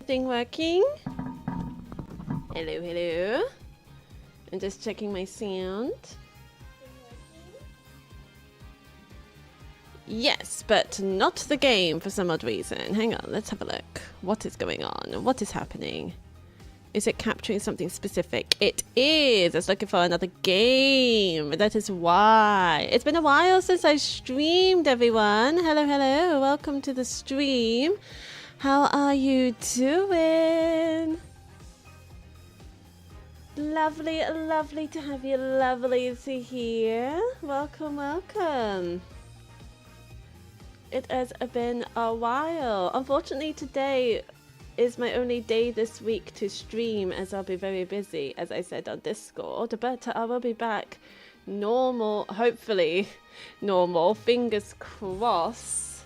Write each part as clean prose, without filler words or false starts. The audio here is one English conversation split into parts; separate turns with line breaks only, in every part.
Thing working. Hello, hello. I'm just checking my sound. Yes, but not the game for some odd reason. Hang on, let's have a look. What is going on? What is happening? Is it capturing something specific? It is. It's looking for another game. That is why. It's been a while since I streamed, everyone. Hello, hello. Welcome to the stream. How are you doing? Lovely, lovely to have you. Lovely to hear. Welcome, welcome. It has been a while. Unfortunately, today is my only day this week to stream, as I'll be very busy, as I said on Discord. But I will be back normal, hopefully normal, fingers crossed.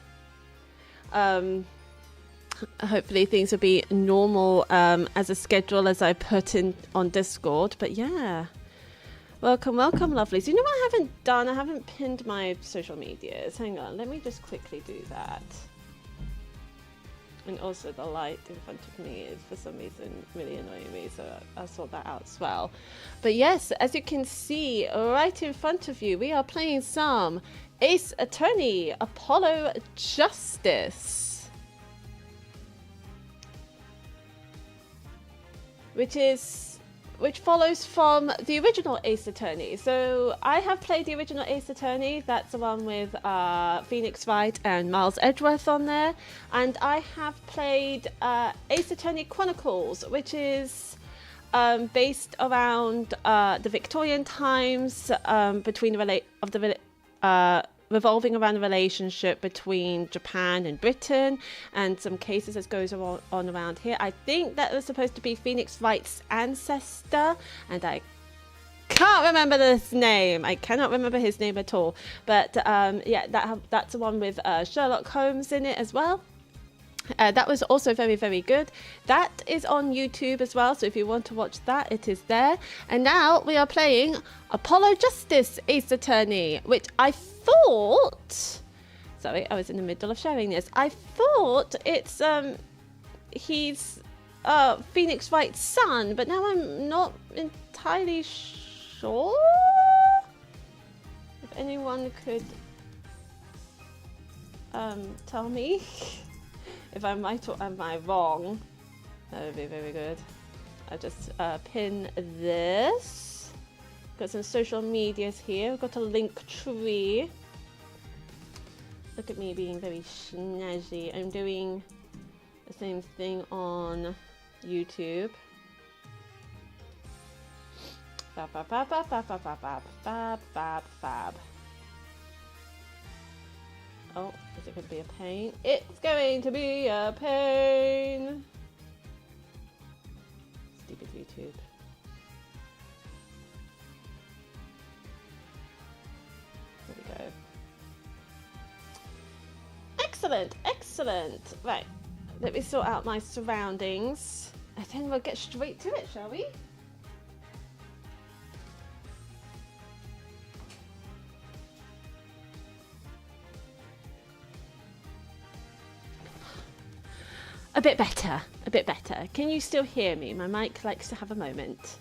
Hopefully things will be normal as a schedule as I put in on Discord. But yeah, welcome, welcome, lovelies. You know what I haven't done? I haven't pinned my social medias. Hang on, let me just quickly do that. And also the light in front of me is for some reason really annoying me, so I'll sort that out as well. But yes, as you can see right in front of you, we are playing some Ace Attorney Apollo Justice, which follows from the original Ace Attorney. So I have played the original Ace Attorney. That's the one with Phoenix Wright and Miles Edgeworth on there. And I have played Ace Attorney Chronicles, which is based around the Victorian times, revolving around the relationship between Japan and Britain, and some cases that goes on around here. I think that was supposed to be Phoenix Wright's ancestor, and I can't remember his name. I cannot remember his name at all. But yeah, that's the one with Sherlock Holmes in it as well. That was also very, very good. That is on YouTube as well, so if you want to watch that, it is there. And now we are playing Apollo Justice Ace Attorney, which I thought... Sorry, I was in the middle of sharing this. I thought it's he's Phoenix Wright's son, but now I'm not entirely sure. If anyone could tell me if I'm right or am I wrong, that would be very good. I just pin this. Got some social medias here. We've got a link tree. Look at me being very snazzy. I'm doing the same thing on YouTube. Fab, fab, fab, fab, fab, fab, fab, fab, fab, fab. Oh, is it going to be a pain? It's going to be a pain. Stupid YouTube. There we go. Excellent, excellent. Right, let me sort out my surroundings, and then we'll get straight to it, shall we? A bit better, a bit better. Can you still hear me? My mic likes to have a moment.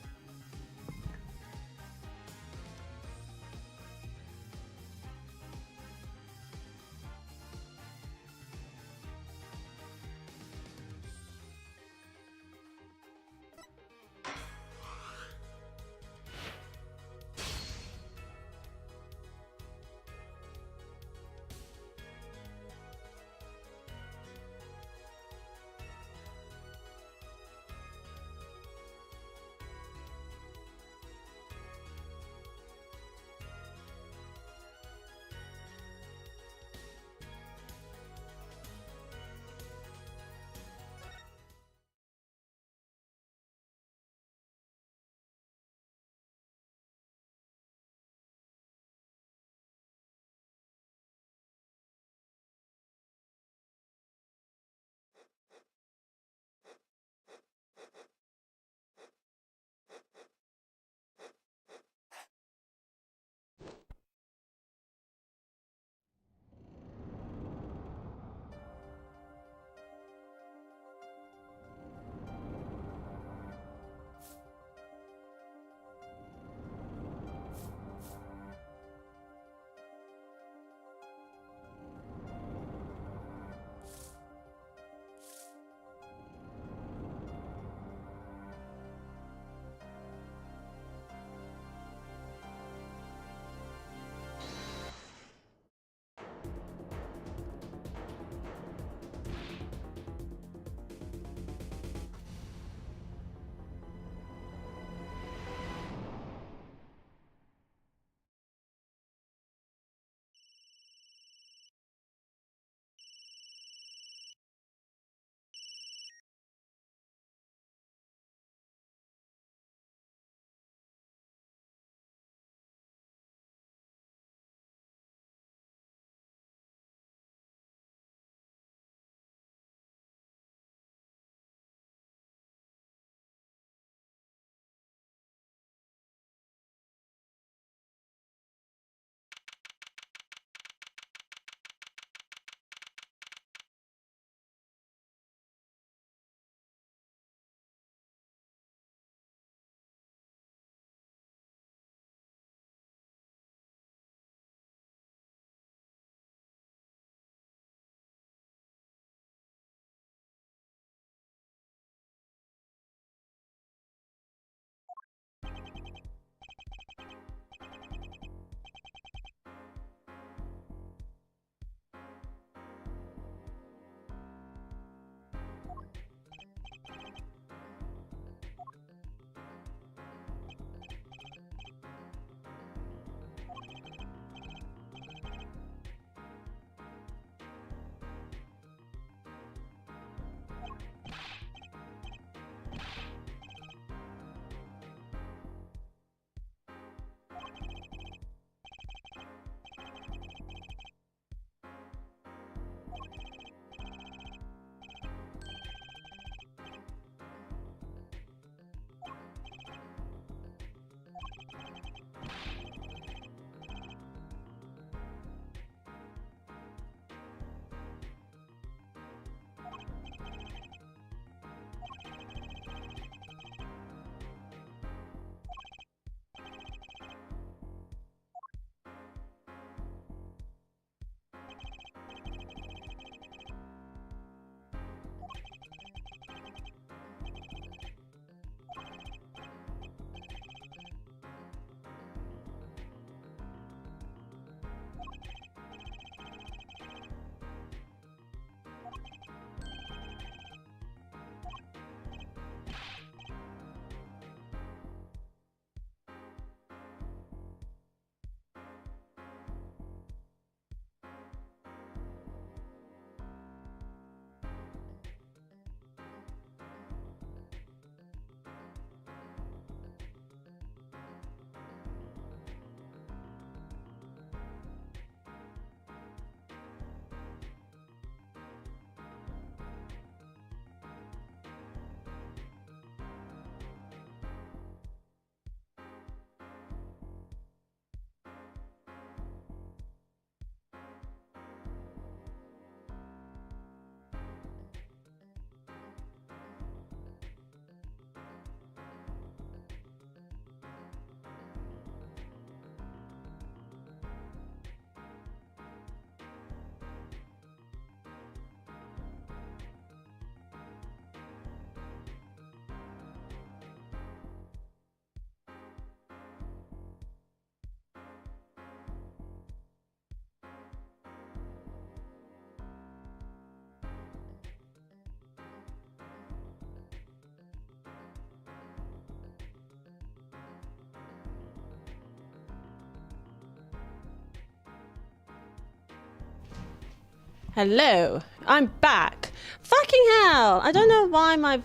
Hello, I'm back. Fucking hell! I don't know why my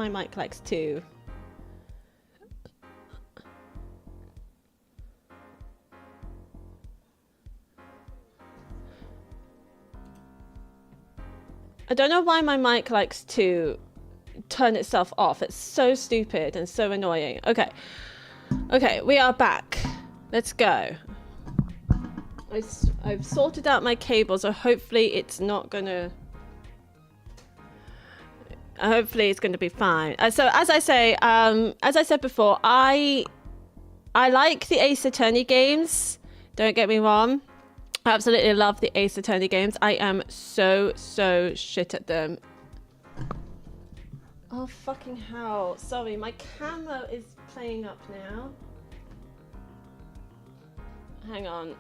mic likes to. I don't know why my mic likes to turn itself off. It's so stupid and so annoying. Okay. Okay, we are back. Let's go. I've sorted out my cable, so hopefully it's not gonna... Hopefully it's gonna be fine. So as I said before, I like the Ace Attorney games. Don't get me wrong. I absolutely love the Ace Attorney games. I am so shit at them. Oh, fucking hell. Sorry, my camera is playing up now. Hang on.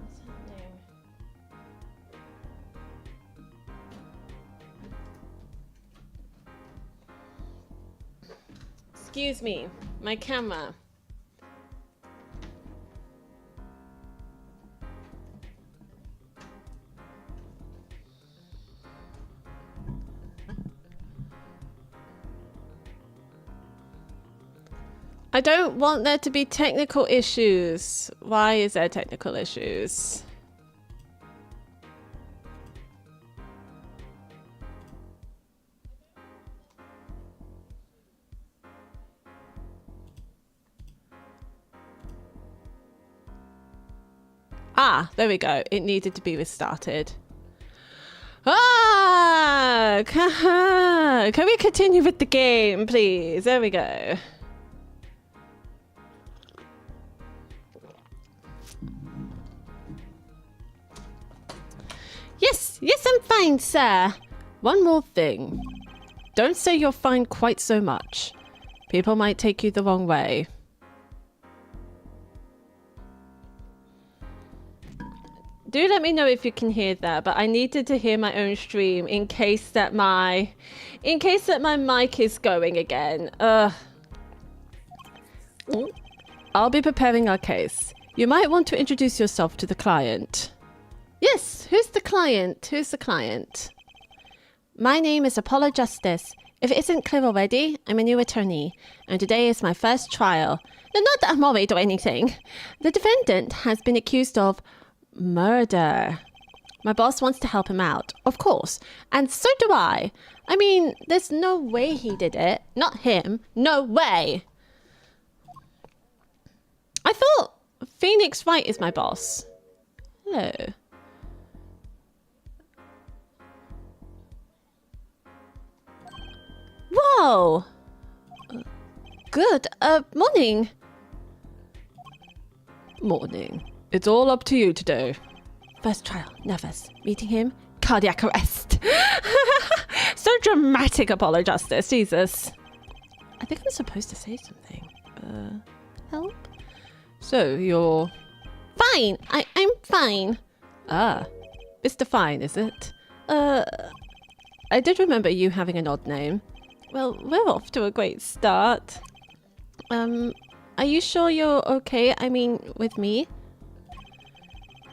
What's happening? Excuse me, my camera. I don't want there to be technical issues. Why is there technical issues? Ah, there we go. It needed to be restarted. Ah! Can we continue with the game, please? There we go. Yes, I'm fine, sir. One more thing. Don't say you're fine quite so much. People might take you the wrong way. Do let me know if you can hear that, but I needed to hear my own stream in case that my mic is going again. I'll be preparing our case. You might want to introduce yourself to the client. Yes, who's the client? Who's the client? My name is Apollo Justice. If it isn't clear already, I'm a new attorney, and today is my first trial. Not that I'm worried or anything. The defendant has been accused of murder. My boss wants to help him out, of course, and so do I. I mean, there's no way he did it. Not him. No way. I thought Phoenix Wright is my boss. Hello. Whoa! Good. Morning. Morning. It's all up to you today. First trial. Nervous. Meeting him. Cardiac arrest. So dramatic, Apollo Justice. Jesus. I think I'm supposed to say something. Help? So, you're... Fine. I'm fine. Ah. Mr. Fine, is it? I did remember you having an odd name. Well, we're off to a great start. Are you sure you're okay? I mean, with me?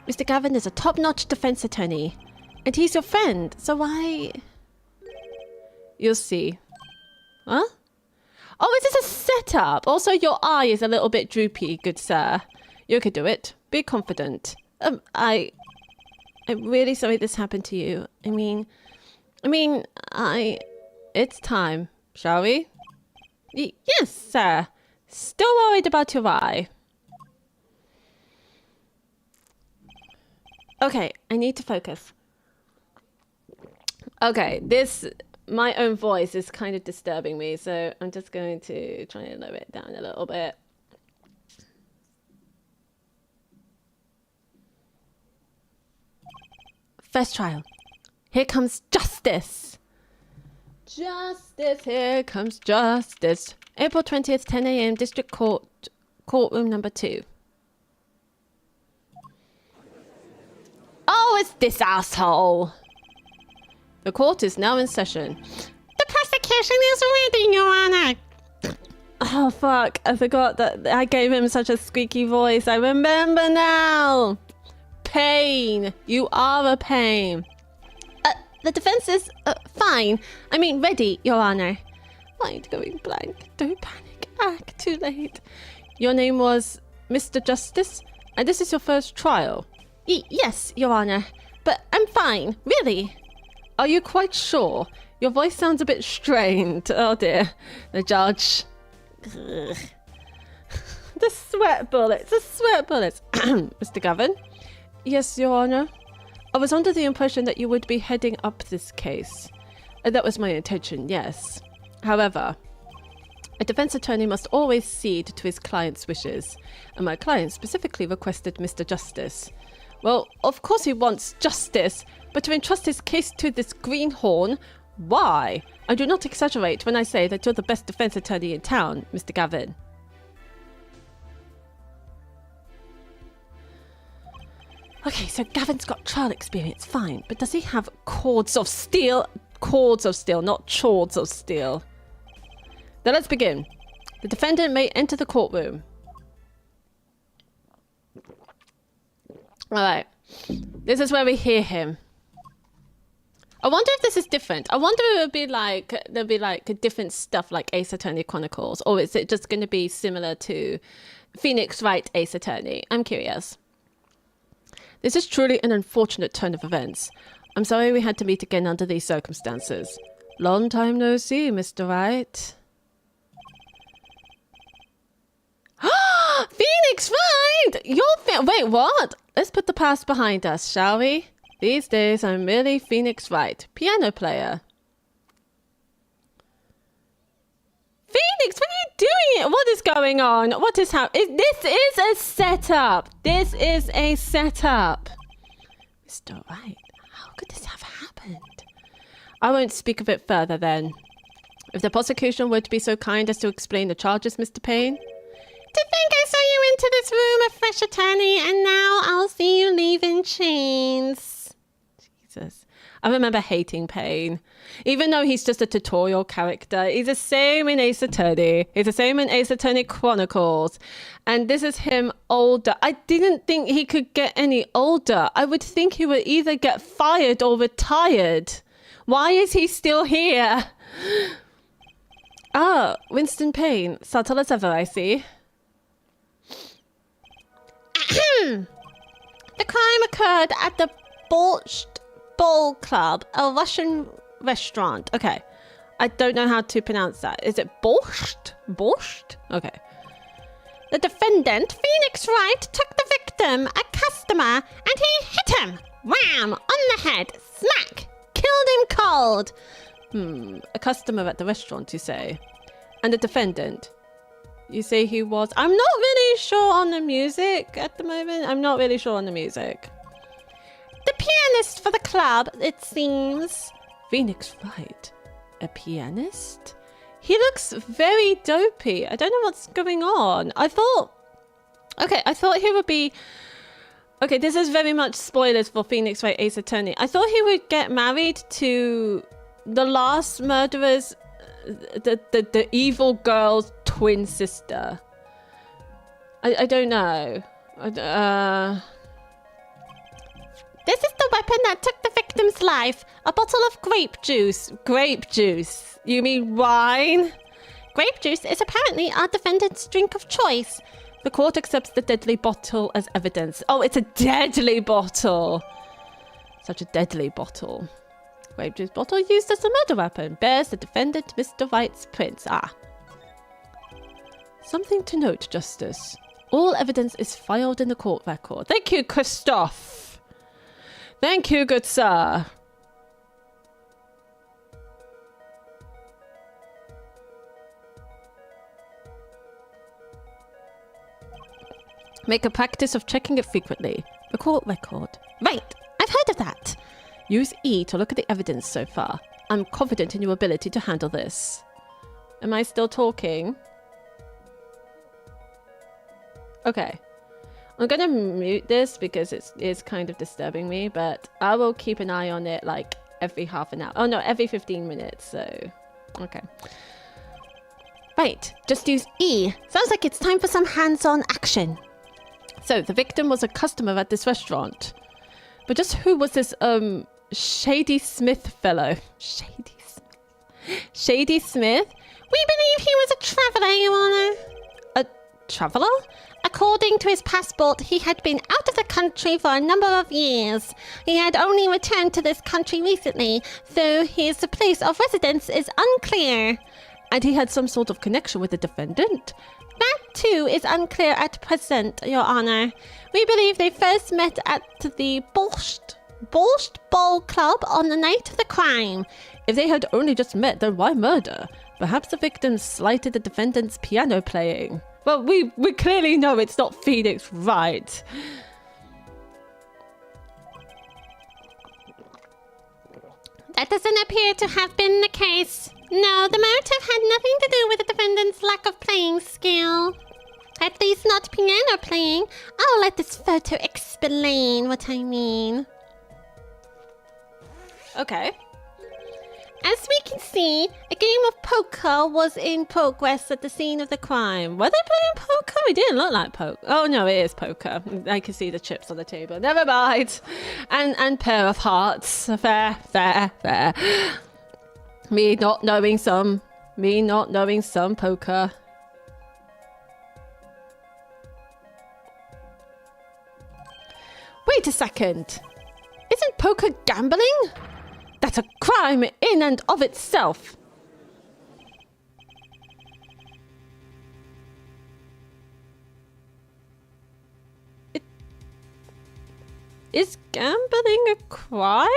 Mr. Gavin is a top-notch defense attorney. And he's your friend, so why... You'll see. Huh? Oh, is this a setup? Also, your eye is a little bit droopy, good sir. You could do it. Be confident. I'm really sorry this happened to you. I mean... It's time, shall we? Yes, sir. Still worried about your eye. Okay, I need to focus. Okay, my own voice is kind of disturbing me, so I'm just going to try and lower it down a little bit. First trial. Here comes justice. Justice, here comes justice. April 20th, 10 a.m. District Court, courtroom number 2. Oh, it's this asshole. The court is now in session. The prosecution is ready, Your Honor. Oh, fuck. I forgot that I gave him such a squeaky voice. I remember now. Pain. You are a pain. The defense is fine. I mean, ready, Your Honor. Mind going blank. Don't panic. Too late. Your name was Mr. Justice, and this is your first trial? Yes, Your Honor. But I'm fine, really. Are you quite sure? Your voice sounds a bit strained. Oh dear. The judge. The sweat bullets. Mr. Gavin? Yes, Your Honor. I was under the impression that you would be heading up this case. That was my intention, yes. However, a defense attorney must always cede to his client's wishes, and my client specifically requested Mr. Justice. Well, of course he wants justice, but to entrust his case to this greenhorn, why? I do not exaggerate when I say that you're the best defense attorney in town, Mr. Gavin. Okay, so Gavin's got trial experience, fine. But does he have cords of steel? Cords of steel, not chords of steel. Now let's begin. The defendant may enter the courtroom. Alright. This is where we hear him. I wonder if this is different. I wonder if there'll be like different stuff like Ace Attorney Chronicles, or is it just going to be similar to Phoenix Wright Ace Attorney? I'm curious. This is truly an unfortunate turn of events. I'm sorry we had to meet again under these circumstances. Long time no see, Mr. Wright. Phoenix Wright! Wait, what? Let's put the past behind us, shall we? These days, I'm merely Phoenix Wright, piano player. Phoenix, what are you doing? What is going on? What is happening? This is a setup. This is a setup. Mr. Wright, how could this have happened? I won't speak of it further then. If the prosecution were to be so kind as to explain the charges, Mr. Payne. To think I saw you into this room, a fresh attorney, and now I'll see you leave in chains. Jesus. I remember hating Payne. Even though he's just a tutorial character, he's the same in Ace Attorney. He's the same in Ace Attorney Chronicles. And this is him older. I didn't think he could get any older. I would think he would either get fired or retired. Why is he still here? Ah, Winston Payne. Subtle as ever, I see. The crime occurred at the Borscht Bowl Club, a Russian restaurant. Okay. I don't know how to pronounce that. Is it Borscht? Borscht? Okay. The defendant, Phoenix Wright, took the victim, a customer, and he hit him. Wham! On the head. Smack! Killed him cold. A customer at the restaurant, you say? And the defendant? You say he was... I'm not really sure on the music at the moment. I'm not really sure on the music. The pianist for the club, it seems. Phoenix Wright. A pianist? He looks very dopey. I don't know what's going on. I thought he would be... Okay, this is very much spoilers for Phoenix Wright Ace Attorney. I thought he would get married to the last murderer's... The evil girl's twin sister. I don't know. This is the weapon that took the victim's life. A bottle of grape juice. Grape juice? You mean wine? Grape juice is apparently our defendant's drink of choice. The court accepts the deadly bottle as evidence. Oh, it's a deadly bottle. Such a deadly bottle. Grape juice bottle used as a murder weapon. Bears the defendant Mr. Wright's prints. Something to note, Justice. All evidence is filed in the court record. Thank you, Christophe. Thank you, good sir. Make a practice of checking it frequently. The court record. Right, I've heard of that. Use E to look at the evidence so far. I'm confident in your ability to handle this. Am I still talking? Okay. I'm gonna mute this because it's kind of disturbing me, but I will keep an eye on it like every half an hour. Oh no, every 15 minutes, so... Okay. Right, just use E. Sounds like it's time for some hands-on action. So, the victim was a customer at this restaurant. But just who was this, Shady Smith fellow? Shady Smith? We believe he was a traveller, Your Honour. A traveller? According to his passport, he had been out of the country for a number of years. He had only returned to this country recently, though his place of residence is unclear. And he had some sort of connection with the defendant? That too is unclear at present, Your Honour. We believe they first met at the Borscht Ball Club on the night of the crime.
If they had only just met, then why murder? Perhaps the victim slighted the defendant's piano playing.
Well, we clearly know it's not Phoenix Wright.
That doesn't appear to have been the case. No, the motive had nothing to do with the defendant's lack of playing skill. At least not piano playing. I'll let this photo explain what I mean.
Okay.
As we can see, a game of poker was in progress at the scene of the crime.
Were they playing poker? It didn't look like poker. Oh no, it is poker. I can see the chips on the table. Never mind. And pair of hearts. Fair. Me not knowing some poker. Wait a second. Isn't poker gambling? That's a crime in and of itself. Is gambling a crime?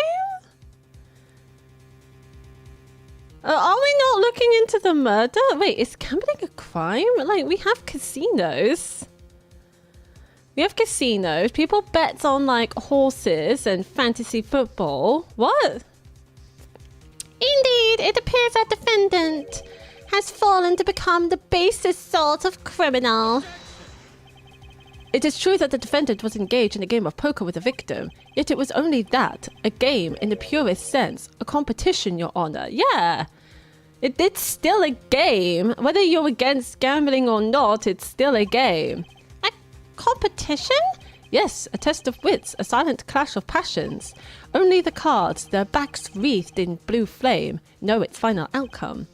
Are we not looking into the murder? Wait, is gambling a crime? Like, we have casinos. People bet on, like, horses and fantasy football. What?
Indeed, it appears our defendant has fallen to become the basest sort of criminal.
It is true that the defendant was engaged in a game of poker with the victim, yet it was only that, a game in the purest sense, a competition, Your Honour.
Yeah, it's still a game. Whether you're against gambling or not, it's still a game.
A competition?
Yes, a test of wits, a silent clash of passions. Only the cards, their backs wreathed in blue flame, know its final outcome.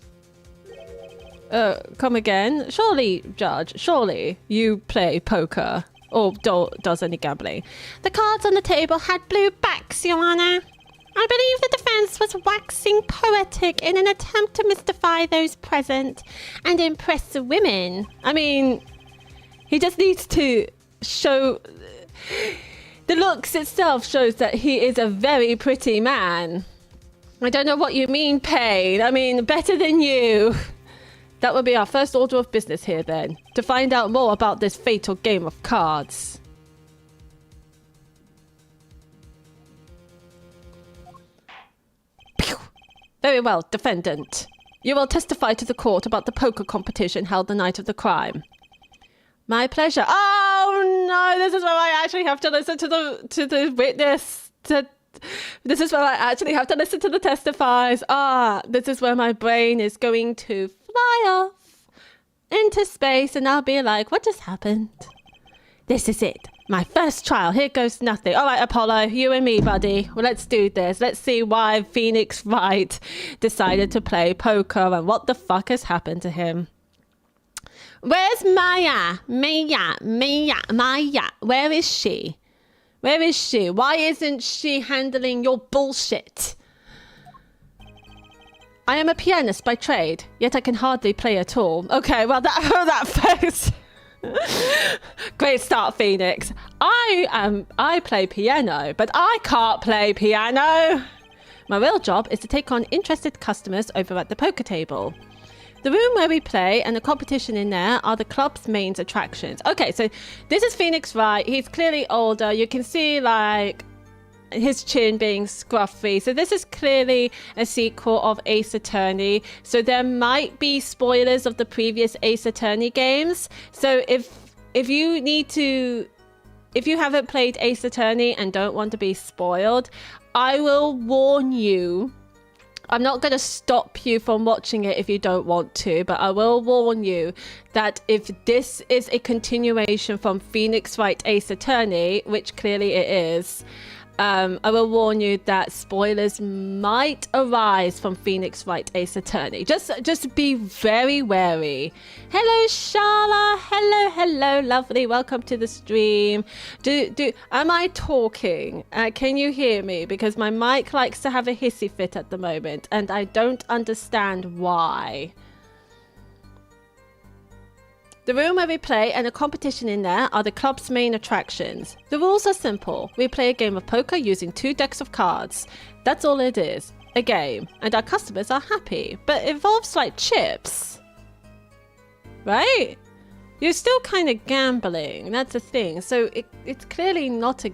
Come again? Surely, Judge, you play poker or does any gambling.
The cards on the table had blue backs, Your Honour. I believe the defence was waxing poetic in an attempt to mystify those present and impress the women.
I mean, he just needs to show... The looks itself shows that he is a very pretty man. I don't know what you mean, Payne. I mean, better than you. That would be our first order of business here, then. To find out more about this fatal game of cards. Pew! Very well, defendant. You will testify to the court about the poker competition held the night of the crime. My pleasure. Oh no, this is where I actually have to listen to the witness. This is where I actually have to listen to the testifiers. This is where my brain is going to fly off into space and I'll be like, what just happened? This is it. My first trial. Here goes nothing. All right, Apollo, you and me, buddy. Well, let's do this. Let's see why Phoenix Wright decided to play poker and what the fuck has happened to him. Where's Maya? Maya. Where is she? Why isn't she handling your bullshit? I am a pianist by trade, yet I can hardly play at all. Okay, well, that face. Great start, Phoenix. I play piano, but I can't play piano. My real job is to take on interested customers over at the poker table. The room where we play and the competition in there are the club's main attractions. Okay, so this is Phoenix Wright. He's clearly older. You can see, like, his chin being scruffy. So this is clearly a sequel of Ace Attorney. So there might be spoilers of the previous Ace Attorney games. So if you haven't played Ace Attorney and don't want to be spoiled, I will warn you
I'm not going to stop you from watching it if you don't want to, but I will warn you that if this is a continuation from Phoenix Wright Ace Attorney, which clearly it is, I will warn you that spoilers might arise from Phoenix Wright Ace Attorney. Just be very wary. Hello, Sharla. Hello, lovely. Welcome to the stream. Am I talking? Can you hear me? Because my mic likes to have a hissy fit at the moment, and I don't understand why. The room where we play and a competition in there are the club's main attractions. The rules are simple. We play a game of poker using 2 decks of cards. That's all it is. A game. And our customers are happy. But it involves like chips. Right? You're still kind of gambling. That's the thing. So it's clearly not a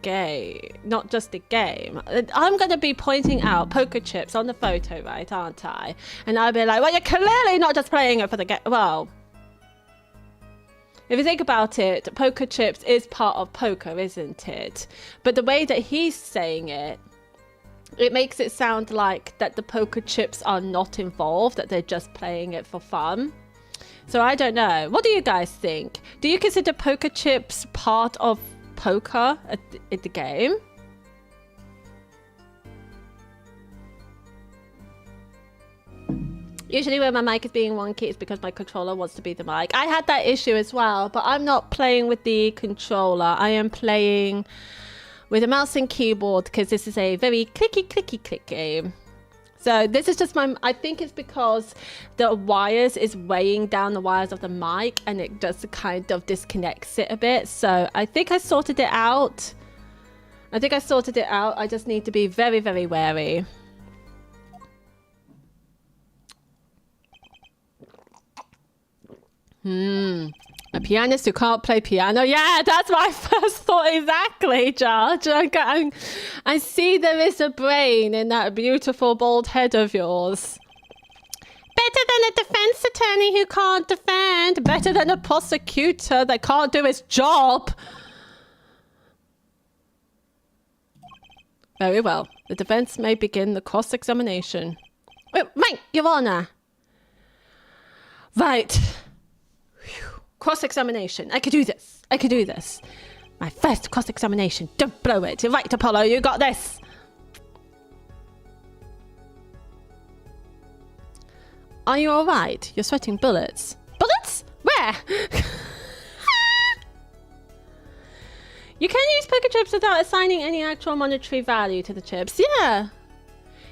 game. Not just a game. I'm going to be pointing out poker chips on the photo, right? Aren't I? And I'll be like, well, you're clearly not just playing it for the game. Well... if you think about it, poker chips is part of poker, isn't it? But the way that he's saying it, it makes it sound like that the poker chips are not involved, that they're just playing it for fun. So I don't know. What do you guys think? Do you consider poker chips part of poker at the game? Usually when my mic is being wonky, it's because my controller wants to be the mic. I had that issue as well, but I'm not playing with the controller. I am playing with a mouse and keyboard because this is a very click game. So this is just I think it's because the wires is weighing down the wires of the mic and it just kind of disconnects it a bit. So I think I sorted it out. I just need to be very, very wary. A pianist who can't play piano. Yeah, that's my first thought exactly, George. I see there is a brain in that beautiful bald head of yours.
Better than a defense attorney who can't defend.
Better than a prosecutor that can't do his job. Very well. The defense may begin the cross-examination.
Right, Your Honor.
Right. Cross-examination. I could do this. My first cross-examination. Don't blow it. You're right, Apollo. You got this. Are you all right? You're sweating bullets.
Bullets? Where?
You can use poker chips without assigning any actual monetary value to the chips.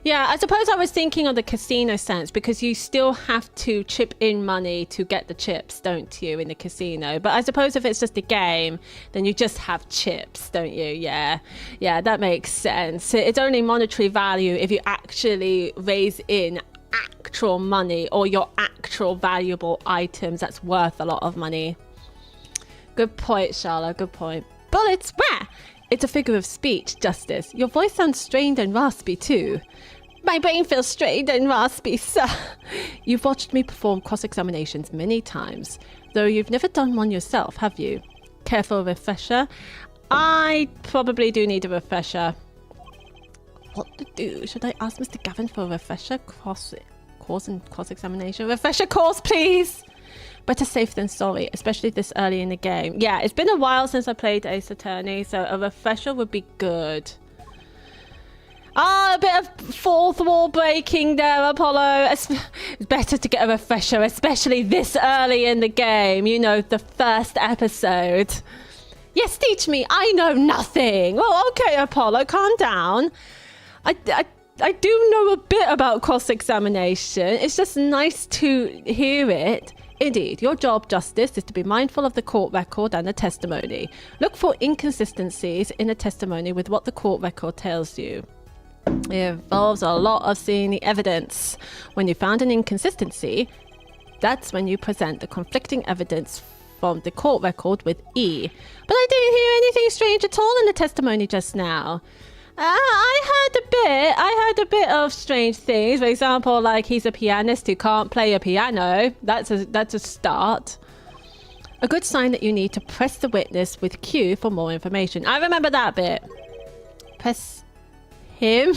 Yeah, I suppose I was thinking of the casino sense because you still have to chip in money to get the chips, don't you, in the casino? But I suppose if it's just a game, then you just have chips, don't you? Yeah, that makes sense. It's only monetary value if you actually raise in actual money or your actual valuable items that's worth a lot of money. Good point, Charlotte, good point.
Bullets, where?
It's a figure of speech, Justice. Your voice sounds strained and raspy too.
My brain feels strained and raspy, sir.
You've watched me perform cross-examinations many times, though you've never done one yourself, have you? Care for a refresher? I probably do need a refresher. What to do? Should I ask Mr. Gavin for a refresher? Course and cross-examination? Refresher course, please! Better safe than sorry, especially this early in the game. Yeah, it's been a while since I played Ace Attorney, so a refresher would be good. A bit of fourth wall breaking there, Apollo. It's better to get a refresher, especially this early in the game. You know, the first episode. Yes, teach me. I know nothing. Well, okay, Apollo, calm down. I do know a bit about cross-examination. It's just nice to hear it. Indeed, your job, Justice, is to be mindful of the court record and the testimony. Look for inconsistencies in the testimony with what the court record tells you. It involves a lot of seeing the evidence. When you found an inconsistency, that's when you present the conflicting evidence from the court record with E. But I didn't hear anything strange at all in the testimony just now. I heard a bit of strange things. For example, like he's a pianist who can't play a piano. That's a start. A good sign that you need to press the witness with Q for more information. I remember that bit. Press him.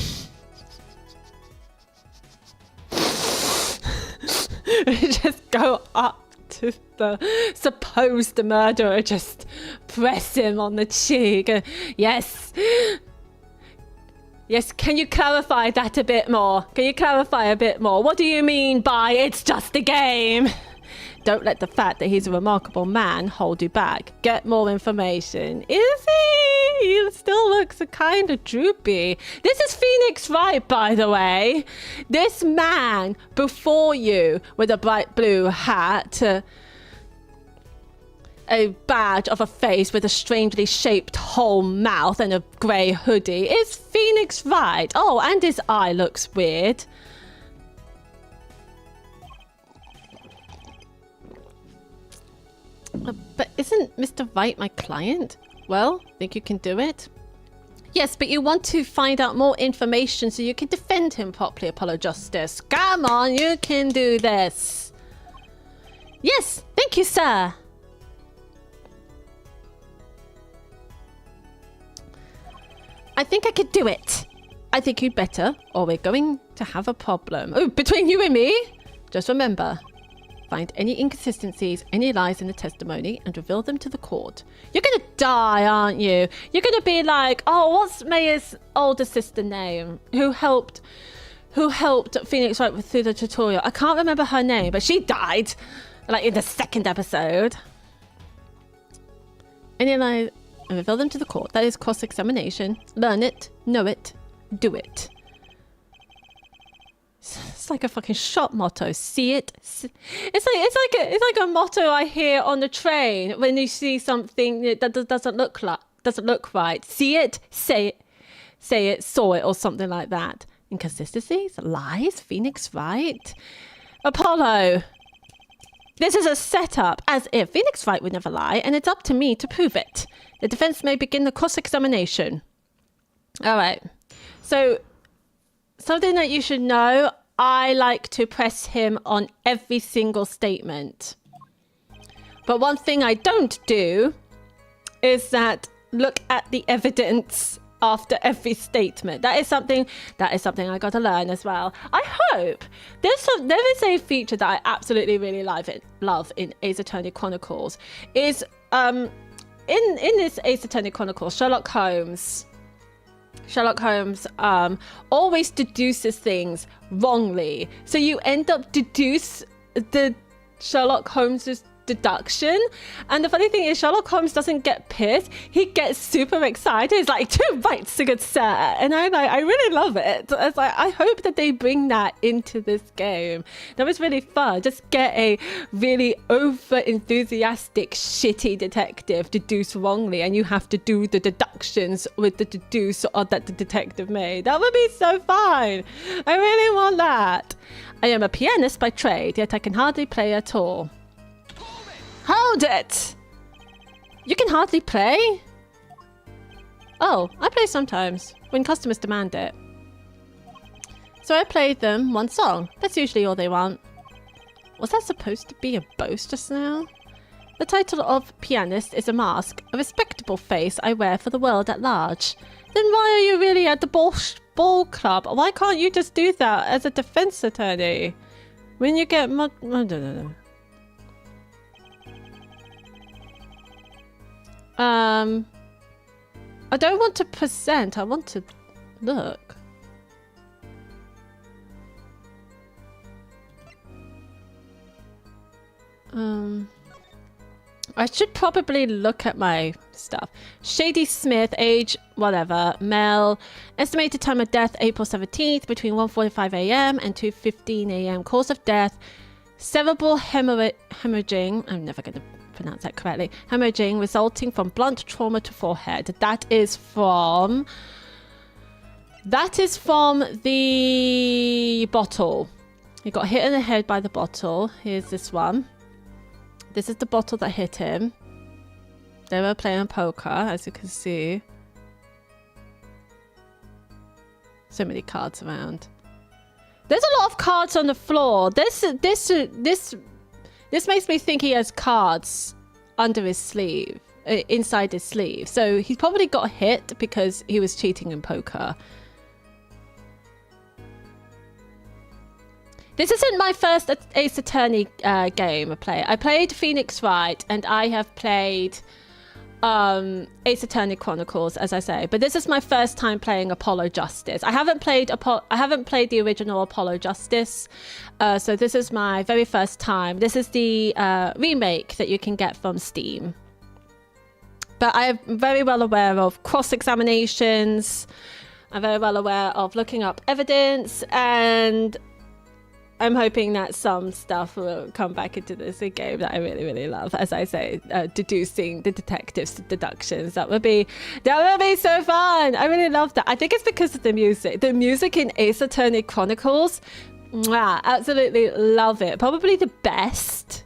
just go up to the supposed murderer, just press him on the cheek. Yes. Yes, can you clarify that a bit more? Can you clarify a bit more? What do you mean by it's just a game? Don't let the fact that he's a remarkable man hold you back. Get more information. Is he? He still looks a kind of droopy. This is Phoenix Wright, by the way. This man before you with a bright blue hat, a badge of a face with a strangely shaped whole mouth and a grey hoodie is Phoenix Wright. Oh, and his eye looks weird. But isn't Mr. Wright my client? Well, think you can do it? Yes, but you want to find out more information so you can defend him properly, Apollo Justice. Come on, you can do this. Yes, thank you, sir. I think I could do it. I think you'd better, or we're going to have a problem. Oh, between you and me? Just remember, find any inconsistencies, any lies in the testimony, and reveal them to the court. You're gonna die, aren't you? You're gonna be like, oh, what's Maya's older sister name? Who helped Phoenix Wright through the tutorial? I can't remember her name, but she died, like in the second episode. Any lies, and reveal them to the court. That is cross-examination. Learn it, know it, do it. It's like a fucking shop motto. See it. It's like a motto I hear on the train when you see something that doesn't look right. See it, say it, saw it, or something like that. Inconsistencies, lies, Phoenix Wright, Apollo. This is a setup, as if Phoenix Wright would never lie, and it's up to me to prove it. The defense may begin the cross-examination. All right. So, something that you should know, I like to press him on every single statement. But one thing I don't do is that look at the evidence after every statement. That is something I got to learn as well. I hope there is a feature that I absolutely really love in Ace Attorney Chronicles is in this Ace Attorney Chronicles, Sherlock Holmes always deduces things wrongly. So you end up deduce the Sherlock Holmes's deduction. And the funny thing is Sherlock Holmes doesn't get pissed. He gets super excited. He's like, 2 rights, good sir. And I really love it. It's like, I hope that they bring that into this game. That was really fun. Just get a really over enthusiastic shitty detective deduce wrongly, and you have to do the deductions with the deduce or that the detective made. That would be so fun. I really want that. I am a pianist by trade, yet I can hardly play at all. Hold it! You can hardly play? Oh, I play sometimes, when customers demand it. So I played them one song. That's usually all they want. Was that supposed to be a boast just now? The title of pianist is a mask, a respectable face I wear for the world at large. Then why are you really at the ball club? Why can't you just do that as a defense attorney? When you get I don't know. I don't want to present, I want to look. I should probably look at my stuff. Shady Smith, age, whatever, male. Estimated time of death, April 17th, between 1:45 a.m. and 2:15 a.m. Cause of death, cerebral hemorrhaging. I'm never going to pronounce that correctly. Hemorrhaging resulting from blunt trauma to forehead. That is from the bottle. He got hit in the head by the bottle. Here's this one. This is the bottle that hit him. They were playing poker, as you can see. So many cards around. There's a lot of cards on the floor. This makes me think he has cards under his sleeve, inside his sleeve. So he's probably got hit because he was cheating in poker. This isn't my first Ace Attorney game I play. I played Phoenix Wright, and I have played Ace Attorney Chronicles, as I say. But this is my first time playing Apollo Justice. I haven't played the original Apollo Justice, so this is my very first time. This is the remake that you can get from Steam. But I'm very well aware of cross-examinations. I'm very well aware of looking up evidence, and I'm hoping that some stuff will come back into this game that I really, really love. As I say, deducing the detectives' deductions. That would be so fun. I really love that. I think it's because of the music. The music in Ace Attorney Chronicles, absolutely love it. Probably the best.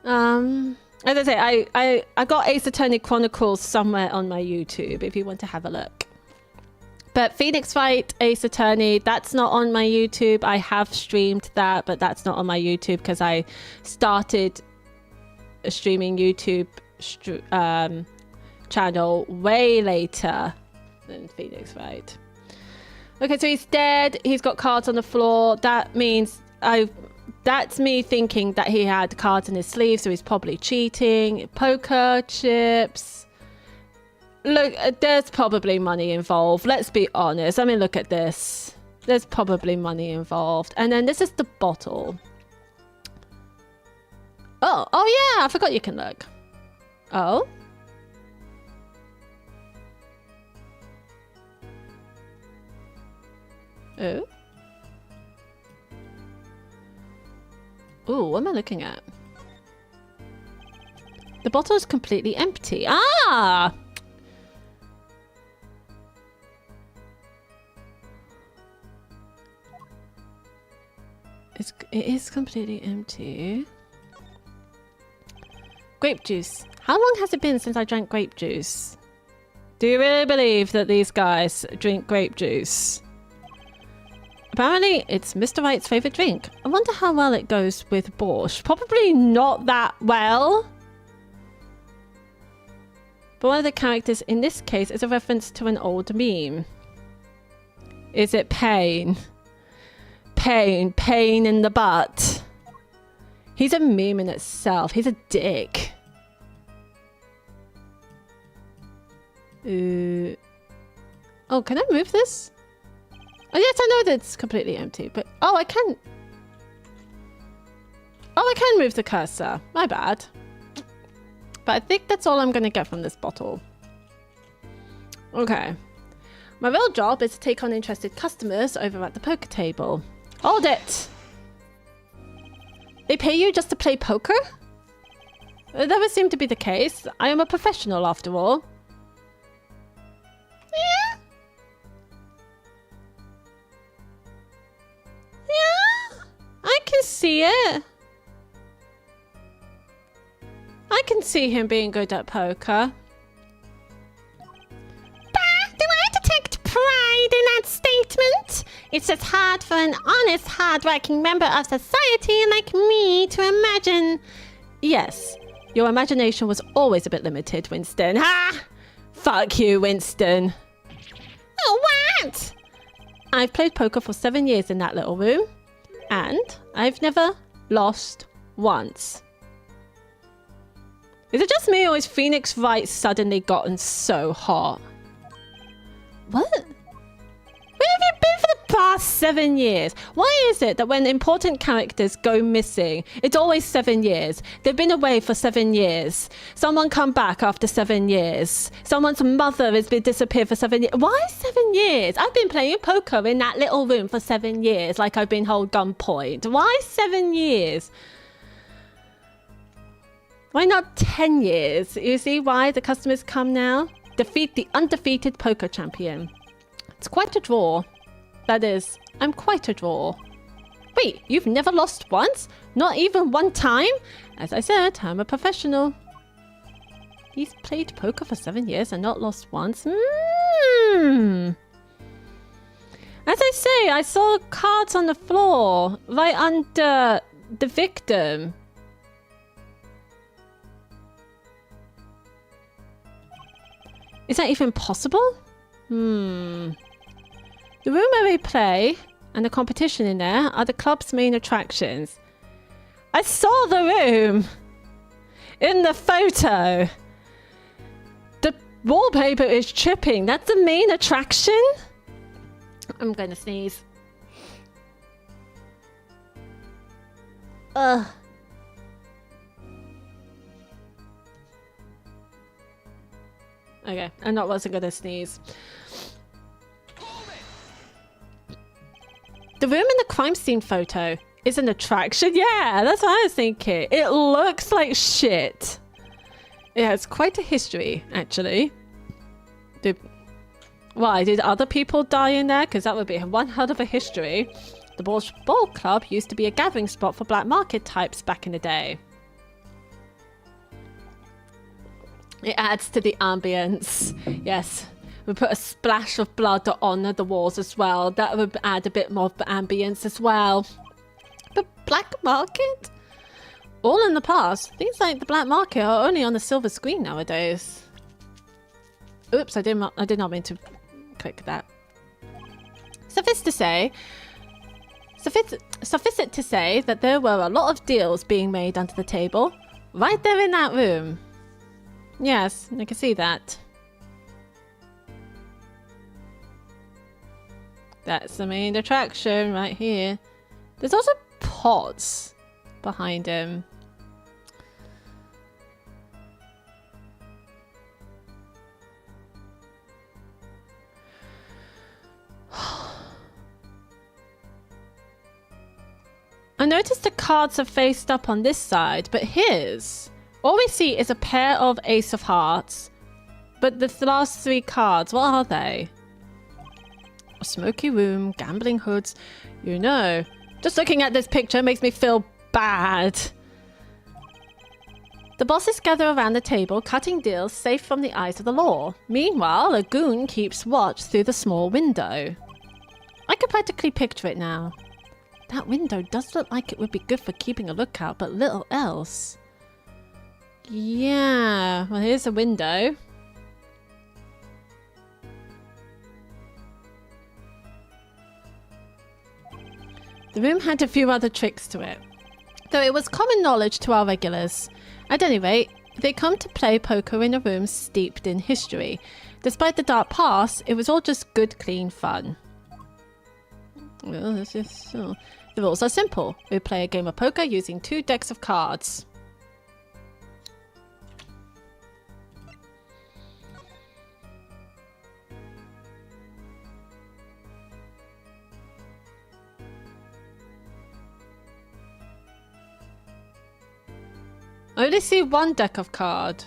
As I say, I got Ace Attorney Chronicles somewhere on my YouTube if you want to have a look. But Phoenix Wright, Ace Attorney, that's not on my YouTube. I have streamed that, but that's not on my YouTube because I started a streaming YouTube channel way later than Phoenix Wright. Okay, so he's dead. He's got cards on the floor. That means that's me thinking that he had cards in his sleeve, so he's probably cheating. Poker chips. Look, there's probably money involved. Let's be honest. I mean, look at this. There's probably money involved. And then this is the bottle. Oh yeah, I forgot you can look. Oh. Oh. Ooh, what am I looking at? The bottle is completely empty. Ah! It is completely empty. Grape juice. How long has it been since I drank grape juice? Do you really believe that these guys drink grape juice? Apparently, it's Mr. Wright's favourite drink. I wonder how well it goes with borscht. Probably not that well. But one of the characters in this case is a reference to an old meme. Is it pain? Pain in the butt. He's a meme in itself. He's a dick. Oh, can I move this? Oh, yes, I know that it's completely empty, but... Oh, I can move the cursor. My bad. But I think that's all I'm going to get from this bottle. Okay. My real job is to take on interested customers over at the poker table. Hold it! They pay you just to play poker? That would seem to be the case. I am a professional, after all. Yeah? Yeah? I can see it. I can see him being good at poker.
Do I detect pride in that statement? It's just hard for an honest, hard-working member of society like me to imagine.
Yes, your imagination was always a bit limited, Winston. Ha! Fuck you, Winston.
Oh, what?
I've played poker for 7 years in that little room, and I've never lost once. Is it just me, or is Phoenix Wright suddenly gotten so hot? What? Where have you been for the past 7 years? Why is it that when important characters go missing, it's always 7 years? They've been away for 7 years. Someone come back after 7 years. Someone's mother has been disappeared for 7 years. Why 7 years? I've been playing poker in that little room for 7 years, like I've been held gunpoint. Why 7 years? Why not 10 years? You see why the customers come now? Defeat the undefeated poker champion. It's quite a draw. That is, I'm quite a draw. Wait, you've never lost once? Not even one time? As I said, I'm a professional. He's played poker for 7 years and not lost once? As I say, I saw cards on the floor, right under the victim. Is that even possible? The room where we play and the competition in there are the club's main attractions. I saw the room in the photo. The wallpaper is tripping. That's the main attraction? I'm going to sneeze. Ugh. Okay, I wasn't gonna sneeze. The room in the crime scene photo is an attraction? Yeah, that's what I was thinking. It looks like shit. It has quite a history, actually. Why? Did other people die in there? Because that would be one hell of a history. The ball club used to be a gathering spot for black market types back in the day. It adds to the ambience. Yes. We put a splash of blood on the walls as well. That would add a bit more ambience as well. But black market? All in the past. Things like the black market are only on the silver screen nowadays. Oops, I did not mean to click that. Suffice it to say that there were a lot of deals being made under the table. Right there in that room. Yes, I can see that. That's the main attraction right here. There's also pots behind him. I noticed the cards are faced up on this side, but his... all we see is a pair of Ace of Hearts. But the last three cards, what are they? A smoky room, gambling hoods. You know, just looking at this picture makes me feel bad. The bosses gather around the table, cutting deals safe from the eyes of the law. Meanwhile, a goon keeps watch through the small window. I can practically picture it now. That window does look like it would be good for keeping a lookout, but little else. Yeah, well, here's a window. The room had a few other tricks to it, though it was common knowledge to our regulars. At any rate, they come to play poker in a room steeped in history. Despite the dark past, it was all just good, clean fun. Well, this is so. The rules are simple. We play a game of poker using 2 decks of cards. I only see 1 deck of card.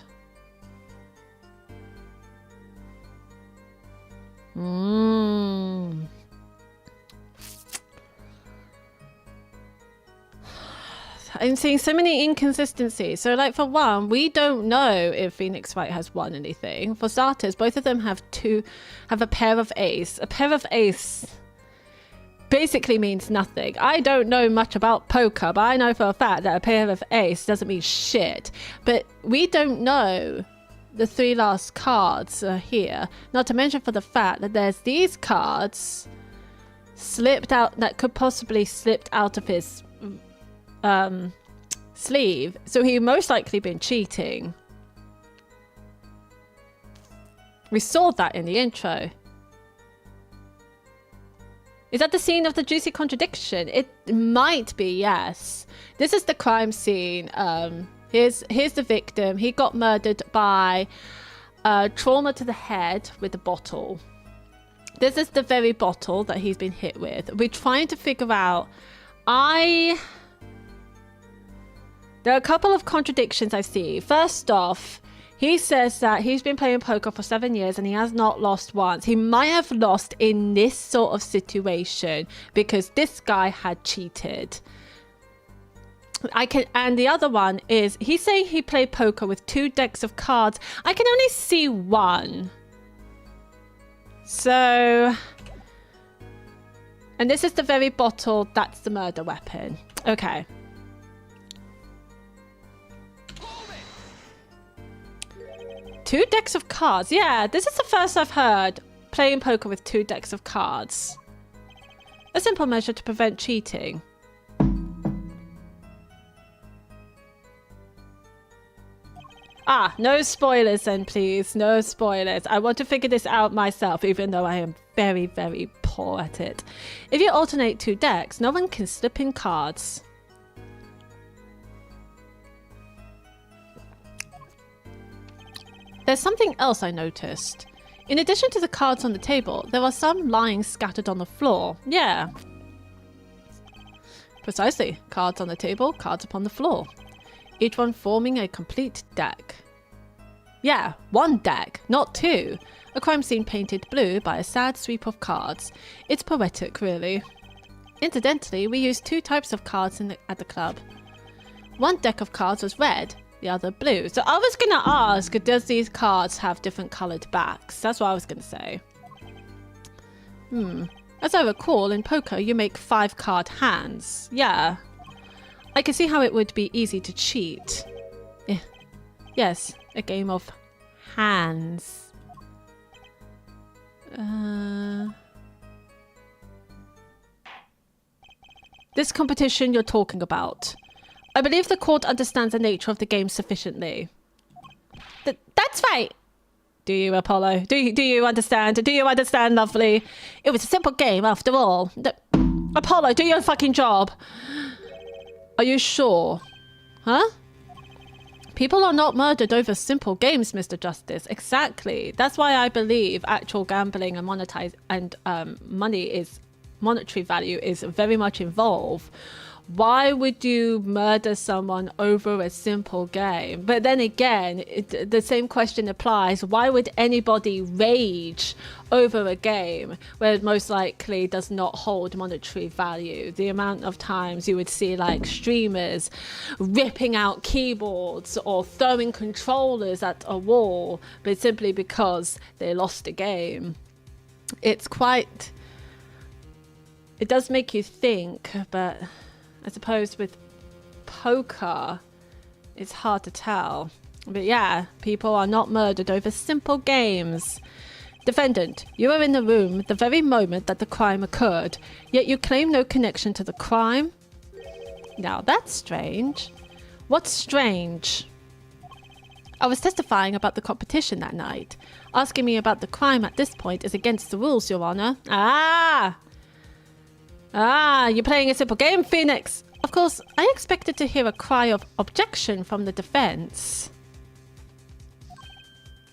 I'm seeing so many inconsistencies. So, like, for one, we don't know if Phoenix Wright has won anything. For starters, both of them have a pair of ace. A pair of ace basically means nothing. I don't know much about poker, but I know for a fact that a pair of ace doesn't mean shit. But we don't know the 3 last cards are here. Not to mention for the fact that there's these cards slipped out that could possibly slipped out of his sleeve. So he most likely been cheating. We saw that in the intro. Is that the scene of the juicy contradiction? It might be, yes. This is the crime scene. Here's the victim. He got murdered by trauma to the head with a bottle. This is the very bottle that he's been hit with. We're trying to figure out... There are a couple of contradictions I see. First off, he says that he's been playing poker for 7 years and he has not lost once. He might have lost in this sort of situation because this guy had cheated. And the other one is he's saying he played poker with 2 decks of cards. I can only see 1. So, and this is the very bottle. That's the murder weapon. Okay. Two decks of cards. Yeah, this is the first I've heard playing poker with 2 decks of cards. A simple measure to prevent cheating. Ah, no spoilers then, please. No spoilers. I want to figure this out myself, even though I am very, very poor at it. If you alternate 2 decks, no one can slip in cards. There's something else I noticed. In addition to the cards on the table, there are some lying scattered on the floor. Yeah. Precisely. Cards on the table, cards upon the floor. Each one forming a complete deck. Yeah, 1 deck, not 2. A crime scene painted blue by a sad sweep of cards. It's poetic, really. Incidentally, we used 2 types of cards at the club. 1 deck of cards was red, the other blue. So I was going to ask, does these cards have different coloured backs? That's what I was going to say. As I recall, in poker, you make 5-card hands. Yeah. I can see how it would be easy to cheat. Yes, a game of hands. This competition you're talking about. I believe the court understands the nature of the game sufficiently. That's right. Do you, Apollo? Do you understand? Do you understand, lovely? It was a simple game after all. Apollo, do your fucking job. Are you sure? Huh? People are not murdered over simple games, Mr. Justice. Exactly. That's why I believe actual gambling and monetary value is very much involved. Why would you murder someone over a simple game? But then again, the same question applies. Why would anybody rage over a game where it most likely does not hold monetary value? The amount of times you would see like streamers ripping out keyboards or throwing controllers at a wall, but simply because they lost a game. It's quite... It does make you think, but... I suppose with poker, it's hard to tell. But yeah, people are not murdered over simple games. Defendant, you were in the room the very moment that the crime occurred, yet you claim no connection to the crime? Now that's strange. What's strange? I was testifying about the competition that night. Asking me about the crime at this point is against the rules, Your Honor. You're playing a simple game, Phoenix. Of course, I expected to hear a cry of objection from the defense.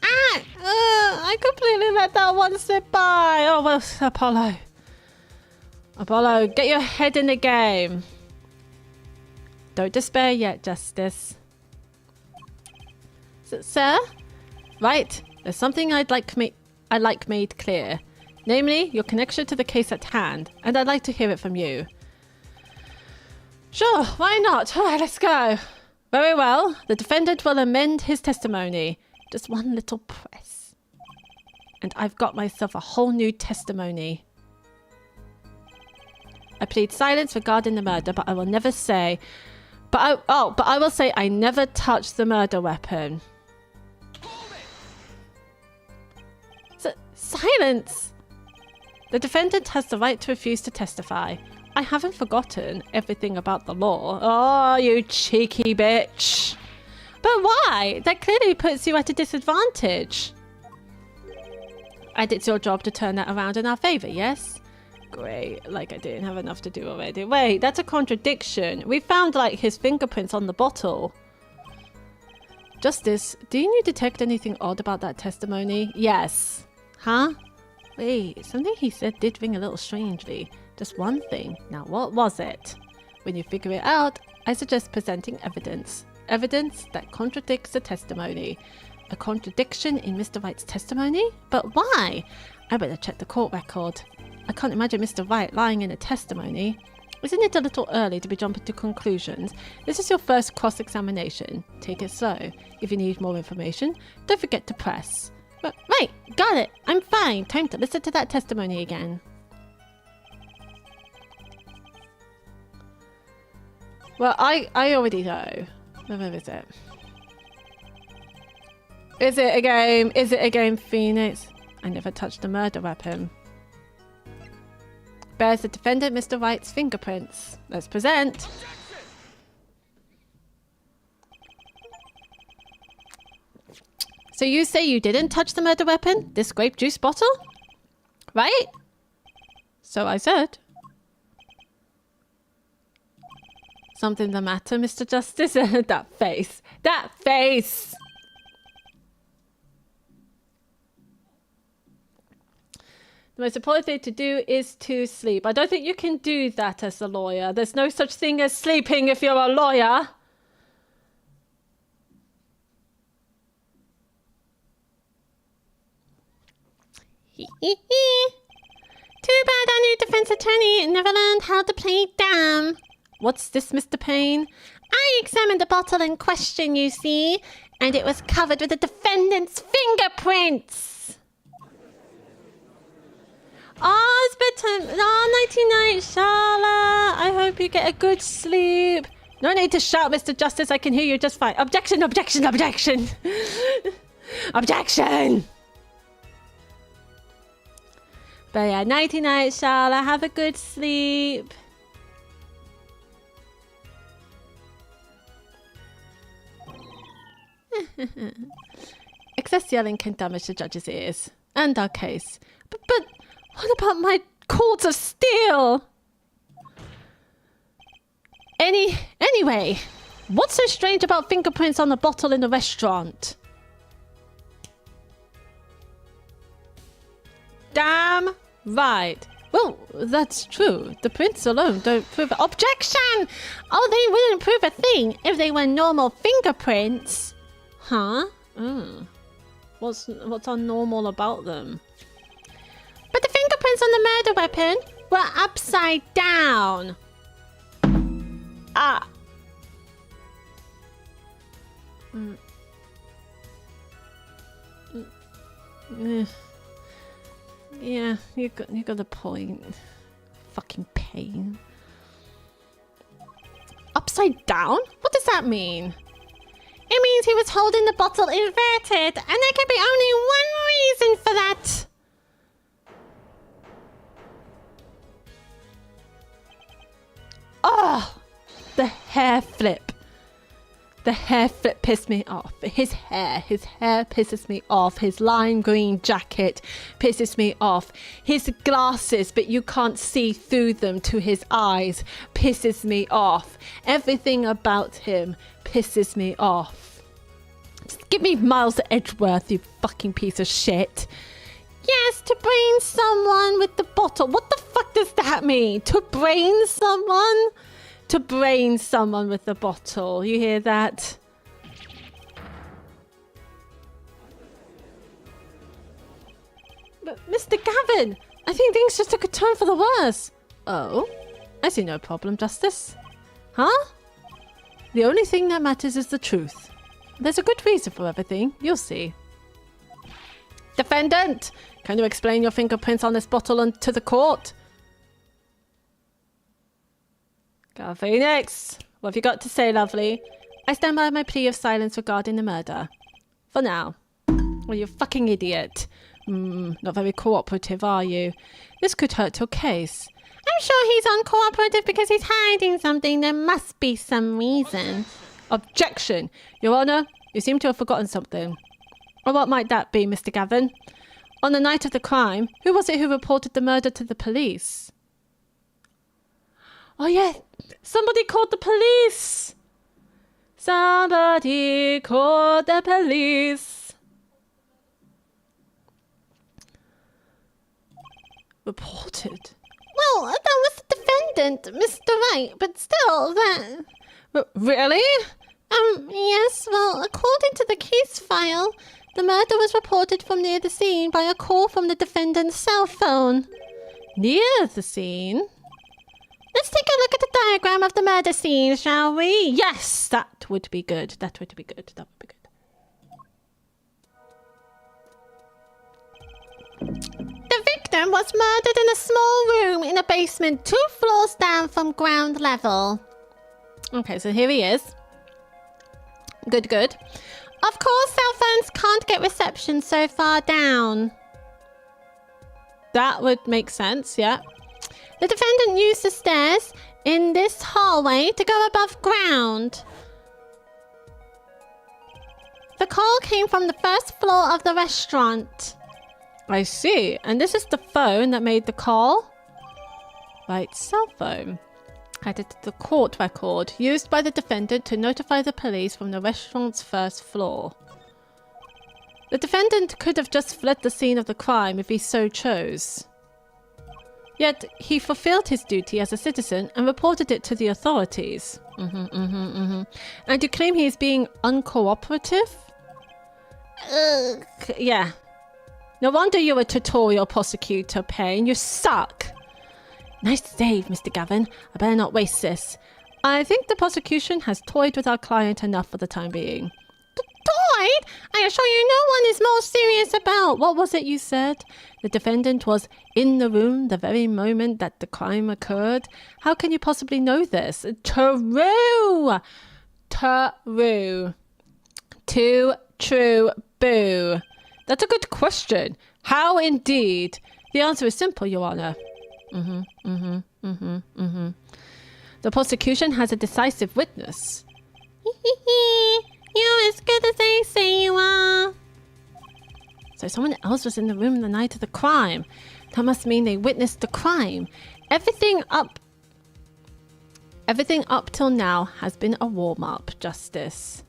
I completely let that one slip by. Oh, well, Apollo. Apollo, get your head in the game. Don't despair yet, Justice. Sir? Right, there's something I'd like made clear. Namely, your connection to the case at hand, and I'd like to hear it from you. Sure, why not? All right, let's go. Very well, the defendant will amend his testimony. Just one little press. And I've got myself a whole new testimony. I plead silence regarding the murder, but I will never say... But I will say I never touched the murder weapon. Silence! The defendant has the right to refuse to testify. I haven't forgotten everything about the law. Oh, you cheeky bitch. But why? That clearly puts you at a disadvantage. And it's your job to turn that around in our favour, yes? Great, like I didn't have enough to do already. Wait, that's a contradiction. We found, like, his fingerprints on the bottle. Justice, didn't you detect anything odd about that testimony? Yes. Huh? Wait, something he said did ring a little strangely. Just one thing. Now, what was it? When you figure it out, I suggest presenting evidence. Evidence that contradicts the testimony. A contradiction in Mr. Wright's testimony? But why? I better check the court record. I can't imagine Mr. Wright lying in a testimony. Isn't it a little early to be jumping to conclusions? This is your first cross-examination. Take it slow. If you need more information, don't forget to press. Right, got it. I'm fine. Time to listen to that testimony again. Well, I already know. Where is it? Is it a game? Is it a game, Phoenix? I never touched the murder weapon. bears the defendant Mr. Wright's fingerprints. Let's present. So you say you didn't touch the murder weapon? This grape juice bottle? Right? So I said. Something the matter, Mr. Justice? That face. That face! The most important thing to do is to sleep. I don't think you can do that as a lawyer. There's no such thing as sleeping if you're a lawyer.
Too bad our new defense attorney never learned how to play dumb.
What's this, Mr. Payne?
I examined the bottle in question, you see, and it was covered with the defendant's fingerprints.
Oh, it's bedtime. Oh, nighty-night, Charlotte. I hope you get a good sleep. No need to shout, Mr. Justice. I can hear you just fine. Objection, objection, objection. Objection. But yeah, nighty-night, Charlotte. Have a good sleep. Excess yelling can damage the judge's ears and our case. But what about my cords of steel? Anyway, what's so strange about fingerprints on the bottle in the restaurant? Damn right. Well, that's true. The prints alone don't prove... Objection!
Oh, they wouldn't prove a thing if they were normal fingerprints.
Huh? What's unnormal about them?
But the fingerprints on the murder weapon were upside down.
Ah. Yeah, you got a point. Fucking pain. Upside down? What does that mean?
It means he was holding the bottle inverted, and there could be only one reason for that.
Oh, the hair flip. The hair flip pissed me off. His hair pisses me off. His lime green jacket pisses me off. His glasses, but you can't see through them to his eyes, pisses me off. Everything about him pisses me off. Just give me Miles Edgeworth, you fucking piece of shit.
Yes, to brain someone with the bottle.
What the fuck does that mean? To brain someone? To brain someone with the bottle. You hear that? But Mr. Gavin, I think things just took a turn for the worse. Oh? I see no problem, Justice. Huh? The only thing that matters is the truth. There's a good reason for everything. You'll see. Defendant, can you explain your fingerprints on this bottle to the court? Go, Phoenix. What have you got to say, lovely? I stand by my plea of silence regarding the murder. For now. Well, you fucking idiot. Not very cooperative, are you? This could hurt your case.
I'm sure he's uncooperative because he's hiding something. There must be some reason.
Objection! Your Honour, you seem to have forgotten something. Or what might that be, Mr. Gavin? On the night of the crime, who was it who reported the murder to the police? Oh, yeah. Somebody called the police. Somebody called the police. Reported?
Well, that was the defendant, Mr. Wright, but still, that...
Really?
Yes, well, according to the case file, the murder was reported from near the scene by a call from the defendant's cell phone.
Near the scene?
Let's take a look at the diagram of the murder scene, shall we?
Yes, that would be good. That would be good. That would be good.
The victim was murdered in a small room in a basement 2 floors down from ground level.
Okay, so here he is. Good, good.
Of course, cell phones can't get reception so far down.
That would make sense, yeah.
The defendant used the stairs in this hallway to go above ground. The call came from the first floor of the restaurant.
I see. And this is the phone that made the call? Right, cell phone. Added to the court record, used by the defendant to notify the police from the restaurant's first floor. The defendant could have just fled the scene of the crime if he so chose. Yet, he fulfilled his duty as a citizen and reported it to the authorities. And you claim he is being uncooperative? Yeah. No wonder you're a tutorial prosecutor, Payne. You suck. Nice save, Mr. Gavin. I better not waste this. I think the prosecution has toyed with our client enough for the time being.
Toyed? I assure you no one is more serious about...
What was it you said? The defendant was in the room the very moment that the crime occurred. How can you possibly know this? True! True. Too true. Boo. That's a good question. How indeed? The answer is simple, Your Honor. The prosecution has a decisive witness.
You're as good as they say you are.
So someone else was in the room the night of the crime. That must mean they witnessed the crime. Everything up till now has been a warm-up, Justice.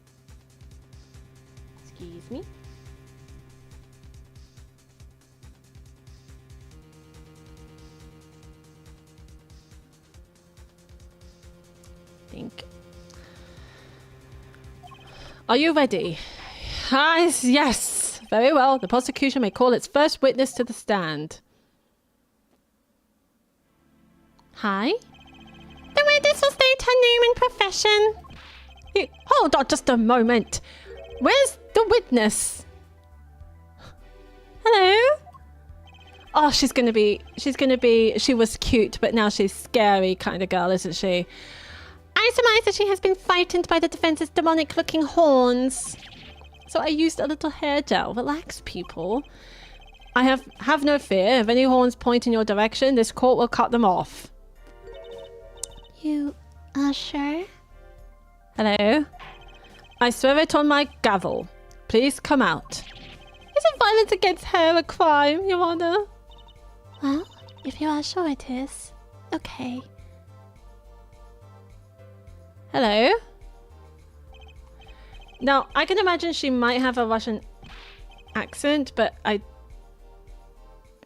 Excuse me.
Think. Are you ready? Yes. Very well. The prosecution may call its first witness to the stand. Hi?
The witness will state her name and profession.
Hold on just a moment. Where's the witness?
Hello?
Oh, she was cute, but now she's scary kind of girl, isn't she?
I surmise that she has been frightened by the defense's demonic-looking horns.
So I used a little hair gel. Relax, people. I have no fear. If any horns point in your direction, this court will cut them off.
You are sure?
Hello? I swear it on my gavel. Please come out.
Isn't violence against her a crime, Your Honor?
Well, if you are sure it is, okay.
Hello? Now, I can imagine she might have a Russian accent, but I'm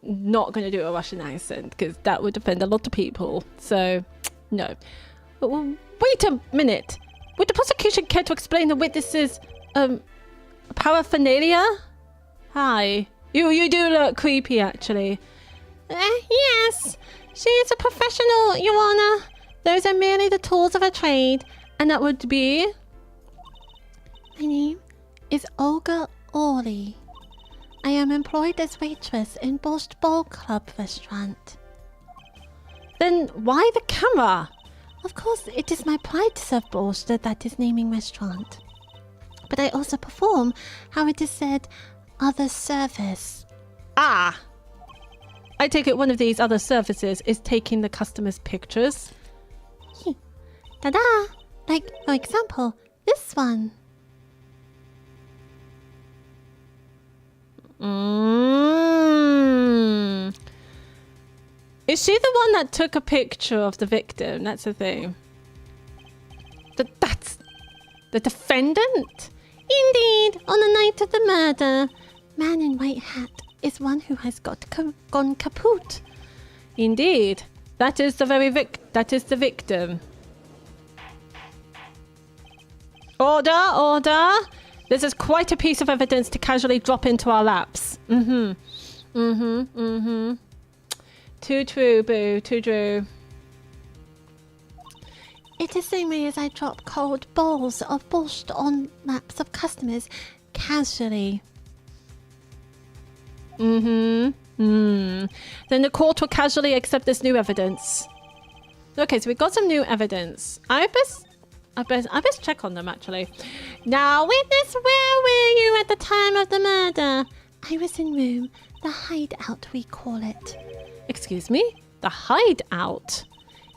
not going to do a Russian accent because that would offend a lot of people. So, no. But, well, wait a minute. Would the prosecution care to explain the witness's paraphernalia? Hi. You do look creepy, actually.
Yes. She is a professional, Your Honor. Those are merely the tools of her trade.
And that would be?
My name is Olga Orley. I am employed as waitress in Borscht Bowl Club restaurant.
Then why the camera?
Of course, it is my pride to serve borscht at that is naming restaurant. But I also perform, how it is said, other service.
Ah! I take it one of these other services is taking the customer's pictures.
Ta-da! Like, for example, this one.
Is she the one that took a picture of the victim? That's the thing. That's the defendant?
Indeed, on the night of the murder. Man in white hat is one who has gone kaput.
Indeed. That is the victim. Order! This is quite a piece of evidence to casually drop into our laps. Too true, boo. Too true.
It is the same way as I drop cold bowls of borscht on laps of customers casually.
Then the court will casually accept this new evidence. Okay, so we got some new evidence. I best check on them, actually.
Now, witness, where were you at the time of the murder?
I was in room, the hideout we call it.
Excuse me? The hideout?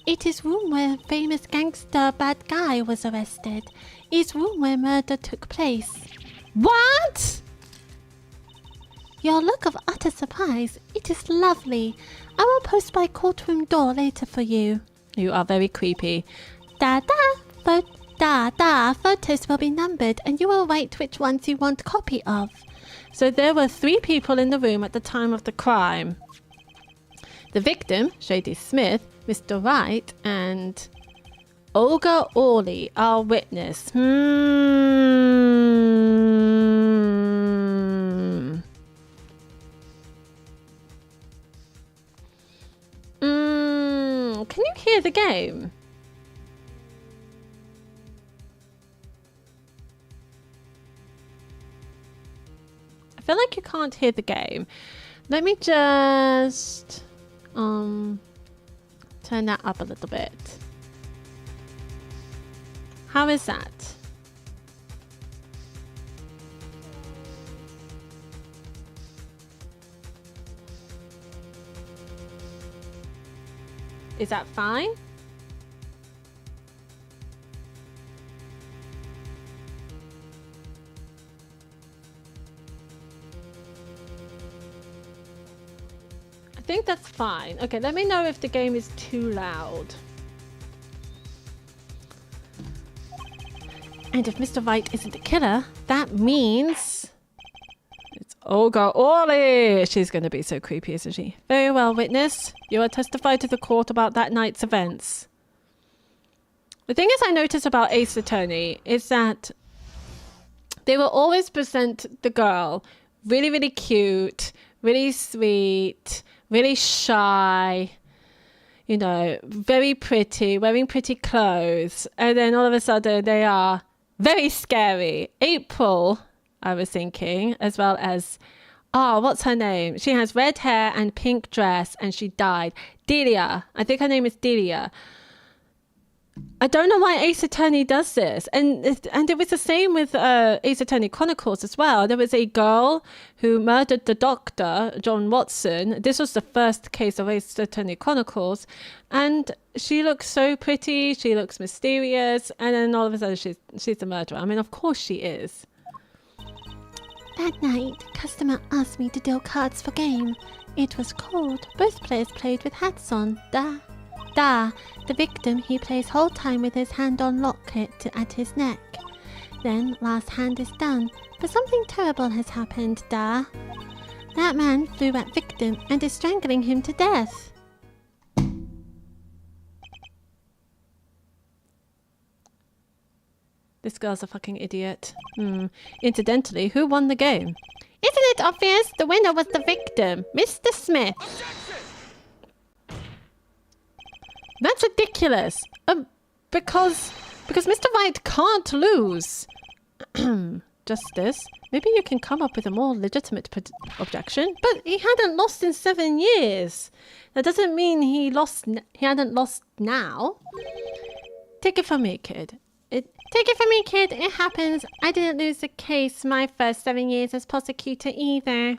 It is room where famous gangster bad guy was arrested. It's room where murder took place.
What?
Your look of utter surprise. It is lovely. I will post by courtroom door later for you.
You are very creepy.
Photos will be numbered and you will write which ones you want copy of.
So there were 3 people in the room at the time of the crime. The victim, Shady Smith, Mr. Wright, and Olga Orley, our witness. Can you hear the game? I feel like you can't hear the game. Let me just turn that up a little bit. How is that? Is that fine? I think that's fine. Okay, let me know if the game is too loud. And if Mr. Wright isn't the killer, that means it's Olga Orley. She's going to be so creepy, isn't she? Very well, witness. You are testify to the court about that night's events. The thing is I noticed about Ace Attorney is that they will always present the girl really, really cute, really sweet, really shy, you know, very pretty, wearing pretty clothes. And then all of a sudden they are very scary. April, I was thinking, as well as, what's her name? She has red hair and pink dress and she died. Delia. I think her name is Delia. I don't know why Ace Attorney does this. And it was the same with Ace Attorney Chronicles as well. There was a girl who murdered the doctor, John Watson. This was the first case of Ace Attorney Chronicles. And she looks so pretty. She looks mysterious. And then all of a sudden she's a murderer. I mean, of course she is.
That night, customer asked me to deal cards for game. It was cold. Both players played with hats on. The victim, he plays whole time with his hand on locket at his neck. Then, last hand is done, but something terrible has happened, That man flew at victim and is strangling him to death.
This girl's a fucking idiot. Incidentally, who won the game?
Isn't it obvious? The winner was the victim, Mr. Smith.
That's ridiculous. Because Mr. Wright can't lose. Justice, maybe you can come up with a more legitimate objection. But he hadn't lost in 7 years. That doesn't mean he hadn't lost now. Take it from me, kid.
Take it from me, kid. It happens. I didn't lose the case my first 7 years as prosecutor either.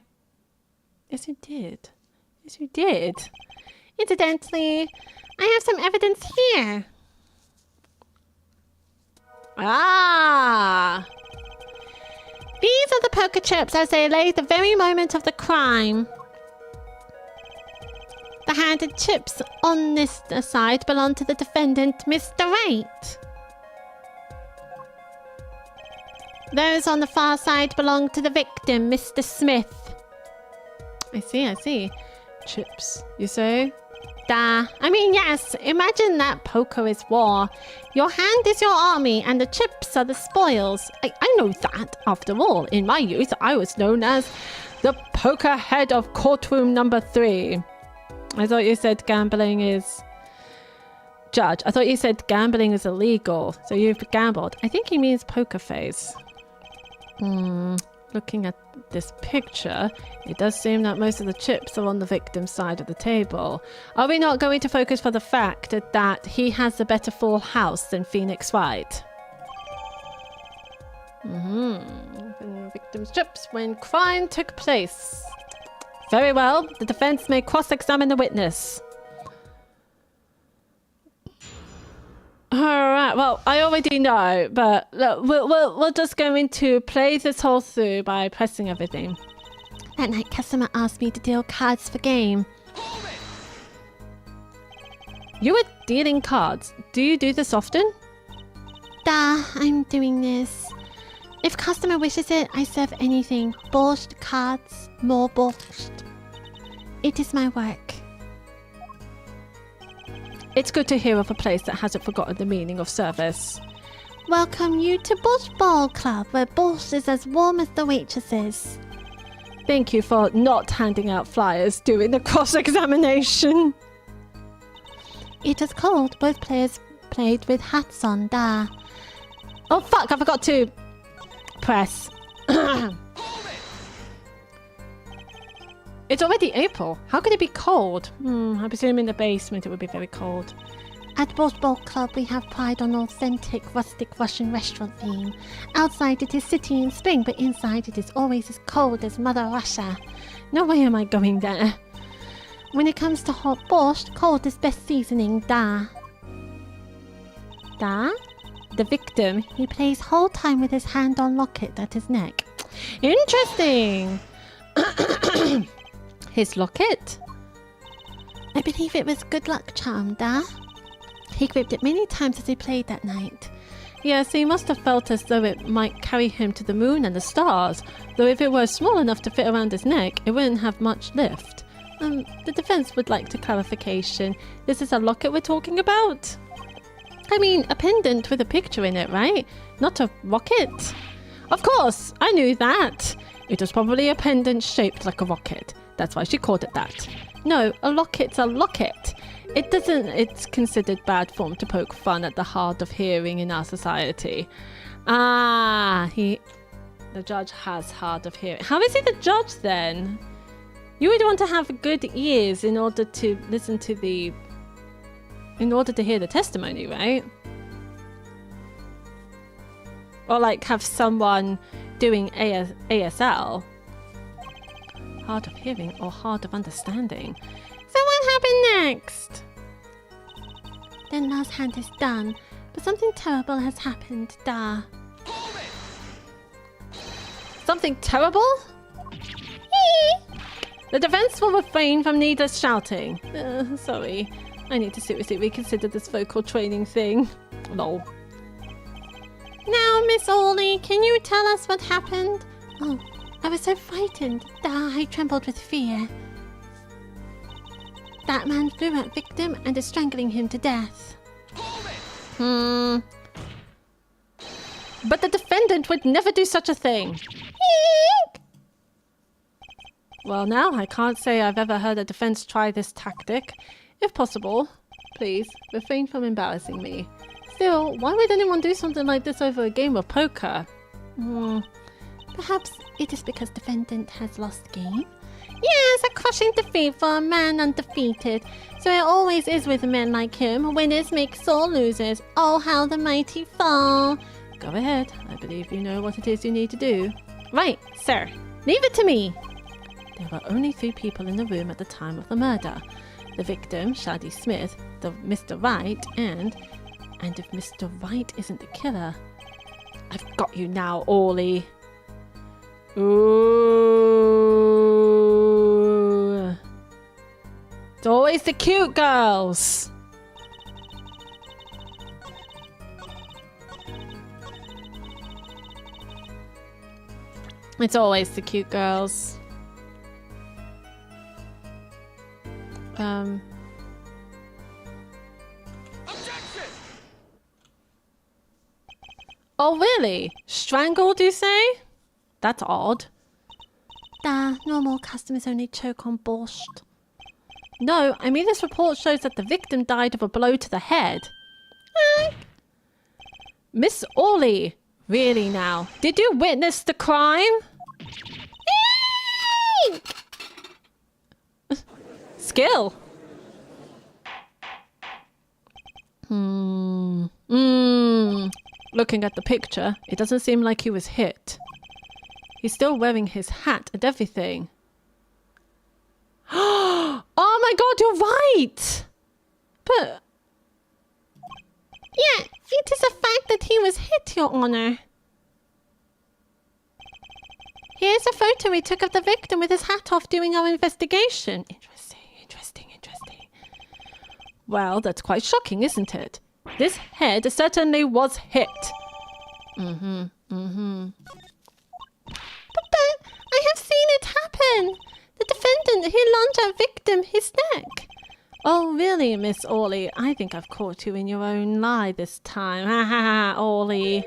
Yes, you did. Yes, you did.
Incidentally, I have some evidence here.
Ah!
These are the poker chips as they lay the very moment of the crime. The handed chips on this side belong to the defendant, Mr. Wright. Those on the far side belong to the victim, Mr. Smith.
I see. Chips, you say?
I mean, yes, imagine that poker is war. Your hand is your army and the chips are the spoils.
I know that. After all, in my youth, I was known as the poker head of courtroom number 3. I thought you said gambling is... Judge, I thought you said gambling is illegal, so you've gambled. I think he means poker face. Looking at this picture, it does seem that most of the chips are on the victim's side of the table. Are we not going to focus for the fact that he has a better full house than Phoenix Wright? The victim's chips when crime took place. Very well, the defense may cross-examine the witness. All right. Well, I already know, but look, we're just going to play this whole through by pressing everything.
That night, customer asked me to deal cards for game.
You were dealing cards. Do you do this often?
I'm doing this. If customer wishes it, I serve anything. Borscht, cards, more borscht. It is my work.
It's good to hear of a place that hasn't forgotten the meaning of service.
Welcome you to Borscht Ball Club, where borscht is as warm as the waitresses.
Thank you for not handing out flyers during the cross-examination.
It is cold. Both players played with hats on. Da.
Oh, fuck, I forgot to press. It's already April. How could it be cold? I presume in the basement it would be very cold.
At Borscht Ball Club, we have pride on authentic, rustic Russian restaurant theme. Outside it is city in spring, but inside it is always as cold as Mother Russia.
No way am I going there.
When it comes to hot borscht, cold is best seasoning. Da.
Da? The victim.
He plays whole time with his hand on locket at his neck.
Interesting. His locket?
I believe it was good luck charm. Da. He gripped it many times as he played that night.
Yes, he must have felt as though it might carry him to the moon and the stars, though if it were small enough to fit around his neck, it wouldn't have much lift. The defense would like to clarification. This is a locket we're talking about? I mean, a pendant with a picture in it, right? Not a rocket. Of course, I knew that. It was probably a pendant shaped like a rocket. That's why she called it that. No, a locket's a locket. It's considered bad form to poke fun at the hard of hearing in our society. The judge has hard of hearing. How is he the judge then? You would want to have good ears in order to listen to in order to hear the testimony, right? Or like have someone doing ASL. Hard of hearing or hard of understanding. So what happened next?
Then last hand is done, but something terrible has happened. Da.
Something terrible? The defense will refrain from needless shouting. Sorry. I need to seriously reconsider this vocal training thing. Lol.
Now, Miss Orley, can you tell us what happened? Oh, I was so frightened. I trembled with fear. That man flew at victim and is strangling him to death.
But the defendant would never do such a thing. Well, now I can't say I've ever heard a defense try this tactic. If possible, please refrain from embarrassing me. Still, why would anyone do something like this over a game of poker?
Perhaps it is because defendant has lost game? Yes, a crushing defeat for a man undefeated. So it always is with men like him. Winners make sore losers. Oh, how the mighty fall.
Go ahead. I believe you know what it is you need to do. Right, sir. Leave it to me. There were only 3 people in the room at the time of the murder. The victim, Shadi Smith, the Mr. Wright, and if Mr. Wright isn't the killer... I've got you now, Orly. Ooh. It's always the cute girls. It's always the cute girls. Oh, really? Strangled, you say? That's odd.
No more customers only choke on borscht.
No, I mean this report shows that the victim died of a blow to the head. Miss Orley, really now? Did you witness the crime? Skill. Looking at the picture, it doesn't seem like he was hit. He's still wearing his hat and everything. Oh my god, you're right! But...
Yeah, it is a fact that he was hit, Your Honor. Here's a photo we took of the victim with his hat off doing our investigation.
Interesting. Well, that's quite shocking, isn't it? This head certainly was hit.
But I have seen it happen. The defendant, he lunged our victim his neck.
Oh, really, Miss Orley? I think I've caught you in your own lie this time. Ha ha ha, Orley.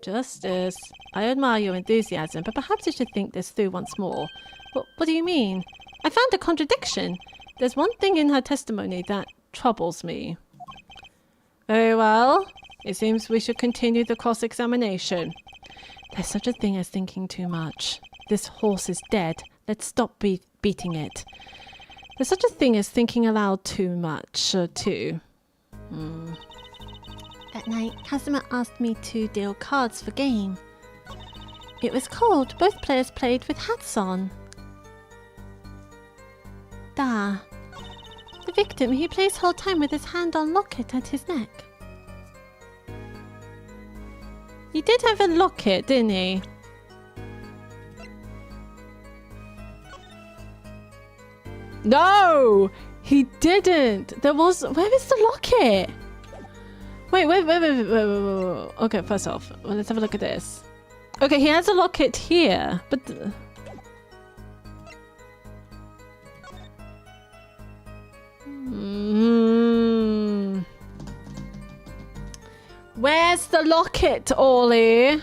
Justice, I admire your enthusiasm, but perhaps you should think this through once more. What do you mean? I found a contradiction. There's one thing in her testimony that troubles me. Very well. It seems we should continue the cross-examination. There's such a thing as thinking too much. This horse is dead. Let's stop beating it. There's such a thing as thinking aloud too much, too.
That night, Kazuma asked me to deal cards for game. It was cold. Both players played with hats on. Da. The victim, he plays whole time with his hand on locket at his neck.
He did have a locket, didn't he? No! He didn't! There was... Where is the locket? Wait. Okay, first off, let's have a look at this. Okay, he has a locket here, but... Where's the locket, Orly?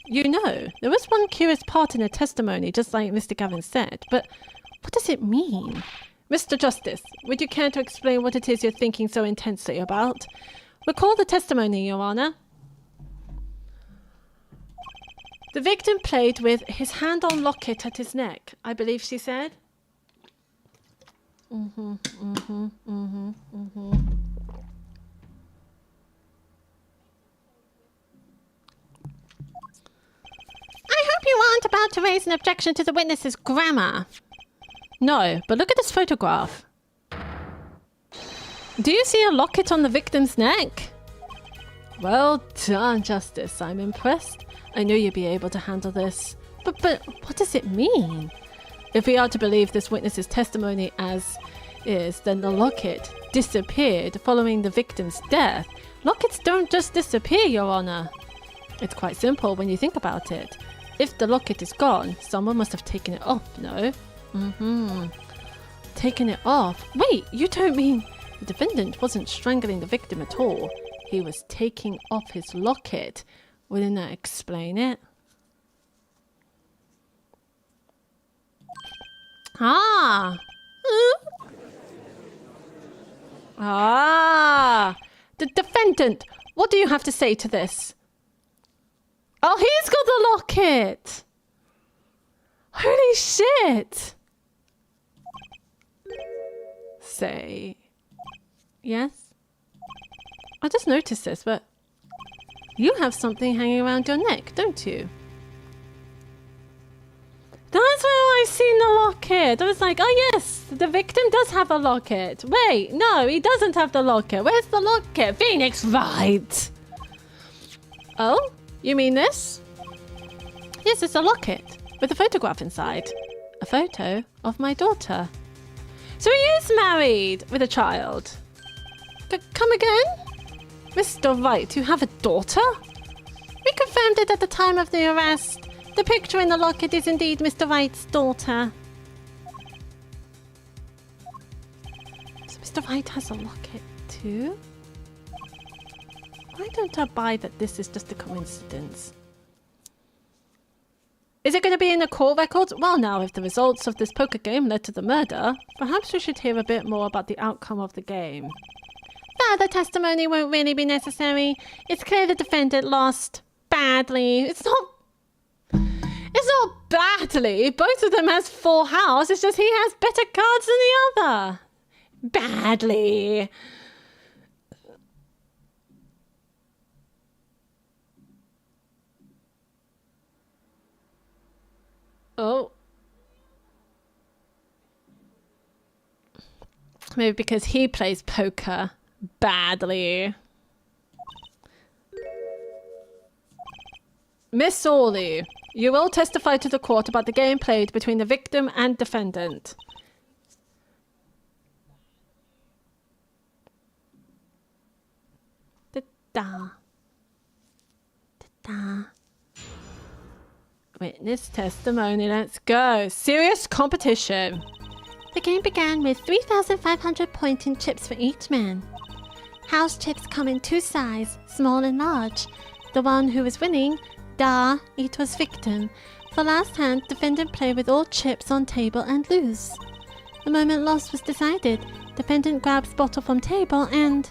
You know, there was one curious part in the testimony, just like Mr. Gavin said, but what does it mean? Mr. Justice, would you care to explain what it is you're thinking so intensely about? Recall the testimony, Your Honor. The victim played with his hand on locket at his neck, I believe she said.
I hope you aren't about to raise an objection to the witness's grammar.
No, but look at this photograph. Do you see a locket on the victim's neck? Well done, Justice. I'm impressed. I knew you'd be able to handle this. But what does it mean? If we are to believe this witness's testimony as is, then the locket disappeared following the victim's death. Lockets don't just disappear, Your Honor. It's quite simple when you think about it. If the locket is gone, someone must have taken it off, no? Taken it off? Wait, you don't mean the defendant wasn't strangling the victim at all. He was taking off his locket. Wouldn't that explain it? The defendant! What do you have to say to this? Oh, he's got the locket! Holy shit! Say... Yes? I just noticed this, but... You have something hanging around your neck, don't you? That's where I seen the locket. I was like, oh yes, the victim does have a locket. Wait, no, he doesn't have the locket. Where's the locket? Phoenix, right. Oh, you mean this? Yes, it's a locket with a photograph inside. A photo of my daughter. So he is married with a child. Come again? Mr. Wright, you have a daughter?
We confirmed it at the time of the arrest. The picture in the locket is indeed Mr. Wright's daughter.
So Mr. Wright has a locket too? Why don't I buy that this is just a coincidence? Is it going to be in the court records? Well now, if the results of this poker game led to the murder, perhaps we should hear a bit more about the outcome of the game.
Further testimony won't really be necessary. It's clear the defendant lost badly. It's not
badly. Both of them has full house. It's just he has better cards than the other. Badly. Oh. Maybe because he plays poker badly. Miss Orley, you will testify to the court about the game played between the victim and defendant. Da-da. Da-da. Witness testimony, let's go. Serious competition.
The game began with 3,500 point-in chips for each man. House chips come in two sizes, small and large. The one who was winning, it was victim. For last hand, defendant play with all chips on table and lose. The moment loss was decided, defendant grabs bottle from table and...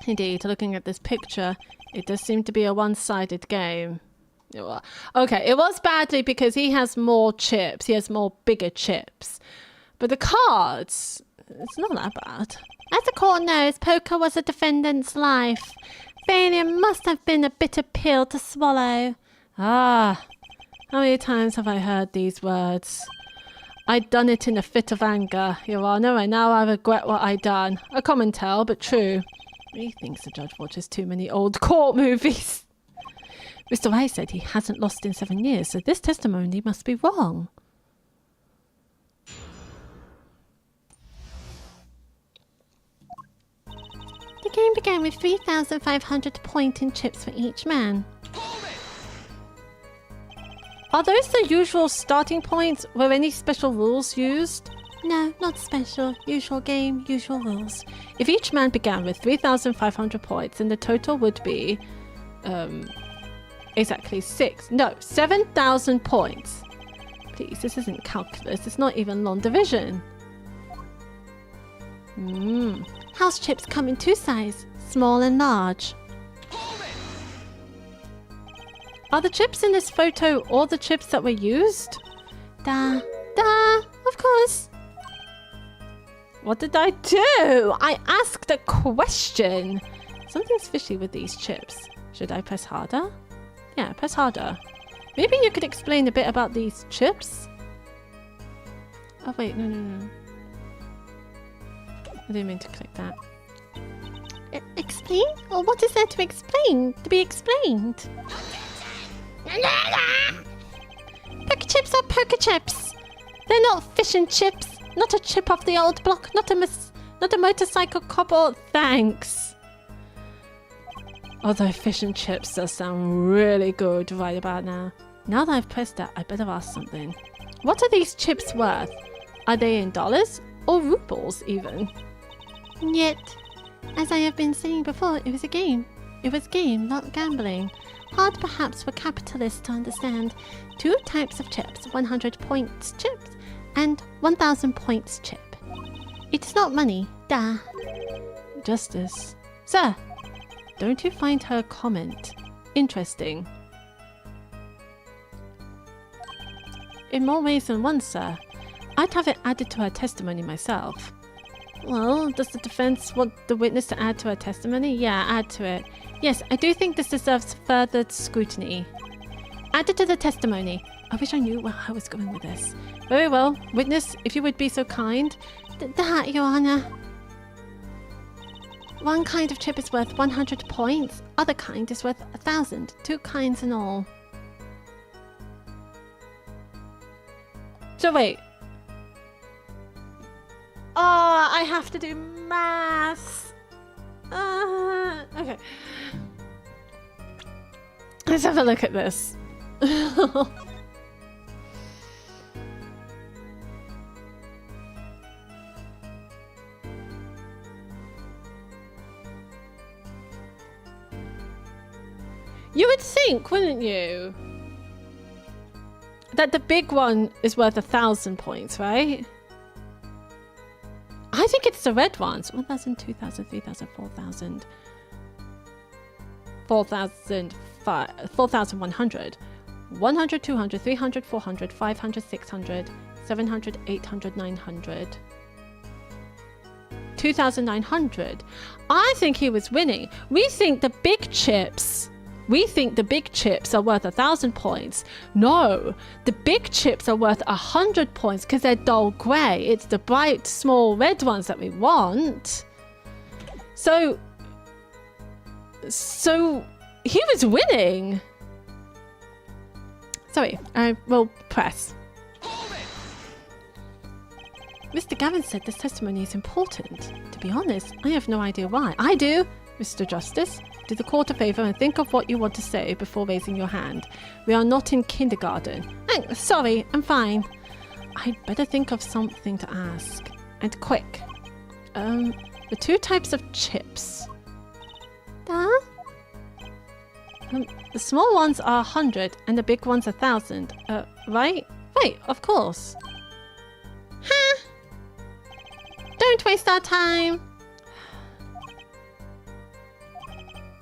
Indeed, looking at this picture, it does seem to be a one-sided game. Okay, it was badly because he has more chips. He has more bigger chips. But the cards, it's not that bad.
As the court knows, poker was a defendant's life. Failure must have been a bitter pill to swallow.
Ah, how many times have I heard these words? I'd done it in a fit of anger, Your Honour, and now I regret what I done. A common tale, but true. He thinks the judge watches too many old court movies. Mr. Ray said he hasn't lost in 7 years, so this testimony must be wrong.
The game began with 3,500 point-in chips for each man.
Are those the usual starting points? Were any special rules used?
No, not special. Usual game, usual rules.
If each man began with 3,500 points, then the total would be... exactly 7,000 points. Please, this isn't calculus. It's not even long division.
House chips come in two sizes, small and large.
Are the chips in this photo all the chips that were used?
Of course.
What did I do? I asked a question. Something's fishy with these chips. Should I press harder? Yeah, press harder. Maybe you could explain a bit about these chips? Oh, wait, no. I didn't mean to click that.
Explain? Or what is there to explain? To be explained? Poker chips are poker chips. They're not fish and chips. Not a chip off the old block. Not a motorcycle cobble.
Thanks. Although fish and chips does sound really good right about now. Now that I've pressed that, I better ask something. What are these chips worth? Are they in dollars or rubles even?
Yet, as I have been saying before, it was a game. It was game, not gambling. Hard perhaps for capitalists to understand. Two types of chips, 100 points chips and 1,000 points chip. It's not money,
Justice. Sir, don't you find her comment interesting? In more ways than one, sir. I'd have it added to her testimony myself. Well, does the defense want the witness to add to her testimony? Yeah, add to it. Yes, I do think this deserves further scrutiny. Add it to the testimony. I wish I knew where I was going with this. Very well. Witness, if you would be so kind.
Your Honor. One kind of chip is worth 100 points. Other kind is worth 1,000. Two kinds in all.
So wait. Oh, I have to do maths. Okay. Let's have a look at this. You would think, wouldn't you, that the big one is worth 1,000 points, right? I think it's the red ones. 1,000, 2,000, 3,000, 4,000. 4,100. 100, 200, 300, 400, 500, 600, 700, 800, 900. 2,900. I think he was winning. We think the big chips We think the big chips are worth 1,000 points. No, the big chips are worth 100 points because they're dull grey. It's the bright, small red ones that we want. So he was winning. Sorry, I will press. Mr. Gavin said this testimony is important. To be honest, I have no idea why. I do, Mr. Justice. Do the court a favour and think of what you want to say before raising your hand. We are not in kindergarten. Sorry, I'm fine. I'd better think of something to ask. And quick. The 2 types of chips.
The
small ones are 100 and the big ones 1,000. Right? Right, of course.
Ha! Don't waste our time.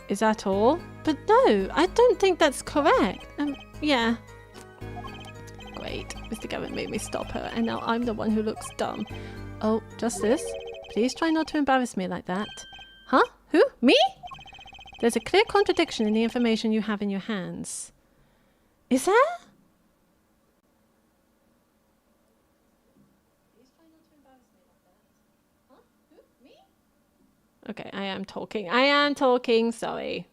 Is that all? But no, I don't think that's correct. Yeah. Great. Mr. Gavin made me stop her, and now I'm the one who looks dumb. Oh, Justice, please try not to embarrass me like that. Huh? Who? Me? There's a clear contradiction in the information you have in your hands. Is there? Okay, I am talking, sorry.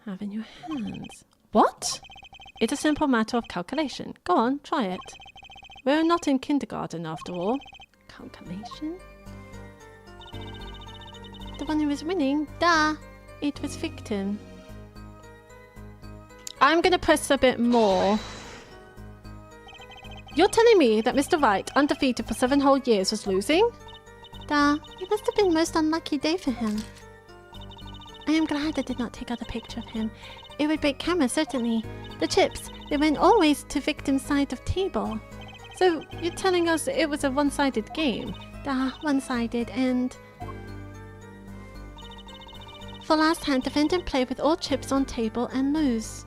Have in your hands. What? It's a simple matter of calculation. Go on, try it. We're not in kindergarten after all. Calculation?
The one who was winning, it was victim.
I'm gonna press a bit more. You're telling me that Mr. Wright, undefeated for 7 whole years, was losing?
It must have been a most unlucky day for him. I am glad I did not take out a picture of him. It would break camera, certainly. The chips, they went always to victim's side of table.
So, you're telling us it was a one-sided game?
One-sided, and... For last hand, defendant play with all chips on table and lose.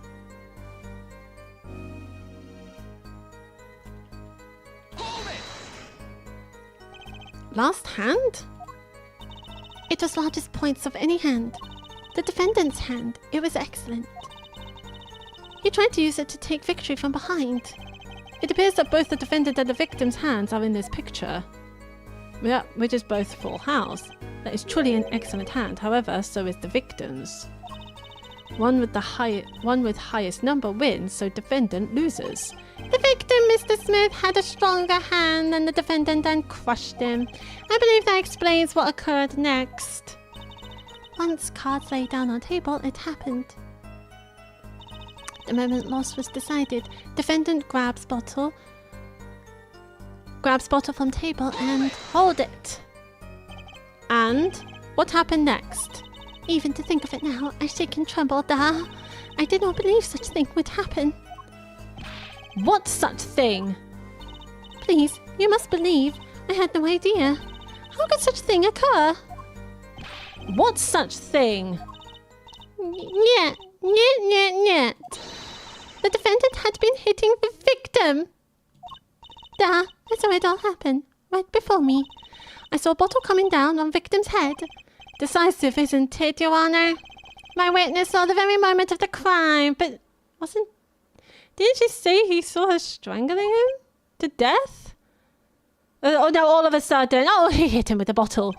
Last hand?
It was largest points of any hand. The defendant's hand. It was excellent. He tried to use it to take victory from behind.
It appears that both the defendant and the victim's hands are in this picture. Yeah, which is both full house. That is truly an excellent hand. However, so is the victim's. One with highest number wins, so defendant loses.
The victim, Mr. Smith, had a stronger hand than the defendant and crushed him. I believe that explains what occurred next. Once cards lay down on table, it happened. The moment loss was decided, defendant grabs bottle from table and hold it.
And what happened next?
Even to think of it now, I shake and tremble. I did not believe such thing would happen.
What such thing?
Please, you must believe. I had no idea. How could such thing occur?
What such thing?
Nyet. The defendant had been hitting the victim. I saw it all happen, right before me. I saw a bottle coming down on victim's head. Decisive, isn't it, Your Honor? My witness saw the very moment of the crime, but
didn't she say he saw her strangling him to death? Oh no, all of a sudden, he hit him with a bottle.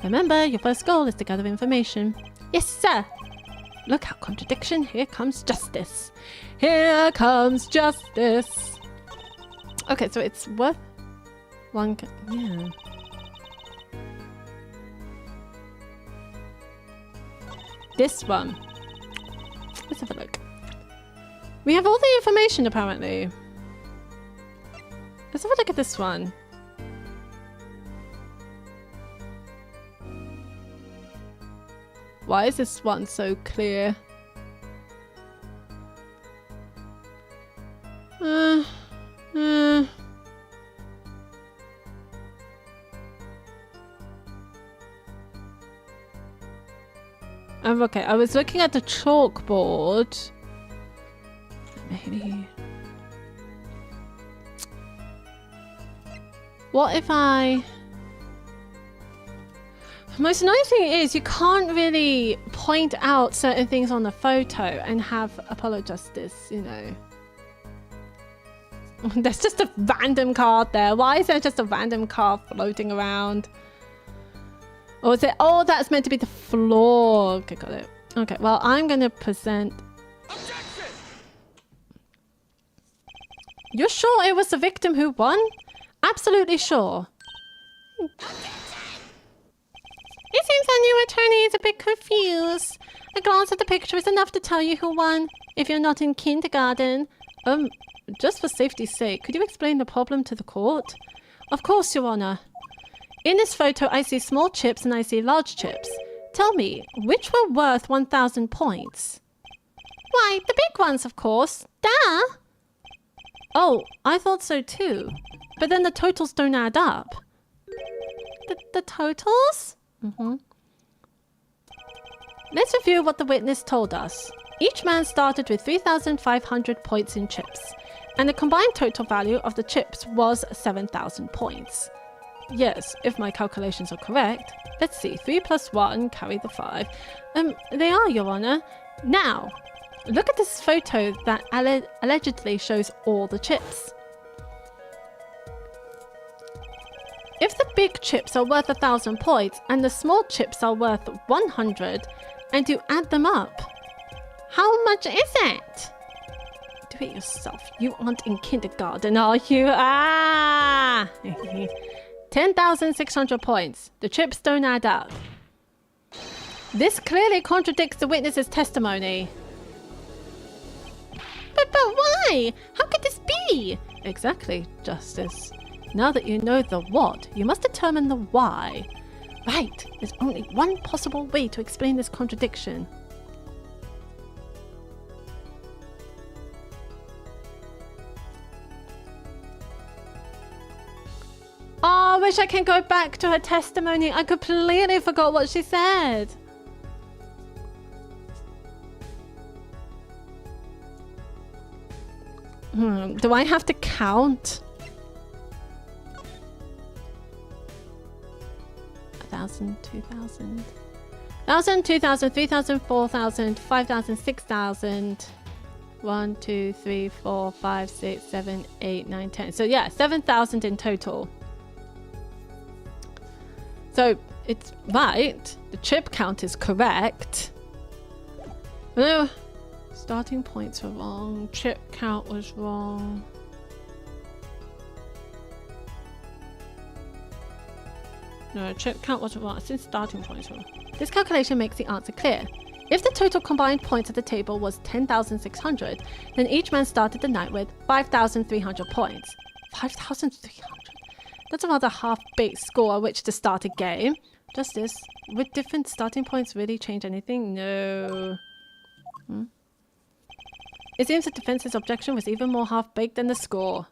Remember, your first goal is to gather information. Yes, sir. Look out, contradiction. Here comes justice. Here comes justice. Okay, so it's worth one. Yeah. This one. Let's have a look. We have all the information, apparently. Let's have a look at this one. Why is this one so clear? Okay, I was looking at the chalkboard. Maybe. What if I... Most annoying thing is you can't really point out certain things on the photo and have Apollo Justice, you know. There's just a random card there. Why is there just a random card floating around? Or is it... Oh, that's meant to be the floor. Okay, got it. Okay, well, I'm going to present... Objection! You're sure it was the victim who won? Absolutely sure.
It seems our new attorney is a bit confused. A glance at the picture is enough to tell you who won, if you're not in kindergarten.
Just for safety's sake, could you explain the problem to the court? Of course, Your Honor. In this photo, I see small chips and I see large chips. Tell me, which were worth 1,000 points?
Why, the big ones, of course. Duh!
Oh, I thought so too. But then the totals don't add up.
The totals?
Mm-hmm. Let's review what the witness told us. Each man started with 3,500 points in chips, and the combined total value of the chips was 7,000 points. Yes, if my calculations are correct. Let's see, 3 plus 1 carry the 5. They are, Your Honor. Now, look at this photo that allegedly shows all the chips. If the big chips are worth 1,000 points and the small chips are worth 100, and you add them up, how much is it? Do it yourself. You aren't in kindergarten, are you? Ah! 10,600 points. The chips don't add up. This clearly contradicts the witness's testimony.
But why? How could this be?
Exactly, Justice. Now that you know the what, you must determine the why. Right, there's only one possible way to explain this contradiction. Oh, I wish I can go back to her testimony. I completely forgot what she said. Do I have to count? 1,000, 2,000, 1,000, 2,000, 3,000, 4,000, 5,000, 6,000. 1, 2, 3, 4, 5, 6, 7, 8, 9, 10. So yeah, 7,000 in total. So it's right. The chip count is correct. No, starting points were wrong. Chip count was wrong. No, chip count wasn't wrong. Since starting points were wrong. This calculation makes the answer clear. If the total combined points at the table was 10,600, then each man started the night with 5,300 points. 5,300? That's a rather half-baked score at which to start a game. Justice, would different starting points really change anything? No. It seems the defense's objection was even more half-baked than the score.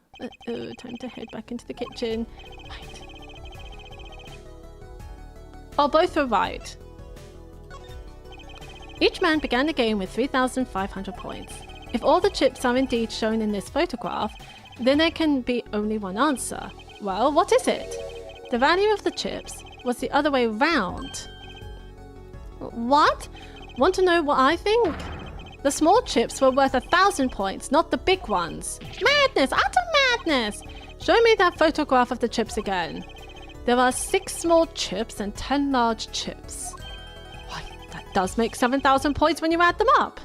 Time to head back into the kitchen. Right. Oh, both were right. Each man began the game with 3,500 points. If all the chips are indeed shown in this photograph, then there can be only one answer. Well, what is it? The value of the chips was the other way round. What? Want to know what I think? The small chips were worth 1,000 points, not the big ones. Madness! Utter madness! Show me that photograph of the chips again. There are 6 small chips and 10 large chips. Why, that does make 7,000 points when you add them up.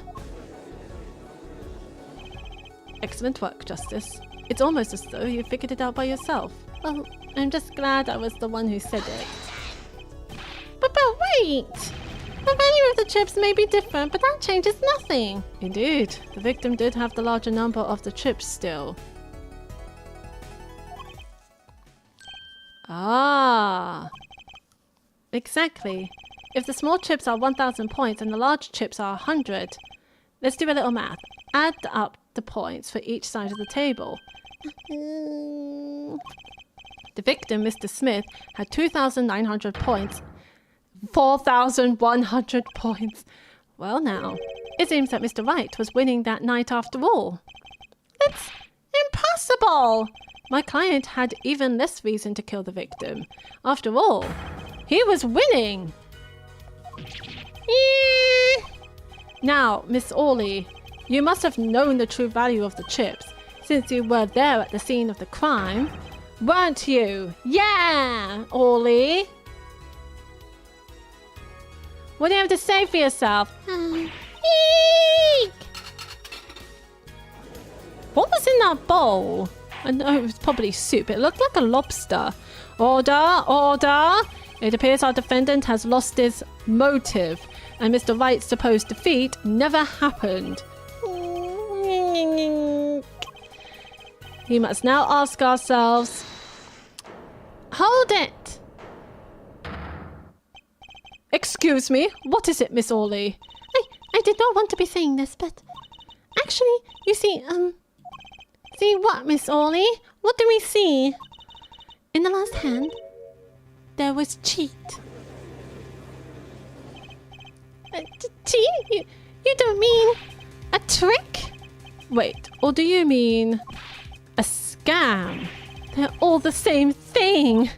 Excellent work, Justice. It's almost as though you figured it out by yourself. Well, I'm just glad I was the one who said it.
But wait! The value of the chips may be different, but that changes nothing.
Indeed, the victim did have the larger number of the chips still. Ah, exactly. If the small chips are 1,000 points and the large chips are 100, let's do a little math. Add up the points for each side of the table. The victim, Mr. Smith, had 2,900 points. 4,100 points. Well now, it seems that Mr. Wright was winning that night after all.
It's impossible!
My client had even less reason to kill the victim. After all, He was winning. Now, Miss Orley, you must have known the true value of the chips, since you were there at the scene of the crime, weren't you? Yeah, Orley. What do you have to say for yourself?
Eek!
What was in that bowl? I know it was probably soup. It looked like a lobster. Order, order. It appears our defendant has lost his motive, and Mr. Wright's supposed defeat never happened. We must now ask ourselves... Hold it! Excuse me, what is it, Miss Orley?
I did not want to be saying this, but actually, you see, see what, Miss Orley? What do we see? In the last hand, there was cheat.
Cheat? You don't mean a trick?
Wait, or do you mean a scam? They're all the same thing.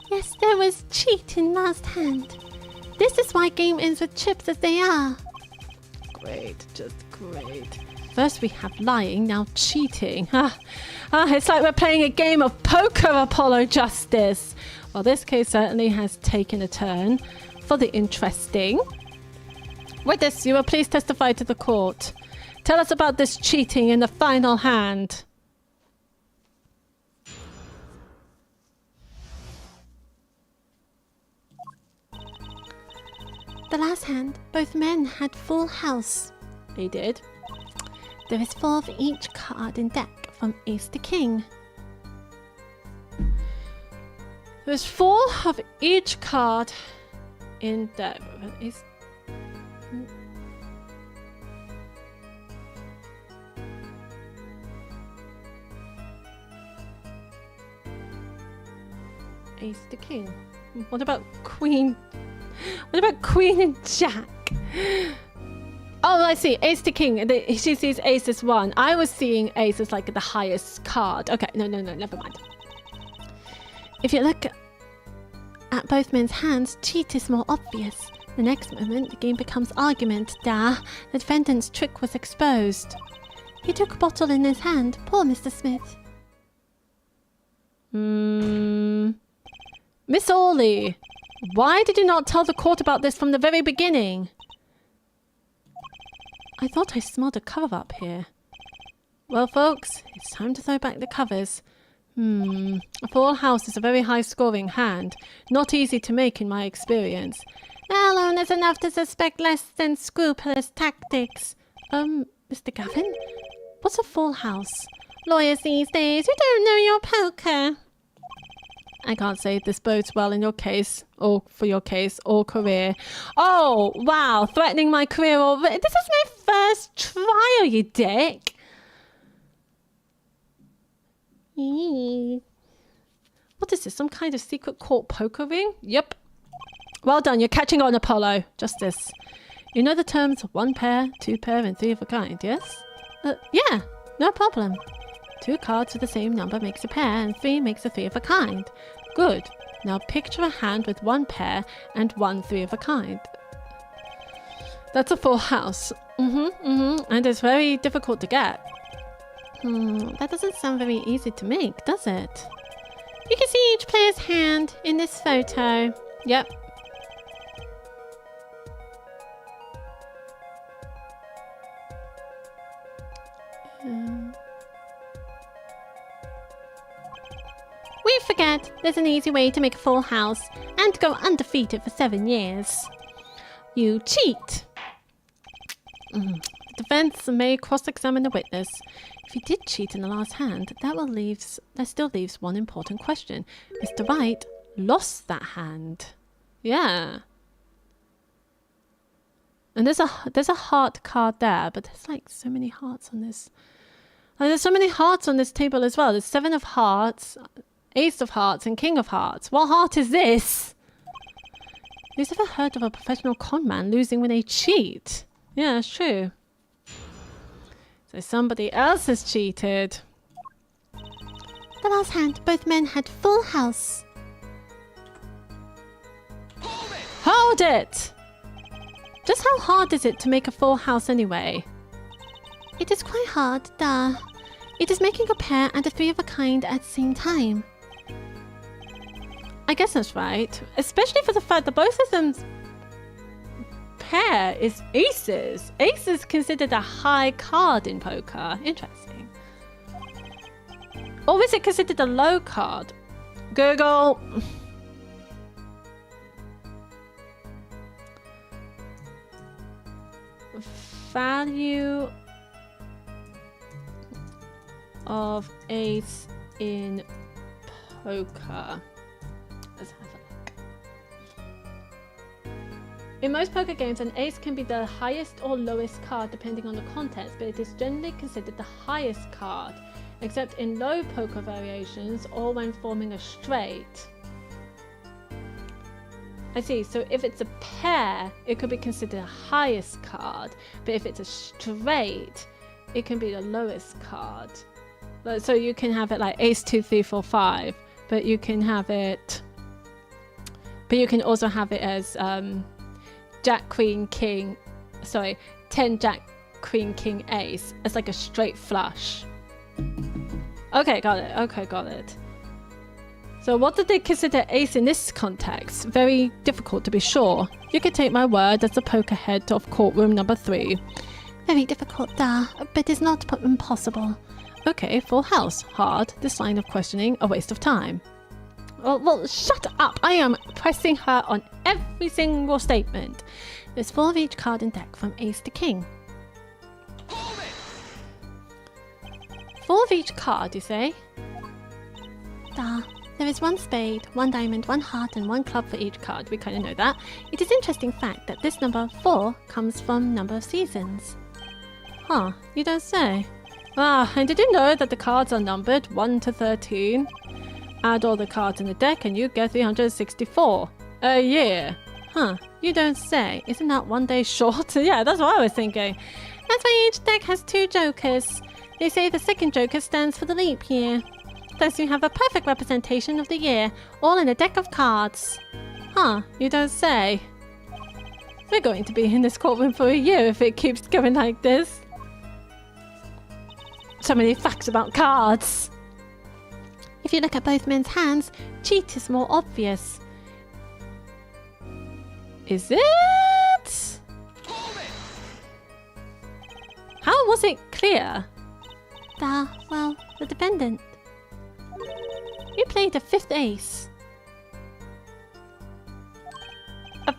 Yes, there was cheat in last hand. This is why game ends with chips as they are.
Great, just great. First we have lying, now cheating. It's like we're playing a game of poker, Apollo Justice. Well, this case certainly has taken a turn for the interesting. Witness, you will please testify to the court. Tell us about this cheating in the final hand.
The last hand, both men had full house.
They did.
There is 4 of each card in deck, from ace to king.
There's 4 of each card in deck. Ace to king. What about queen? What about queen and jack? Oh, I see. Ace to king. She sees ace as 1. I was seeing ace as like the highest card. Okay, no, never mind.
If you look at both men's hands, cheat is more obvious. The next moment, the game becomes argument. The defendant's trick was exposed. He took a bottle in his hand. Poor Mr. Smith.
Miss Orley, why did you not tell the court about this from the very beginning? I thought I smelled a cover-up here. Well, folks, it's time to throw back the covers. A full house is a very high-scoring hand. Not easy to make in my experience.
Alone is enough to suspect less than scrupulous tactics.
Mr. Gavin? What's a full house?
Lawyers these days, you don't know your poker.
I can't say this bodes well in your case, or for your case, or career. Oh, wow, threatening my career already. This is my first trial, you dick. What is this, some kind of secret court poker ring? Yep. Well done, you're catching on, Apollo. Justice. You know the terms 1 pair, 2 pair, and 3 of a kind, yes? Yeah, no problem. 2 cards with the same number makes a pair, and 3 makes a 3 of a kind. Good. Now picture a hand with 1 pair and 1 3 of a kind. That's a full house. And it's very difficult to get.
That doesn't sound very easy to make, does it?
You can see each player's hand in this photo.
Yep.
We forget there's an easy way to make a full house and go undefeated for 7 years. You cheat.
The defense may cross-examine the witness. If he did cheat in the last hand, that still leaves one important question. Mr. Wright lost that hand. Yeah. And there's a heart card there, but there's like so many hearts on this. Like, there's so many hearts on this table as well. There's 7 of hearts, Ace of hearts, and King of hearts. What heart is this? Who's ever heard of a professional con man losing when they cheat? Yeah, it's true. So somebody else has cheated.
The last hand, both men had full house.
allowed it! Just how hard is it to make a full house anyway?
It is quite hard, duh. It is making a pair and a three of a kind at the same time.
I guess that's right. Especially for the fact that both of them's pair is aces. Ace is considered a high card in poker. Interesting. Or is it considered a low card? Google. Value of ace in poker. Let's have a look. In most poker games, an ace can be the highest or lowest card depending on the context, but it is generally considered the highest card, except in low poker variations or when forming a straight. I see, so if it's a pair, it could be considered the highest card, but if it's a straight, it can be the lowest card. So you can have it like ace, 2, 3, 4, 5, but you can have it... But you can also have it as Jack, Queen, King... Sorry, 10, Jack, Queen, King, Ace. It's like a straight flush. Okay, got it. Okay, got it. So what did they consider ace in this context? Very difficult to be sure. You could take my word as the poker head of courtroom number 3.
Very difficult, duh, but it's not impossible.
Okay, full house. Hard. This line of questioning, a waste of time. Well, shut up. I am pressing her on every single statement.
There's 4 of each card in deck from ace to king.
4 of each card, you say?
Duh. There is 1 spade, 1 diamond, 1 heart, and 1 club for each card. We kind of know that. It is interesting fact that this number 4 comes from number of seasons.
Huh, you don't say. Ah, and did you know that the cards are numbered 1 to 13? Add all the cards in the deck and you get 364 a year. Huh, you don't say. Isn't that 1 day short? Yeah, that's what I was thinking.
That's why each deck has 2 jokers. They say the second joker stands for the leap year. Thus you have a perfect representation of the year, all in a deck of cards.
Huh, you don't say. We're going to be in this courtroom for a year if it keeps going like this. So many facts about cards.
If you look at both men's hands, cheat is more obvious.
Is it? How was it clear?
Well, the defendant.
You played a 5th ace. A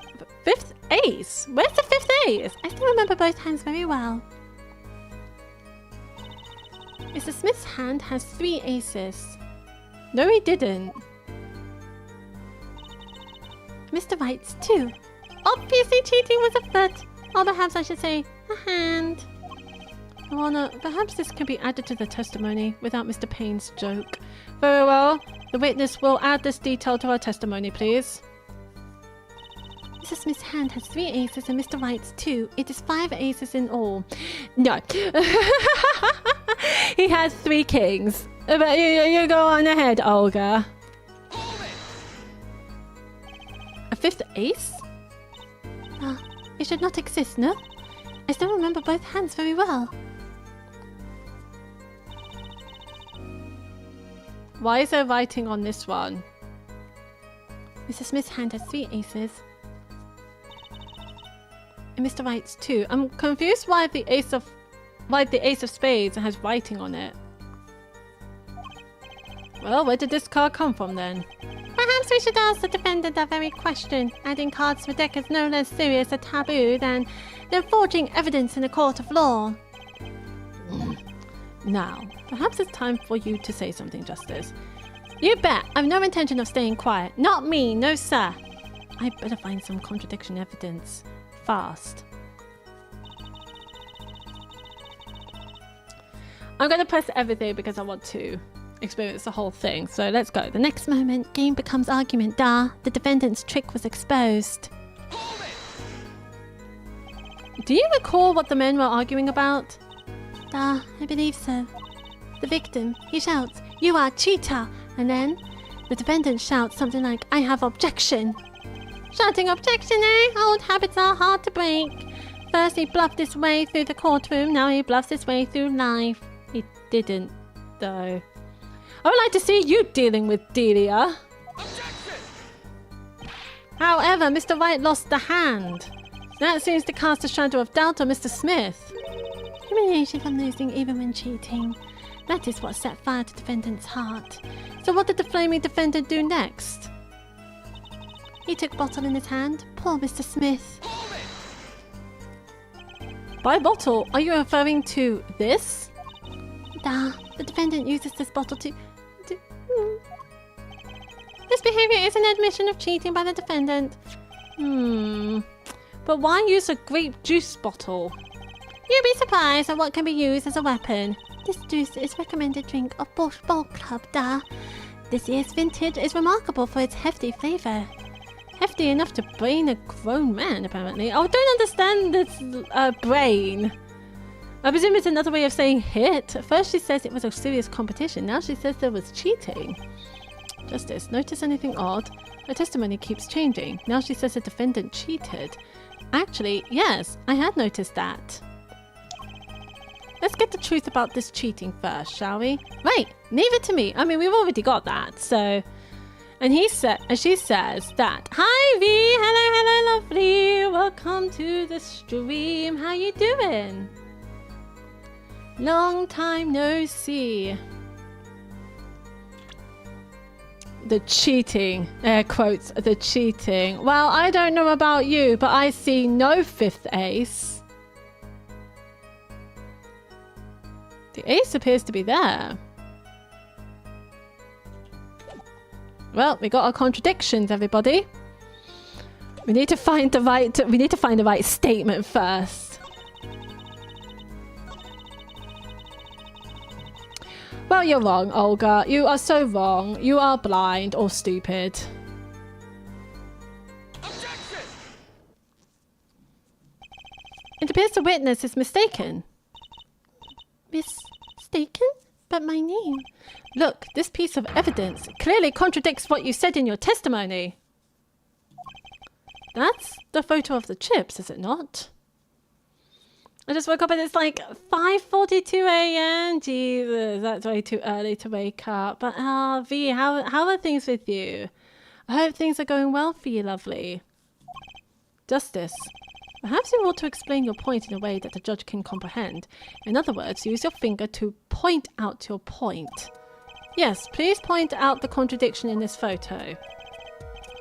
5th ace? Where's the 5th ace?
I still remember both hands very well.
Mr. Smith's hand has 3 aces. No, he didn't.
Mr. Wright's 2. Obviously cheating was a foot. Or perhaps I should say, a hand.
Your Honor, perhaps this can be added to the testimony without Mr. Payne's joke. Very well. The witness will add this detail to our testimony, please.
Mr. Smith's hand has 3 aces and Mr. Wright's 2. It is 5 aces in all.
No. He has 3 kings. But you go on ahead, Olga. A 5th ace?
It should not exist, no? I still remember both hands very well.
Why is there writing on this one?
Mr. Smith's hand has 3 aces.
And Mr. Wright's 2. I'm confused why the ace of spades has writing on it. Well, where did this card come from then?
Perhaps we should ask the defendant that very question. Adding cards to a deck is no less serious a taboo than forging evidence in a court of law.
Now, perhaps it's time for you to say something, Justice. You bet. I've no intention of staying quiet. Not me, no sir. I better find some contradiction evidence. Fast. I'm going to press everything because I want to experience the whole thing. So let's go.
The next moment, game becomes argument. The defendant's trick was exposed.
Do you recall what the men were arguing about?
I believe so. The victim, he shouts, "You are cheater!" And then the defendant shouts something like, "I have objection." Shouting objection, eh? Old habits are hard to break. First he bluffed his way through the courtroom, now he bluffs his way through life.
He didn't, though. I would like to see you dealing with Delia. However, Mr. White lost the hand. That seems to cast a shadow of doubt on Mr. Smith.
Humiliation from losing even when cheating. That is what set fire to defendant's heart.
So what did the flaming defendant do next?
He took bottle in his hand. Poor Mr. Smith.
By bottle, are you referring to this?
Da, the defendant uses this bottle to... This behavior is an admission of cheating by the defendant.
But why use a grape juice bottle?
You'll be surprised at what can be used as a weapon. This juice is recommended drink of Bosch Ball Club, da. This year's vintage is remarkable for its hefty flavour.
Hefty enough to brain a grown man, apparently. Oh, I don't understand this brain. I presume it's another way of saying hit. At first she says it was a serious competition. Now she says there was cheating. Justice, notice anything odd? Her testimony keeps changing. Now she says the defendant cheated. Actually, yes, I had noticed that. Let's get the truth about this cheating first, shall we? Right, leave it to me. I mean, we've already got that, so... And she says that, hi V, hello lovely, welcome to the stream, how you doing? Long time no see. The cheating, air quotes, the cheating. Well, I don't know about you, but I see no fifth ace. The ace appears to be there. Well, we got our contradictions, everybody. We need to find the right statement first. Well, you're wrong, Olga. You are so wrong. You are blind or stupid. Objection! It appears the witness is mistaken.
Mistaken? But my name...
Look, this piece of evidence clearly contradicts what you said in your testimony. That's the photo of the chips, is it not? I just woke up and it's like 5:42 a.m. Jesus, that's way too early to wake up. But V, how are things with you? I hope things are going well for you, lovely. Justice, perhaps you ought to explain your point in a way that the judge can comprehend. In other words, use your finger to point out your point. Yes, please point out the contradiction in this photo.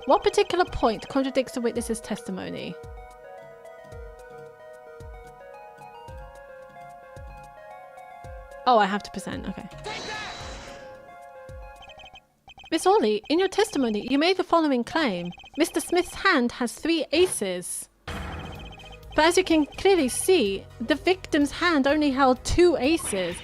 What particular point contradicts the witness's testimony? Oh, I have to present. Okay. Miss Orley, in your testimony, you made the following claim. Mr. Smith's hand has 3 aces. But as you can clearly see, the victim's hand only held 2 aces.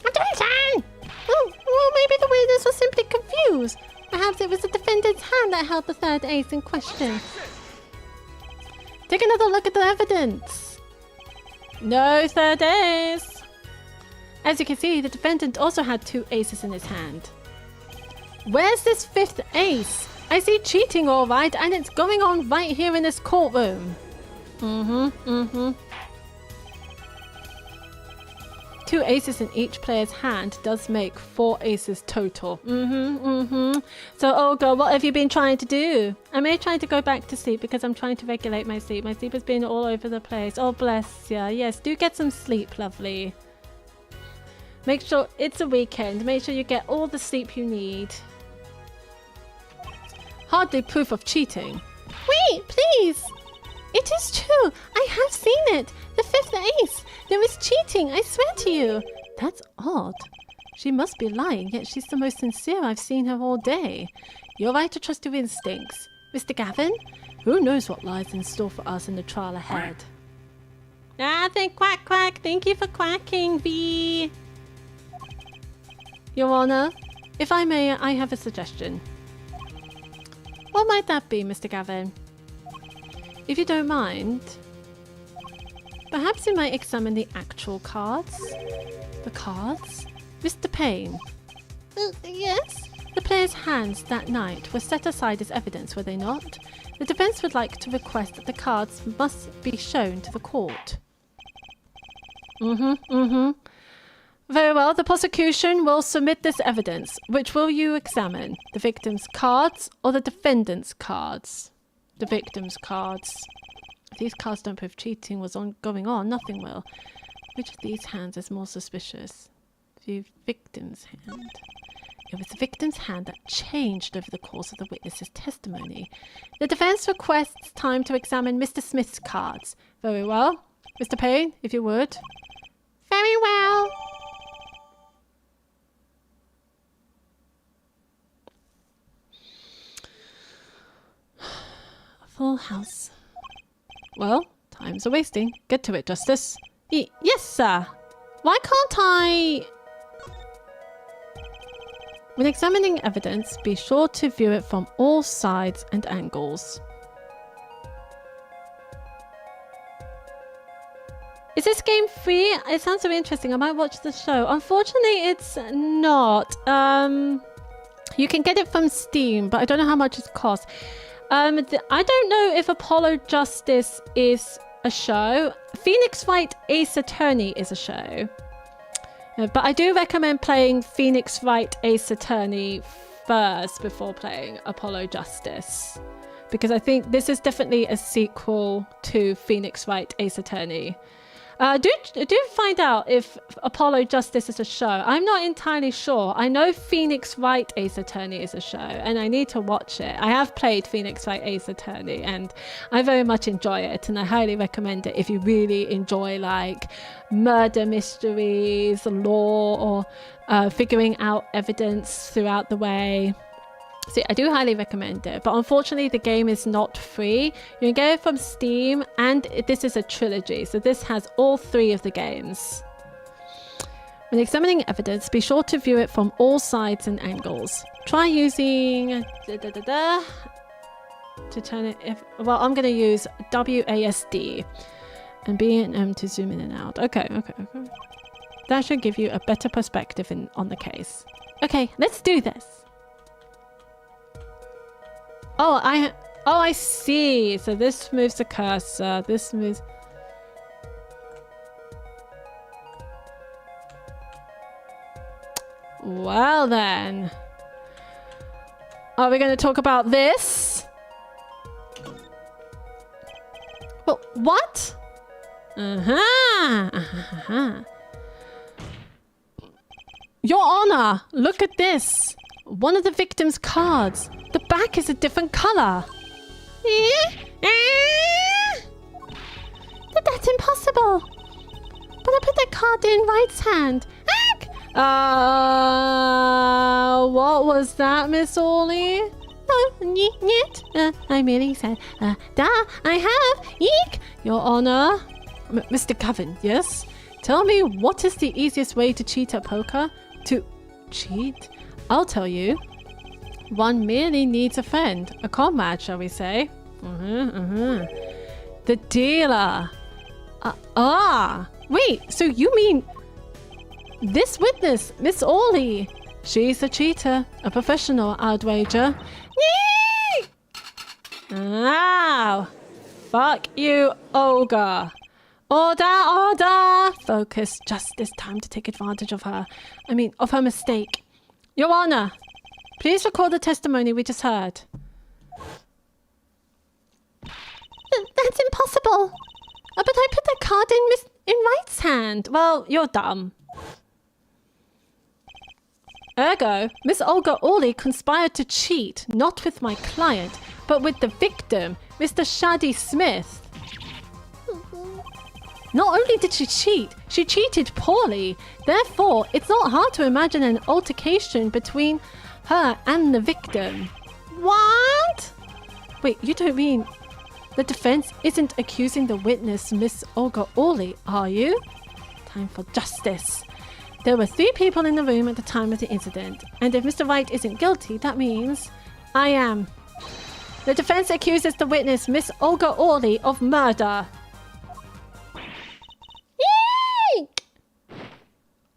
Objection! Oh, well, maybe the witness was simply confused. Perhaps it was the defendant's hand that held the 3rd ace in question.
Take another look at the evidence. No 3rd ace. As you can see, the defendant also had 2 aces in his hand. Where's this 5th ace? I see cheating all right, and it's going on right here in this courtroom. 2 aces in each player's hand does make 4 aces total. So, Olga, what have you been trying to do? I may try to go back to sleep because I'm trying to regulate my sleep. My sleep has been all over the place. Oh, bless ya. Yes, do get some sleep, lovely. Make sure it's a weekend. Make sure you get all the sleep you need. Hardly proof of cheating.
Wait, please! It is true! I have seen it! The 5th ace! There is cheating, I swear to you!
That's odd. She must be lying, yet she's the most sincere I've seen her all day. You're right to trust your instincts. Mr. Gavin, who knows what lies in store for us in the trial ahead?
Quack, quack. Thank you for quacking, V.
Your Honor, if I may, I have a suggestion. What might that be, Mr. Gavin? If you don't mind, perhaps you might examine the actual cards? The cards? Mr. Payne.
Yes? The players' hands that night were set aside as evidence, were they not? The defense would like to request that the cards must be shown to the court. Very well, the prosecution will submit this evidence. Which will you examine? The victim's cards or the defendant's cards? The victim's cards. If these cards don't prove cheating was going on, nothing will. Which of these hands is more suspicious? The victim's hand. It was the victim's hand that changed over the course of the witness's testimony. The defense requests time to examine Mr. Smith's cards. Very well. Mr. Payne, if you would.
Very well.
Full house. Well, time's a wasting. Get to it, Justice. Yes, sir. Why can't I... When examining evidence, be sure to view it from all sides and angles. Is this game free? It sounds so interesting. I might watch the show. Unfortunately, it's not. You can get it from Steam, but I don't know how much it costs. I don't know if Apollo Justice is a show. Phoenix Wright Ace Attorney is a show. But I do recommend playing Phoenix Wright Ace Attorney first before playing Apollo Justice. Because I think this is definitely a sequel to Phoenix Wright Ace Attorney. Do find out if Apollo Justice is a show. I'm not entirely sure. I know Phoenix Wright Ace Attorney is a show, and I need to watch it. I have played Phoenix Wright Ace Attorney, and I very much enjoy it, and I highly recommend it if you really enjoy like murder mysteries, law, or figuring out evidence throughout the way. So I do highly recommend it, but unfortunately the game is not free. You can get it from Steam, and this is a trilogy, so this has all 3 of the games. When examining evidence, be sure to view it from all sides and angles. Try using to turn it. Well, I'm going to use WASD and B&M to zoom in and out. Okay. That should give you a better perspective on the case. Okay, let's do this. Oh, I see. So this moves the cursor. This moves... Well then. Are we going to talk about this? Well, what? Your Honor, look at this. One of the victim's cards. The back is a different color.
That's impossible. But I put that card in Wright's hand.
What was that, Miss Orley?
Oh, yet. I merely said, da, I have. Eek.
Your Honor. Mr. Gavin, yes? Tell me, what is the easiest way to cheat at poker? To cheat? I'll tell you. One merely needs a friend. A comrade, shall we say? The dealer. Wait, so you mean... This witness, Miss Orley. She's a cheater. A professional, I'd wager. Ow. Fuck you, ogre. Order! Focus. Just this time to take advantage of her. Of her mistake. Your Honor, please record the testimony we just heard.
That's impossible. But I put that card in Wright's hand.
Well, you're dumb. Ergo, Miss Olga Orley conspired to cheat, not with my client, but with the victim, Mr. Shadi Smith. Not only did she cheat, she cheated poorly. Therefore, it's not hard to imagine an altercation between her and the victim.
What?
Wait, you don't mean... The defense isn't accusing the witness, Miss Olga Orley, are you? Time for justice. There were 3 people in the room at the time of the incident, and if Mr. Wright isn't guilty, that means I am. The defense accuses the witness, Miss Olga Orley, of murder.
Yay!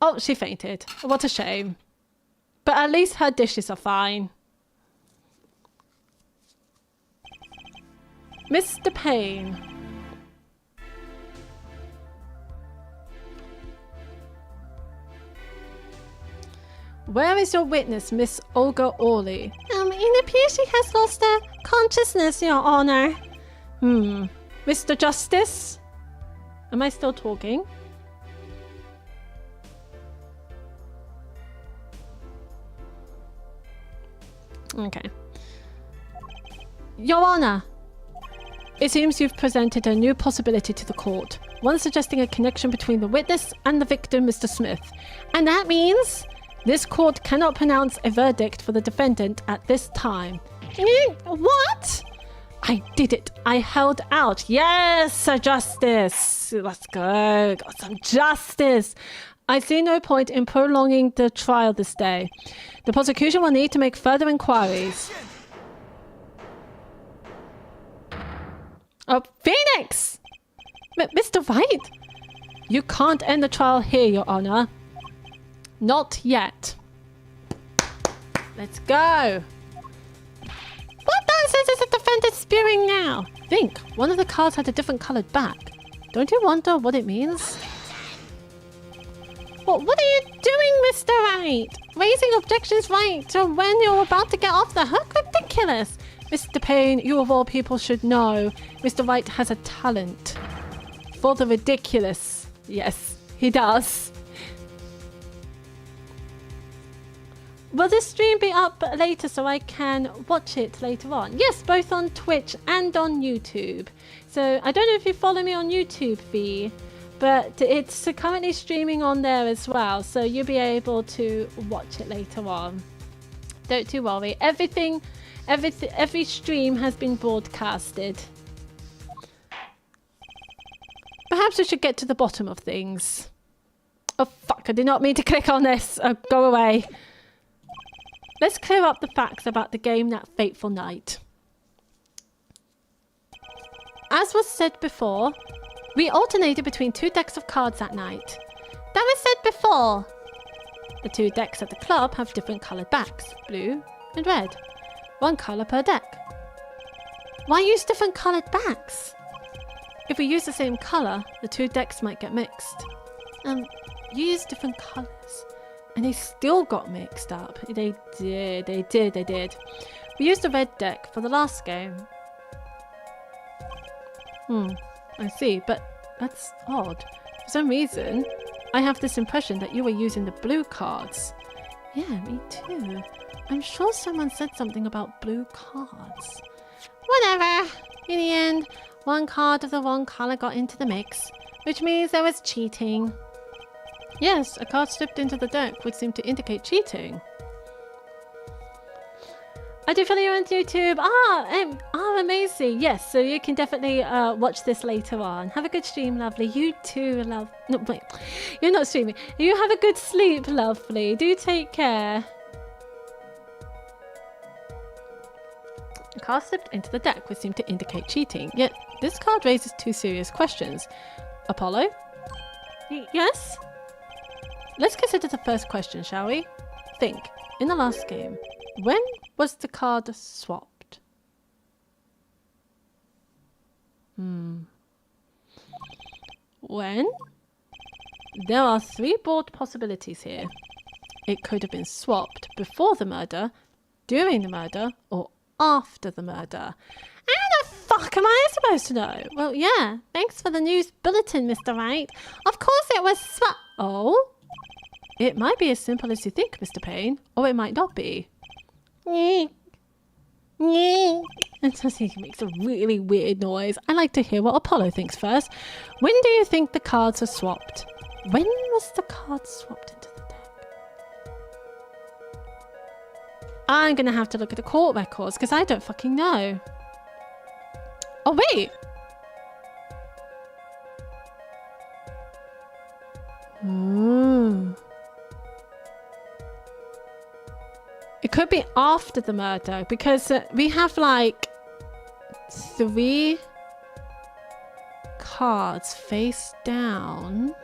Oh, she fainted. What a shame.
But at least her dishes are fine. Mr. Payne. Where is your witness, Miss Olga Orley?
It appears she has lost her consciousness, Your Honor.
Mr. Justice? Am I still talking? Okay. Your Honor, it seems you've presented a new possibility to the court. One suggesting a connection between the witness and the victim, Mr. Smith. And that means this court cannot pronounce a verdict for the defendant at this time.
What?
I did it. I held out. Yes, Sir Justice. Let's go. Got some justice. I see no point in prolonging the trial this day. The prosecution will need to make further inquiries. Oh, Phoenix! Mr. Wright? You can't end the trial here, Your Honor. Not yet. Let's go.
What nonsense is the defendant spewing now?
Think, one of the cards had a different coloured back. Don't you wonder what it means?
What are you doing, Mr. Wright? Raising objections right to when you're about to get off the hook? Ridiculous.
Mr. Payne, you of all people should know, Mr. Wright has a talent for the ridiculous. Yes, he does. Will this stream be up later so I can watch it later on? Yes, both on Twitch and on YouTube. So I don't know if you follow me on YouTube, V, but it's currently streaming on there as well. So you'll be able to watch it later on. Don't you worry. Every stream has been broadcasted. Perhaps we should get to the bottom of things. Oh, fuck. I did not mean to click on this. Oh, go away. Let's clear up the facts about the game that fateful night. As was said before, we alternated between 2 decks of cards that night.
That was said before.
The 2 decks at the club have different coloured backs, blue and red. 1 colour per deck.
Why use different coloured backs?
If we use the same colour, the 2 decks might get mixed.
You use different colours.
And they still got mixed up. They did. We used a red deck for the last game. I see, but that's odd. For some reason, I have this impression that you were using the blue cards.
Yeah, me too. I'm sure someone said something about blue cards. Whatever. In the end, 1 card of the wrong colour got into the mix, which means there was cheating.
Yes, a card slipped into the deck, which seemed to indicate cheating. I do follow you on YouTube. Amazing. Yes, so you can definitely watch this later on. Have a good stream, lovely. You too, love. No, wait. You're not streaming. You have a good sleep, lovely. Do take care. A card slipped into the deck, which seemed to indicate cheating. Yet, this card raises 2 serious questions. Apollo?
Yes?
Let's consider the first question, shall we? Think, in the last game, when was the card swapped? When? There are 3 broad possibilities here. It could have been swapped before the murder, during the murder, or after the murder.
How the fuck am I supposed to know? Well, yeah, thanks for the news bulletin, Mr. Wright. Of course it was
Oh? It might be as simple as you think, Mr. Payne, or it might not be. He makes a really weird noise. I like to hear what Apollo thinks first. When do you think the cards are swapped? When was the card swapped into the deck? I'm going to have to look at the court records because I don't fucking know. Oh, wait. It could be after the murder because we have like 3 cards face down.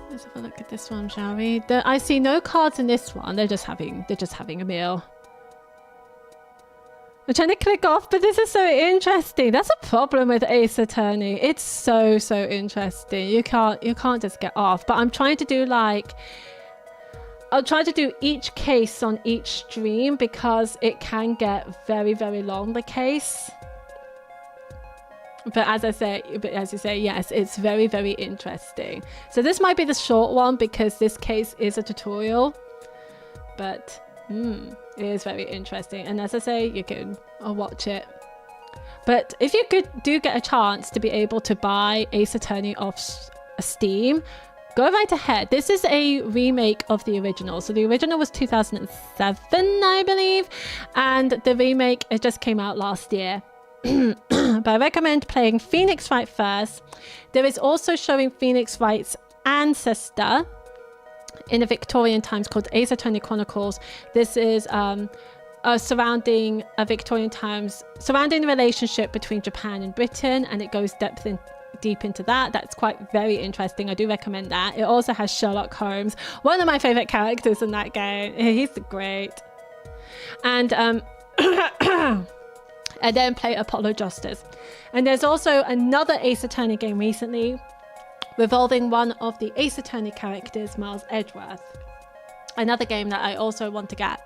Let's have a look at this one, shall we? I see no cards in this one. They're just having a meal. I'm trying to click off, but this is so interesting. That's a problem with Ace Attorney. It's so interesting. You can't just get off. But I'm trying to do like, I'll try to do each case on each stream because it can get very long, the case. But as you say, yes, it's very interesting. So this might be the short one because this case is a tutorial. But it is very interesting, and as I say, you can watch it. But if you do get a chance to be able to buy Ace Attorney off Steam, go right ahead. This is a remake of the original. So the original was 2007, I believe, and the remake, it just came out last year. But I recommend playing Phoenix Wright first. There is also showing Phoenix Wright's ancestor in the Victorian times called Ace Attorney Chronicles. This is surrounding Victorian times, surrounding the relationship between Japan and Britain, and it goes deep into that. That's quite very interesting. I do recommend that. It also has Sherlock Holmes, one of my favorite characters in that game. He's great. And and then play Apollo Justice. And there's also another Ace Attorney game recently revolving one of the Ace Attorney characters, Miles Edgeworth. Another game that I also want to get.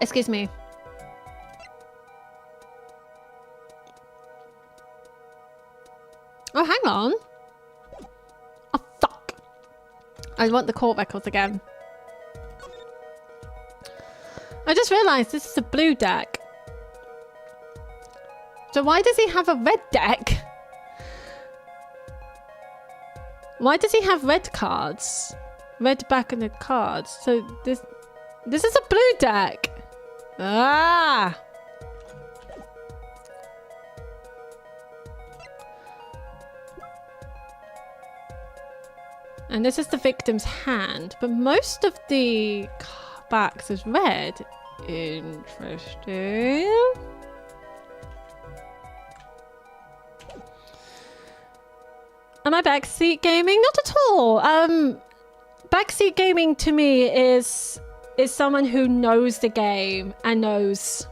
Excuse me. Oh, hang on. Oh, fuck. I want the court records again. I just realised this is a blue deck. So why does he have a red deck? Why does he have red cards? Red back and the cards. So this is a blue deck. Ah! And this is the victim's hand, but most of the backs is red. Interesting. Am I backseat gaming? Not at all. Backseat gaming to me is someone who knows the game and knows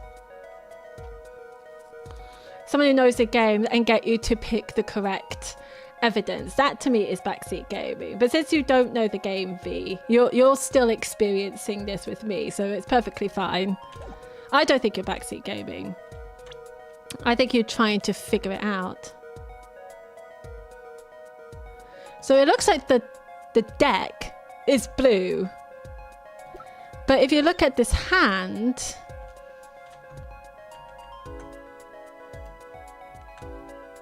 someone who knows the game and get you to pick the correct evidence. That to me is backseat gaming. But since you don't know the game, V, you're still experiencing this with me, so it's perfectly fine. I don't think you're backseat gaming. I think you're trying to figure it out. So it looks like the deck is blue. But if you look at this hand,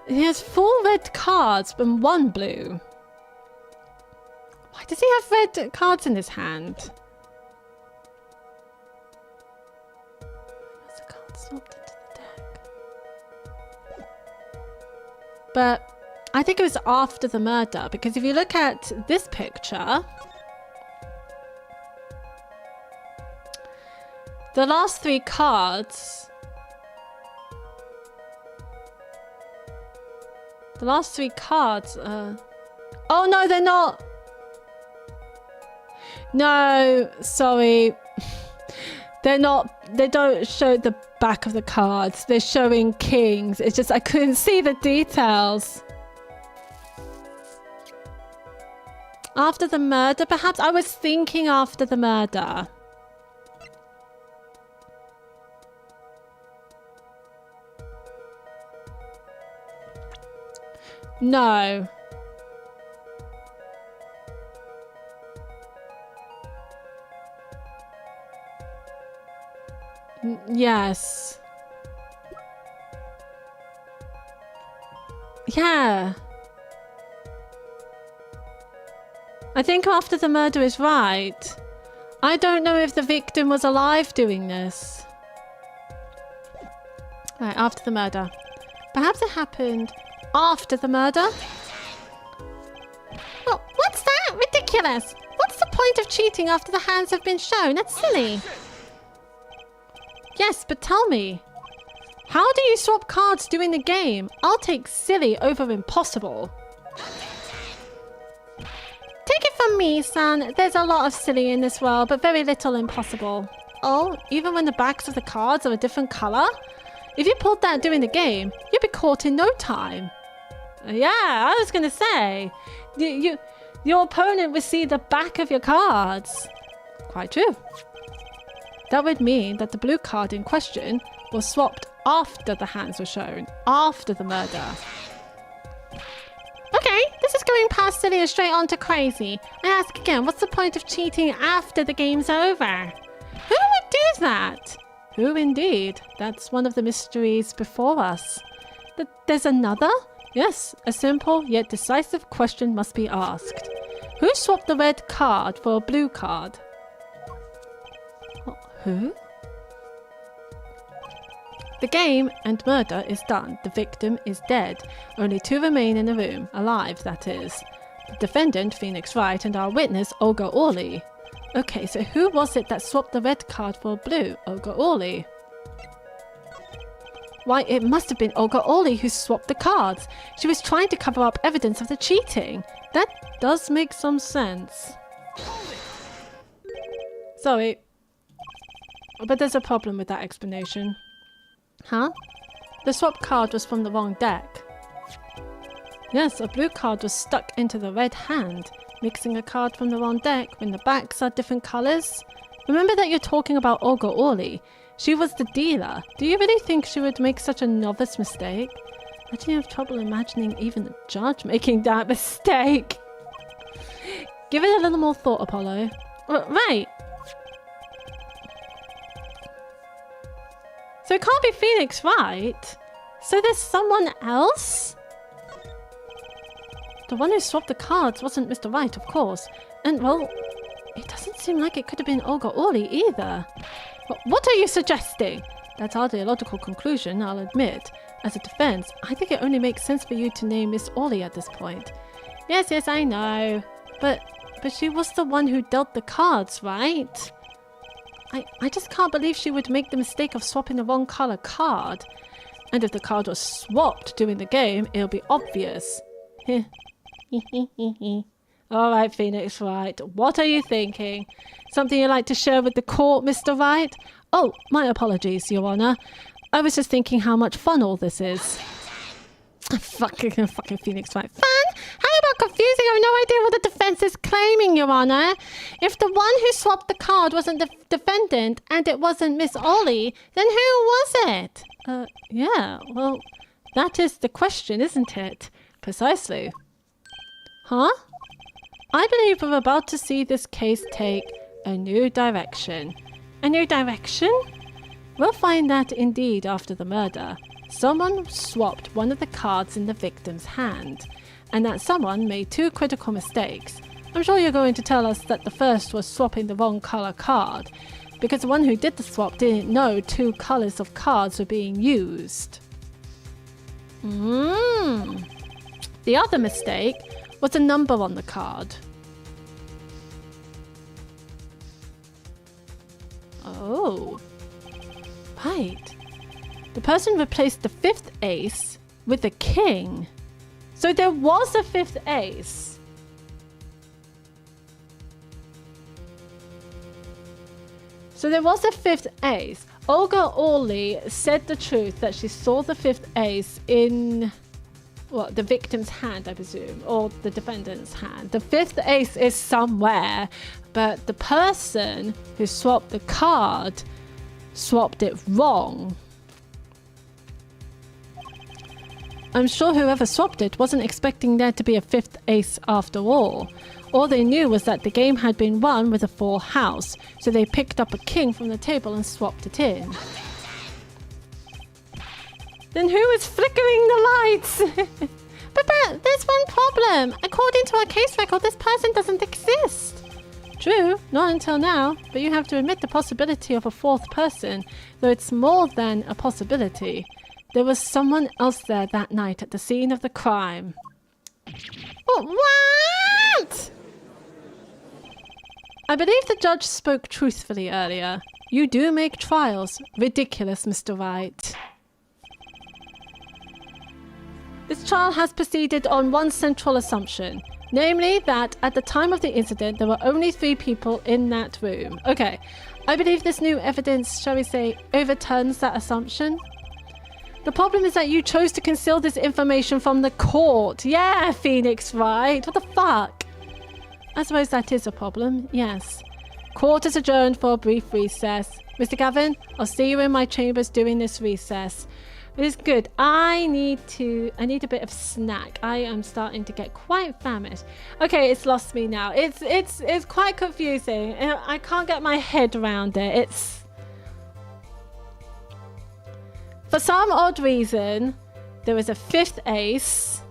he has 4 red cards and 1 blue. Why does he have red cards in his hand? What's the card swapped into the deck? But I think it was after the murder, because if you look at this picture, the last 3 cards, oh no, they're not. No, sorry. They're not, they don't show the back of the cards. They're showing kings. It's just, I couldn't see the details. After the murder, perhaps? I was thinking after the murder. No. Yes. Yeah. I think after the murder is right. I don't know if the victim was alive doing this. Right, after the murder. Perhaps it happened after the murder?
Well, what's that? Ridiculous! What's the point of cheating after the hands have been shown? That's silly.
Yes, but tell me, how do you swap cards during the game? I'll take silly over impossible.
for me, son, there's a lot of silly in this world, but very little impossible. Oh, even when the backs of the cards are a different color? If you pulled that during the game, you'd be caught in no time. Yeah, I was gonna say. Your opponent would see the back of your cards. Quite true. That would mean that the blue card in question was swapped after the hands were shown, after the murder.
Okay, this is going past silly and straight on to crazy. I ask again, what's the point of cheating after the game's over?
Who would do that? Who indeed? That's one of the mysteries before us. There's another? Yes, a simple yet decisive question must be asked. Who swapped the red card for a blue card? Who? The game and murder is done. The victim is dead. Only two remain in the room, alive, that is. The defendant, Phoenix Wright, and our witness, Olga Orley. Okay, so who was it that swapped the red card for blue? Olga Orley. Why, it must have been Olga Orley who swapped the cards. She was trying to cover up evidence of the cheating. That does make some sense. Sorry. But there's a problem with that explanation. Huh? The swap card was from the wrong deck. Yes, a blue card was stuck into the red hand. Mixing a card from the wrong deck when the backs are different colours. Remember that you're talking about Olga Orley. She was the dealer. Do you really think she would make such a novice mistake? I do have trouble imagining even the judge making that mistake. Give it a little more thought, Apollo. Right. So it can't be Phoenix, right? So there's someone else? The one who swapped the cards wasn't Mr. Wright, of course. And, well, it doesn't seem like it could have been Olga Orley either. What are you suggesting? That's hardly a logical conclusion, I'll admit. As a defense, I think it only makes sense for you to name Miss Orley at this point. Yes, I know. But she was the one who dealt the cards, right? I just can't believe she would make the mistake of swapping the wrong color card. And if the card was swapped during the game, it'll be obvious. Alright, Phoenix Wright. What are you thinking? Something you'd like to share with the court, Mr. Wright? Oh, my apologies, Your Honor. I was just thinking how much fun all this is. Fucking Phoenix Wright.
Fun? How about confusing? I have no idea what the defense is claiming, Your Honor. If the one who swapped the card wasn't the defendant and it wasn't Miss Orley, then who was it?
Yeah, well, that is the question, isn't it? Precisely. Huh? I believe we're about to see this case take a new direction. A new direction? We'll find that indeed after the murder. Someone swapped one of the cards in the victim's hand, and that someone made two critical mistakes. I'm sure you're going to tell us that the first was swapping the wrong color card, because the one who did the swap didn't know two colors of cards were being used. The other mistake was a number on the card. Oh, right. The person replaced the fifth ace with the king. So there was a fifth ace. So there was a fifth ace. Olga Orley said the truth that she saw the fifth ace in, well, the victim's hand, I presume, or the defendant's hand. The fifth ace is somewhere, but the person who swapped the card swapped it wrong. I'm sure whoever swapped it wasn't expecting there to be a fifth ace after all. All they knew was that the game had been won with a full house, so they picked up a king from the table and swapped it in. Then who is flickering the lights?
But there's one problem. According to our case record, this person doesn't exist.
True, not until now, but you have to admit the possibility of a fourth person, though it's more than a possibility. There was someone else there that night at the scene of the crime.
What?
I believe the judge spoke truthfully earlier. You do make trials ridiculous, Mr. Wright.
This trial has proceeded on one central assumption, namely that at the time of the incident, there were only 3 people in that room. Okay, I believe this new evidence, shall we say, overturns that assumption. The problem is that you chose to conceal this information from the court. Yeah, Phoenix Wright. What the fuck? I suppose that is a problem, yes. Court is adjourned for a brief recess. Mr. Gavin, I'll see you in my chambers during this recess. It is good. I need a bit of snack. I am starting to get quite famished. Okay, it's lost me now. It's quite confusing. I can't get my head around it. For some odd reason, there was a 5th ace.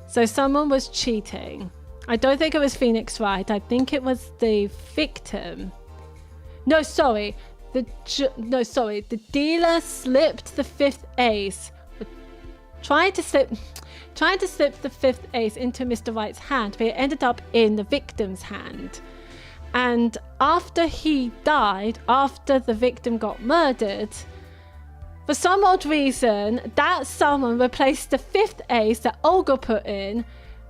So someone was cheating. I don't think it was Phoenix Wright. I think it was the victim. No, sorry. The dealer slipped the 5th ace. Trying to slip the 5th ace into Mr. Wright's hand, but it ended up in the victim's hand. And after he died, after the victim got murdered, for some odd reason, that someone replaced the 5th ace that Olga put in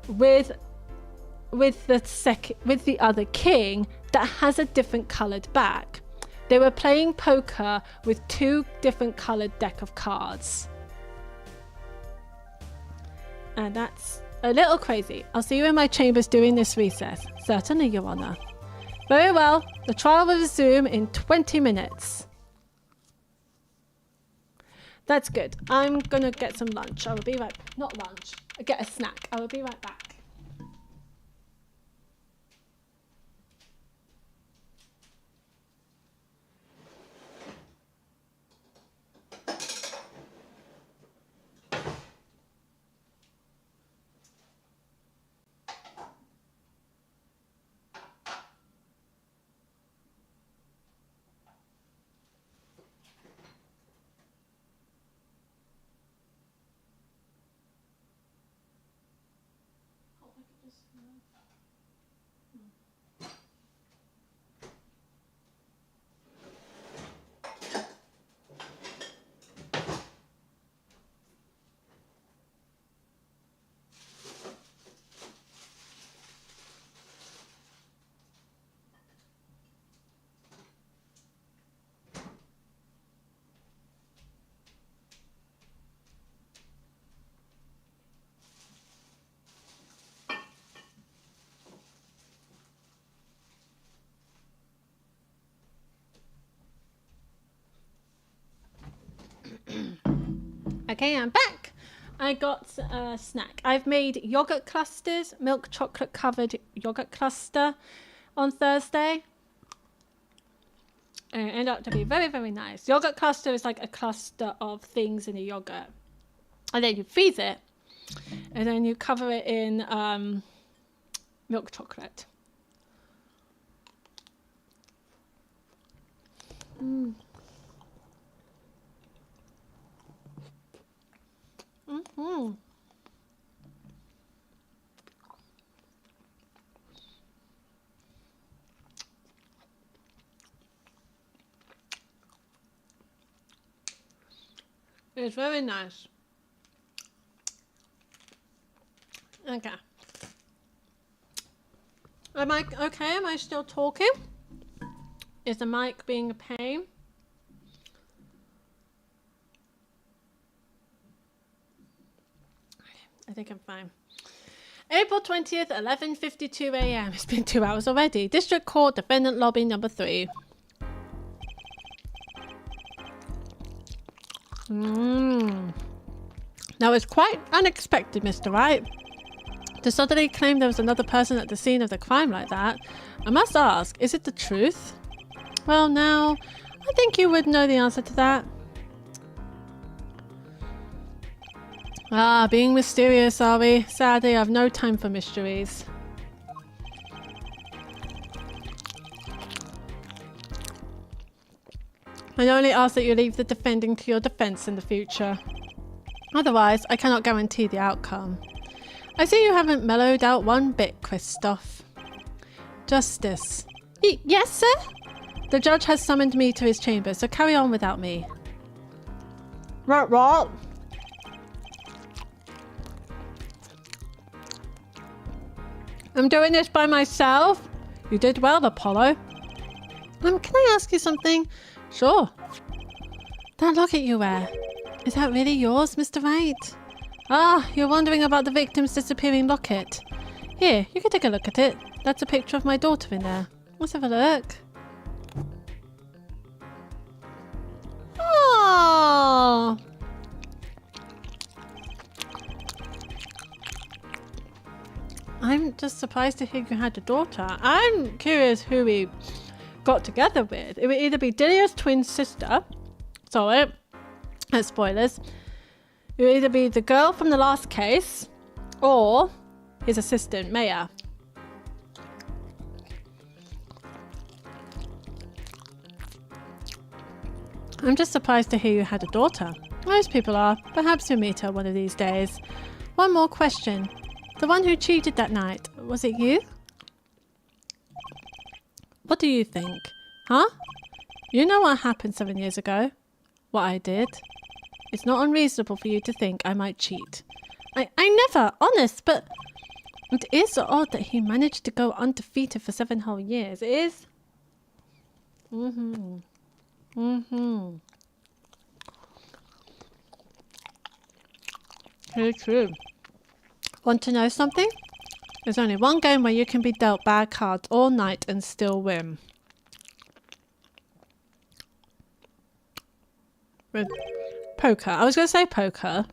with the other king that has a different coloured back. They were playing poker with 2 different coloured deck of cards. And that's a little crazy. I'll see you in my chambers during this recess. Certainly, Your Honour. Very well. The trial will resume in 20 minutes. That's good. I'm gonna get some lunch. I will be right... Not lunch. Get a snack. I will be right back. Okay, I'm back. I got a snack. I've made yogurt clusters, milk chocolate covered yogurt cluster on Thursday. And it ended up to be very, very nice. Yogurt cluster is like a cluster of things in a yogurt. And then you freeze it. And then you cover it in milk chocolate. Mm. Mm-hmm. It's very nice. Okay. Am I okay? Am I still talking? Is the mic being a pain? I think I'm fine. April 20th, 11:52 a.m. It's been 2 hours already. District Court, Defendant Lobby number 3. Now it's quite unexpected, Mr. Wright. To suddenly claim there was another person at the scene of the crime like that. I must ask, is it the truth? Well, now, I think you would know the answer to that. Ah, being mysterious, are we? Sadly, I have no time for mysteries. I only ask that you leave the defending to your defense in the future. Otherwise, I cannot guarantee the outcome. I see you haven't mellowed out one bit, Christoph. Justice.
Yes, sir?
The judge has summoned me to his chamber, so carry on without me.
What?
I'm doing this by myself. You did well, Apollo.
Can I ask you something?
Sure.
That locket you wear, is that really yours, Mr. Wright?
Ah, you're wondering about the victim's disappearing locket. Here, you can take a look at it. That's a picture of my daughter in there. Let's have a look. Oh! I'm just surprised to hear you had a daughter. I'm curious who he got together with. It would either be Delia's twin sister. Sorry. Spoilers. It would either be the girl from the last case or his assistant, Maya. I'm just surprised to hear you had a daughter. Most people are. Perhaps you'll meet her one of these days. One more question. The one who cheated that night, was it you? What do you think? Huh? You know what happened 7 years ago? What I did? It's not unreasonable for you to think I might cheat. I never, honest, but it is odd that he managed to go undefeated for 7 whole years. It is. Very true. Want to know something? There's only one game where you can be dealt bad cards all night and still win. With poker. I was going to say poker.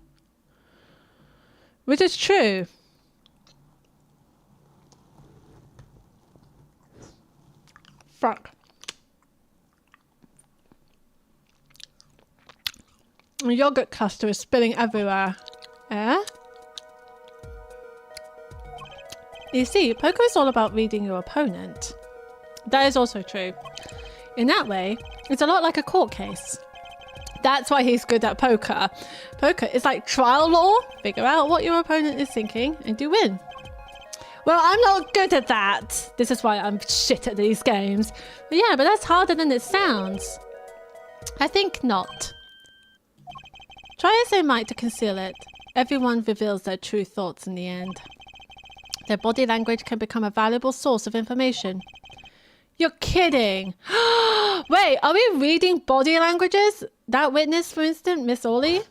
Which is true. Fuck. The yogurt custard is spilling everywhere. Eh? You see, poker is all about reading your opponent. That is also true. In that way, it's a lot like a court case. That's why he's good at poker. Poker is like trial law. Figure out what your opponent is thinking and you win. Well, I'm not good at that. This is why I'm shit at these games. But yeah, but that's harder than it sounds. I think not. Try as they might to conceal it, everyone reveals their true thoughts in the end. Their body language can become a valuable source of information. You're kidding! Wait, are we reading body languages? That witness, for instance, Miss Orley?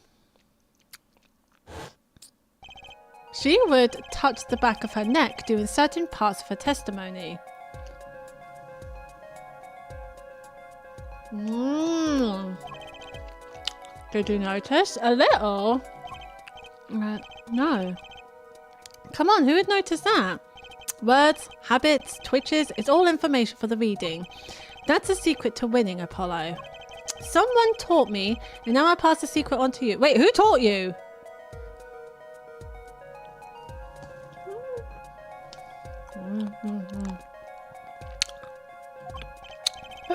She would touch the back of her neck during certain parts of her testimony. Did you notice? A little? No. Come on, who would notice that? Words, habits, twitches, it's all information for the reading. That's the secret to winning, Apollo. Someone taught me, and now I pass the secret on to you. Wait, who taught you?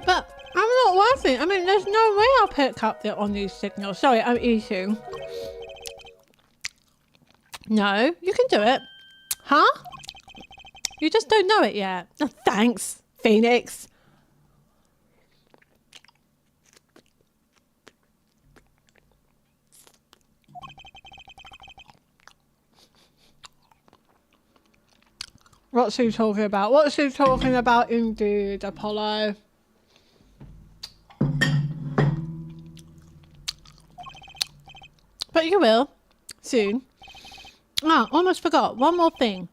But I'm not working. I mean, there's no way I'll pick up on these signals. Sorry, I'm eating. No, you can do it. Huh? You just don't know it yet. Oh, thanks, Phoenix. What's he talking about? What's he talking about indeed, Apollo? But you will. Soon. Ah, almost forgot. One more thing.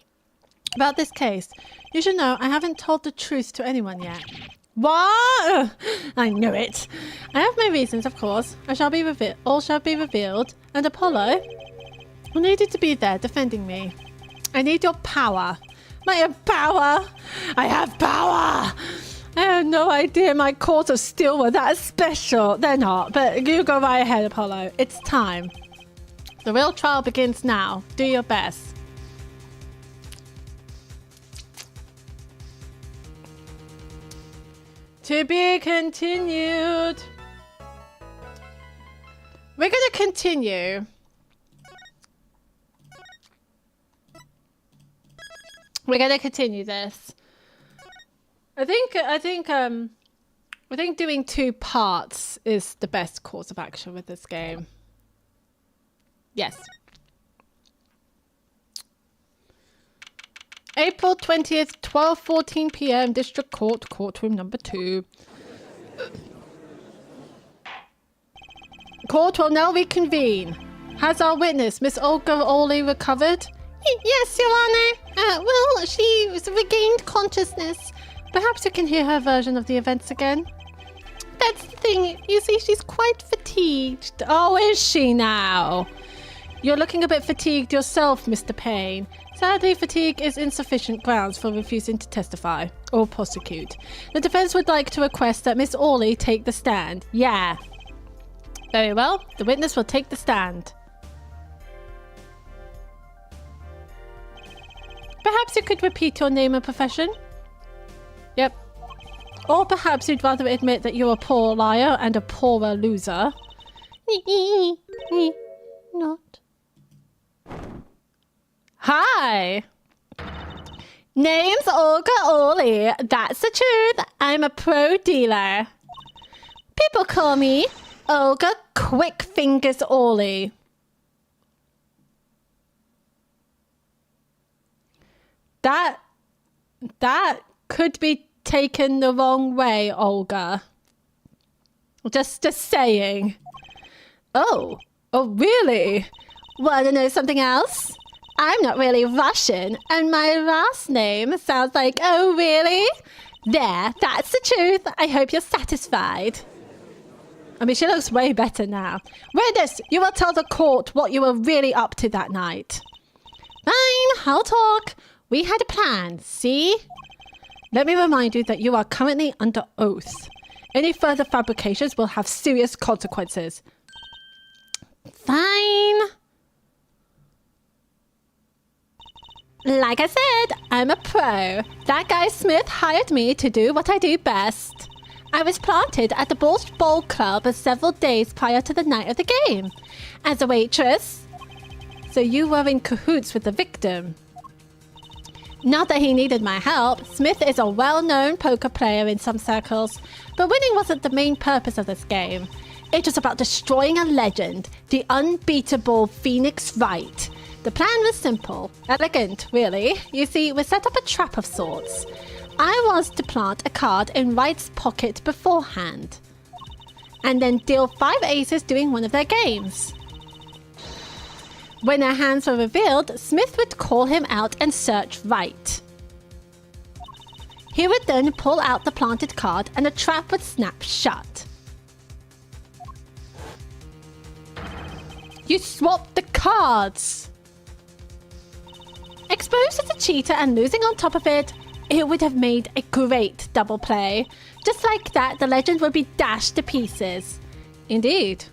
About this case. You should know I haven't told the truth to anyone yet. What? I knew it. I have my reasons, of course. All shall be revealed. And Apollo, I need you to be there defending me. I need your power. My power. I have power. I had no idea my courts of steel were that special. They're not, but you go right ahead, Apollo. It's time. The real trial begins now. Do your best. To be continued. We're going to continue. We're going to continue this. I think doing 2 parts is the best course of action with this game. Yes. April 20th, 12:14 p.m. District Court, courtroom number 2. Court will now reconvene. Has our witness, Miss Olga Orley, recovered?
Yes, Your Honor. Well, she's regained consciousness.
Perhaps you can hear her version of the events again.
That's the thing. You see, she's quite fatigued.
Oh, is she now? You're looking a bit fatigued yourself, Mr. Payne. Sadly, fatigue is insufficient grounds for refusing to testify or prosecute. The defense would like to request that Miss Orley take the stand. Yeah. Very well. The witness will take the stand. Perhaps you could repeat your name and profession? Yep. Or perhaps you'd rather admit that you're a poor liar and a poorer loser.
Not.
Hi! Name's Olga Orley. That's the truth. I'm a pro dealer. People call me Olga Quick Fingers Orley. That could be taken the wrong way, Olga. Just saying. Oh, really? Want to know something else? I'm not really Russian, and my last name sounds like, oh, really? There, that's the truth. I hope you're satisfied. I mean, she looks way better now. Witness, you will tell the court what you were really up to that night. Fine, I'll talk. We had a plan, see? Let me remind you that you are currently under oath. Any further fabrications will have serious consequences. Fine. Like I said, I'm a pro. That guy Smith hired me to do what I do best. I was planted at the Borscht Bowl Club several days prior to the night of the game. As a waitress. So you were in cahoots with the victim. Not that he needed my help. Smith is a well-known poker player in some circles, but winning wasn't the main purpose of this game. It was about destroying a legend, the unbeatable Phoenix Wright. The plan was simple, elegant, really. You see, we set up a trap of sorts. I was to plant a card in Wright's pocket beforehand, and then deal 5 aces during one of their games. When their hands were revealed, Smith would call him out and search Wright. He would then pull out the planted card and the trap would snap shut. You swapped the cards! Exposed as a cheater and losing on top of it, it would have made a great double play. Just like that, the legend would be dashed to pieces. Indeed.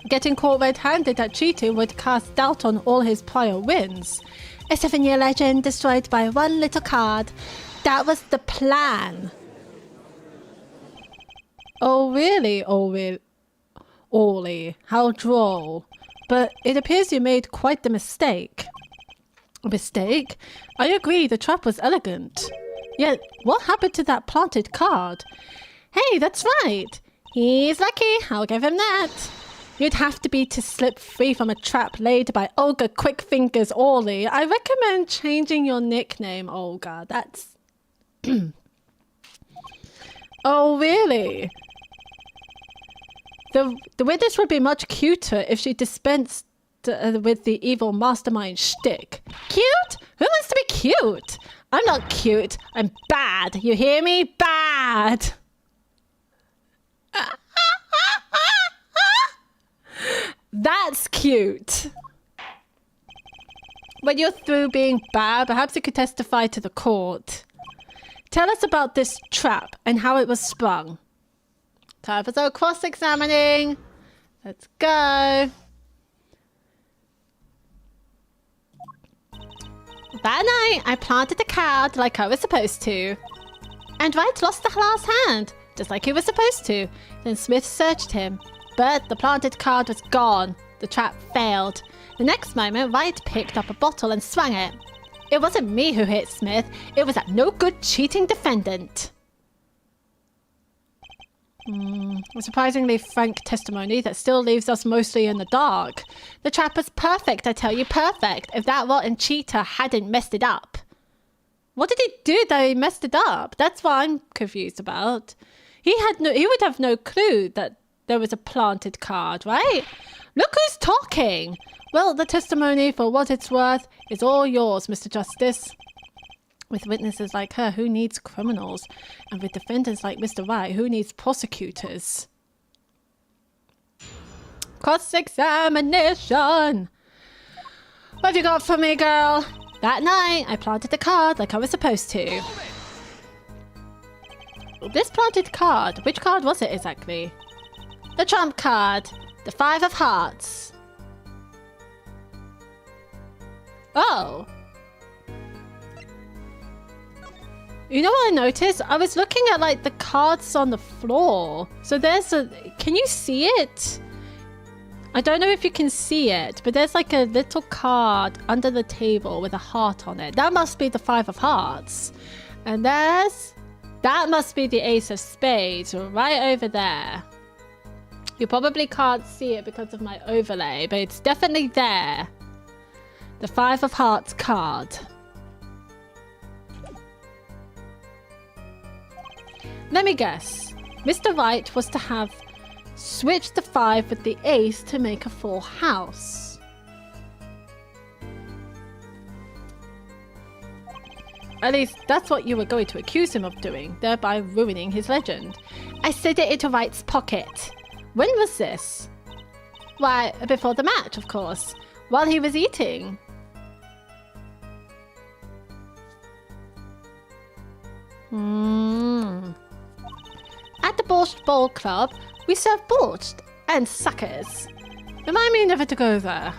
Getting caught red-handed at cheating would cast doubt on all his prior wins. A 7-year legend destroyed by one little card. That was the plan. Oh, really, Orley? How droll. But it appears you made quite the mistake. A mistake? I agree, the trap was elegant. Yet, what happened to that planted card? Hey, that's right. He's lucky, I'll give him that. You'd have to be to slip free from a trap laid by Olga Quickfingers Orley. I recommend changing your nickname, Olga. That's... Oh, really? The witness would be much cuter if she dispensed with the evil mastermind shtick. Cute? Who wants to be cute? I'm not cute. I'm bad. You hear me? Bad. That's cute. When you're through being bad, perhaps you could testify to the court. Tell us about this trap and how it was sprung. Time for some cross-examining. Let's go. That night, I planted the card like I was supposed to. And Wright lost the last hand, just like he was supposed to. Then Smith searched him, but the planted card was gone. The trap failed. The next moment, Wright picked up a bottle and swung it. It wasn't me who hit Smith. It was that no-good cheating defendant. A surprisingly frank testimony that still leaves us mostly in the dark. The trap was perfect, I tell you, perfect, if that rotten cheater hadn't messed it up. What did he do that he messed it up? That's what I'm confused about. He would have no clue that there was a planted card, right? Look who's talking! Well, the testimony, for what it's worth, is all yours, Mr. Justice. With witnesses like her, who needs criminals? And with defendants like Mr. Wright, who needs prosecutors? Cross-examination! What have you got for me, girl? That night, I planted the card like I was supposed to. This planted card, which card was it exactly? The trump card, the 5 of hearts. Oh. You know what I noticed? I was looking at like the cards on the floor. So there's a... Can you see it? I don't know if you can see it, but there's like a little card under the table with a heart on it. That must be the 5 of hearts. And there's... That must be the ace of spades right over there. You probably can't see it because of my overlay, but it's definitely there. The 5 of hearts card. Let me guess. Mr. Wright was to have switched the 5 with the ace to make a full house. At least that's what you were going to accuse him of doing, thereby ruining his legend. I slid it into Wright's pocket. When was this? Why, before the match, of course. While he was eating. At the Borscht Bowl Club, we serve borscht and suckers. Remind me never to go there.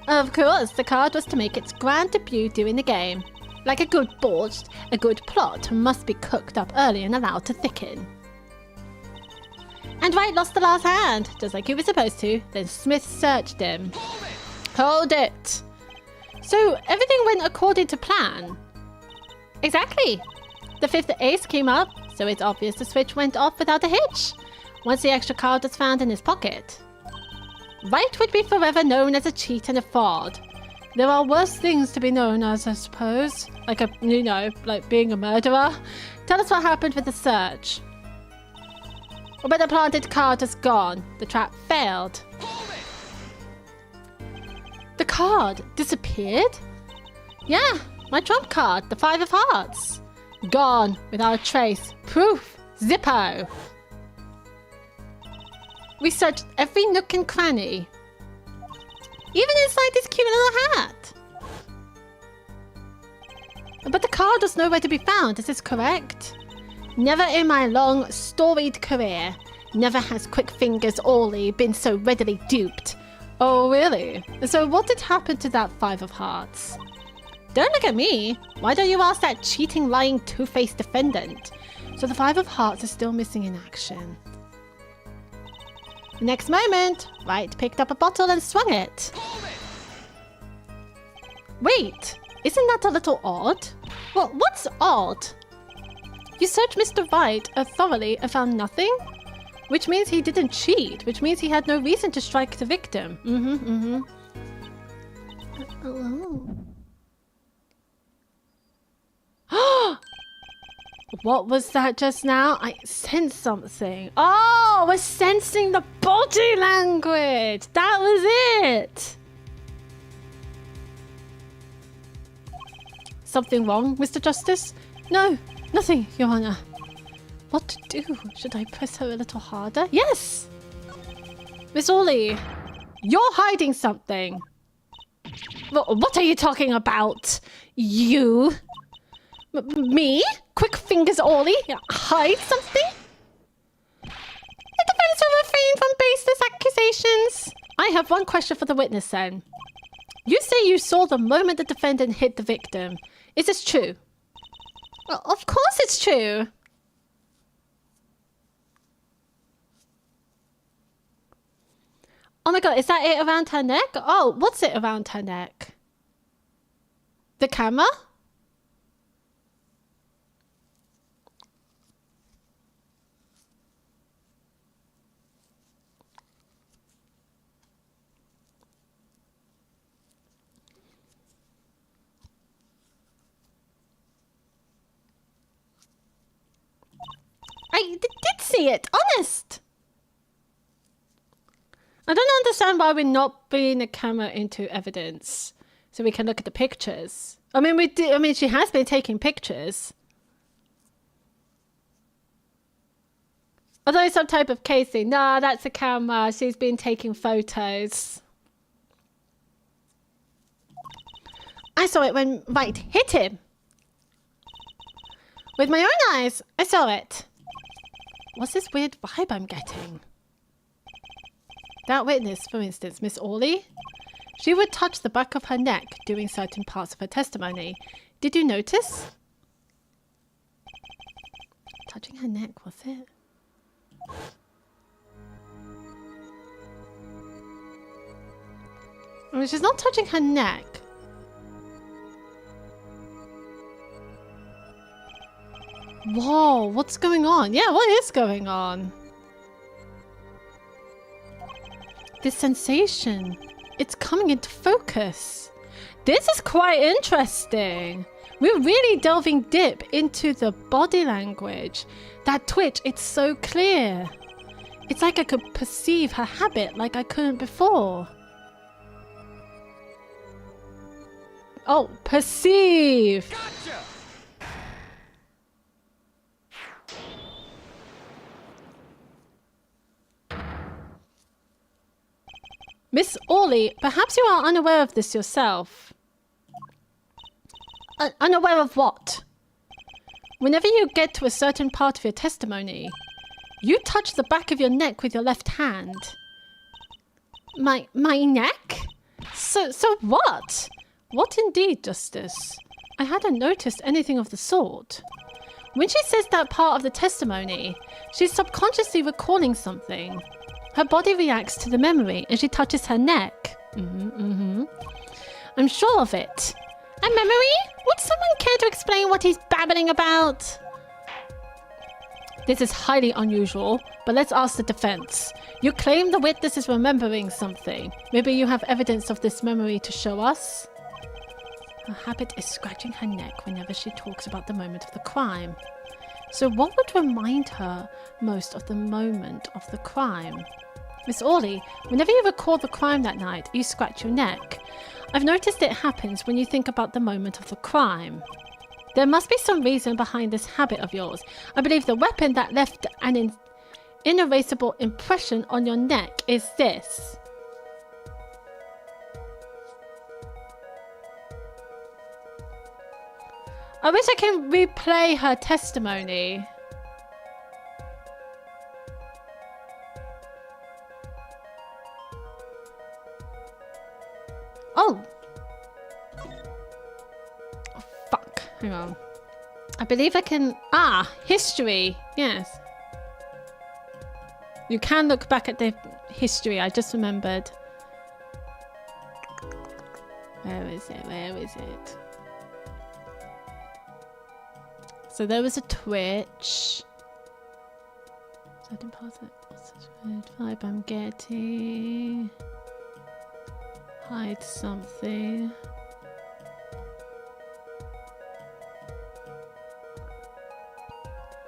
Of course, the card was to make its grand debut during the game. Like a good borscht, a good plot must be cooked up early and allowed to thicken. And Wright lost the last hand, just like he was supposed to. Then Smith searched him. Hold it! So everything went according to plan? Exactly. The 5th ace came up, so it's obvious the switch went off without a hitch. Once the extra card was found in his pocket. Wright would be forever known as a cheat and a fraud. There are worse things to be known as, I suppose. Like like being a murderer. Tell us what happened with the search. But the planted card is gone. The trap failed. The card disappeared? Yeah, my trump card, the 5 of hearts. Gone, without a trace. Proof. Zippo. We searched every nook and cranny. Even inside this cute little hat. But the card was nowhere to be found, is this correct? Never in my long, storied career, never has Quick Fingers Orley been so readily duped. Oh, really? So what did happen to that 5 of hearts? Don't look at me. Why don't you ask that cheating, lying, two-faced defendant? So the 5 of hearts is still missing in action. The next moment, Wright picked up a bottle and swung it. Wait, isn't that a little odd? Well, what's odd? You searched Mr. Wright thoroughly and found nothing? Which means he didn't cheat, which means he had no reason to strike the victim. What was that just now? I sensed something. Oh, I was sensing the body language. That was it. Something wrong, Mr. Justice? No, nothing, Your Honor. What to do? Should I press her a little harder? Yes! Miss Orley, you're hiding something. What are you talking about? You? Me? Quick Fingers Orley? Hide something? The defense will refrain from baseless accusations. I have one question for the witness then. You say you saw the moment the defendant hit the victim. Is this true? Well, of course it's true. Oh my god, is that it around her neck? Oh, what's it around her neck? The camera? see it, honest. I don't understand why we're not bringing the camera into evidence so we can look at the pictures. I mean, she has been taking pictures. Although some type of casing. Nah, that's a camera. She's been taking photos. I saw it when Right hit him. With my own eyes, I saw it. What's this weird vibe I'm getting? That witness, for instance, Miss Orley, she would touch the back of her neck during certain parts of her testimony. Did you notice? Touching her neck, was it? I mean, she's not touching her neck. Whoa, what's going on? Yeah, what is going on? This sensation, it's coming into focus. This is quite interesting. We're really delving deep into the body language. That twitch, it's so clear. It's like I could perceive her habit like I couldn't before. Oh, perceive. Gotcha. Miss Orley, perhaps you are unaware of this yourself. Unaware of what? Whenever you get to a certain part of your testimony, you touch the back of your neck with your left hand. My neck? So what? What indeed, Justice? I hadn't noticed anything of the sort. When she says that part of the testimony, she's subconsciously recalling something. Her body reacts to the memory and she touches her neck. I'm sure of it. A memory? Would someone care to explain what he's babbling about? This is highly unusual, but let's ask the defense. You claim the witness is remembering something. Maybe you have evidence of this memory to show us? Her habit is scratching her neck whenever she talks about the moment of the crime. So what would remind her most of the moment of the crime? Miss Orley, whenever you recall the crime that night, you scratch your neck. I've noticed it happens when you think about the moment of the crime. There must be some reason behind this habit of yours. I believe the weapon that left an inerasable impression on your neck is this. I wish I can replay her testimony. Oh, fuck. Hang on. I believe I can... history. Yes. You can look back at the history. I just remembered. Where is it? Where is it? So there was a twitch. Certain parts of it. What's this weird vibe I'm getting? Hide something.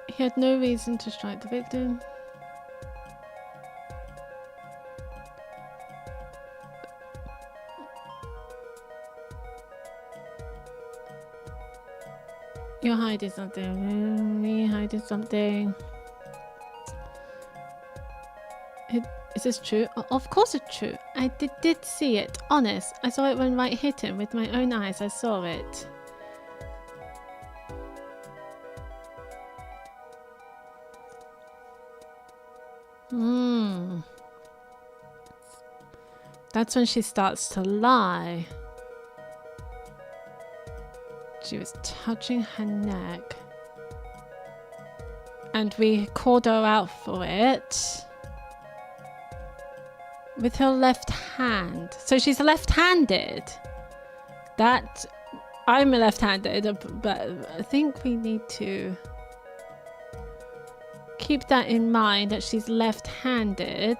He had no reason to strike the victim. You're hiding something. Me hiding something. Is this true? Of course it's true. I did see it. Honest. I saw it when Right hit him. With my own eyes, I saw it. That's when she starts to lie. She was touching her neck. And we called her out for it. With her left hand. So she's left-handed. I'm left-handed, but I think we need to keep that in mind, that she's left-handed.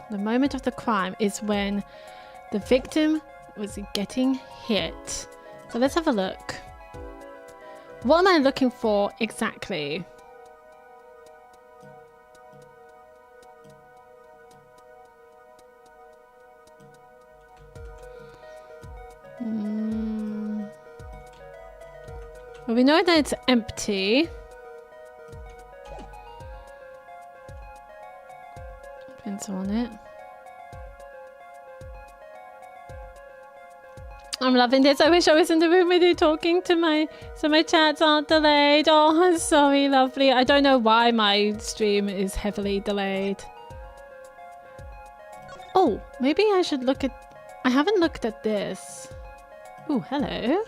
The moment of the crime is when the victim was getting hit. So let's have a look. What am I looking for exactly? Well, we know that it's empty. Pencil on it. I'm loving this. I wish I was in the room with you talking to so my chats aren't delayed. Oh, I'm sorry, lovely. I don't know why my stream is heavily delayed. Oh, maybe I should look at... I haven't looked at this. Oh, hello.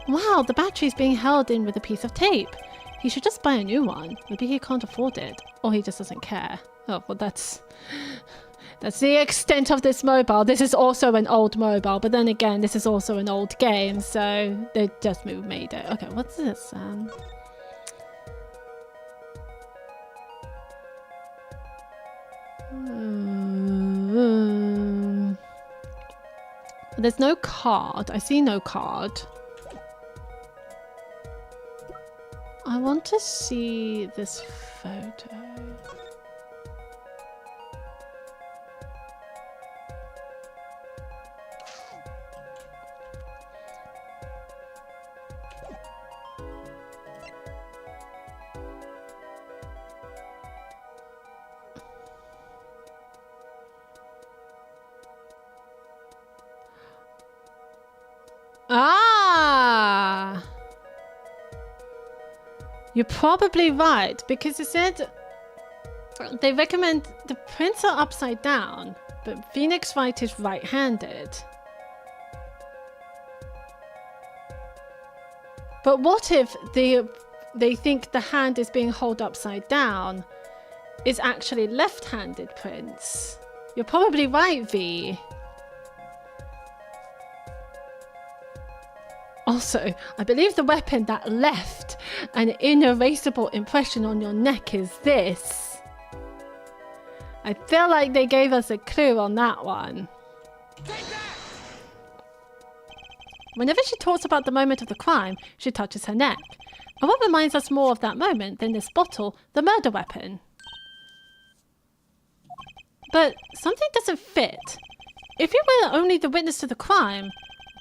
Wow, the battery's being held in with a piece of tape. He should just buy a new one. Maybe he can't afford it. Or he just doesn't care. Oh, well, that's the extent of this mobile. This is also an old mobile, but then again, this is also an old game, so they just made it. Okay, what's this? There's no card. I see no card. I want to see this photo. Ah! You're probably right, because it said they recommend the prints are upside down, but Phoenix Wright is right-handed. But what if they think the hand is being held upside down is actually left-handed prints? You're probably right, V. Also, I believe the weapon that left an inerasable impression on your neck is this. I feel like they gave us a clue on that one. Whenever she talks about the moment of the crime, she touches her neck. And what reminds us more of that moment than this bottle, the murder weapon? But something doesn't fit. If you were only the witness to the crime,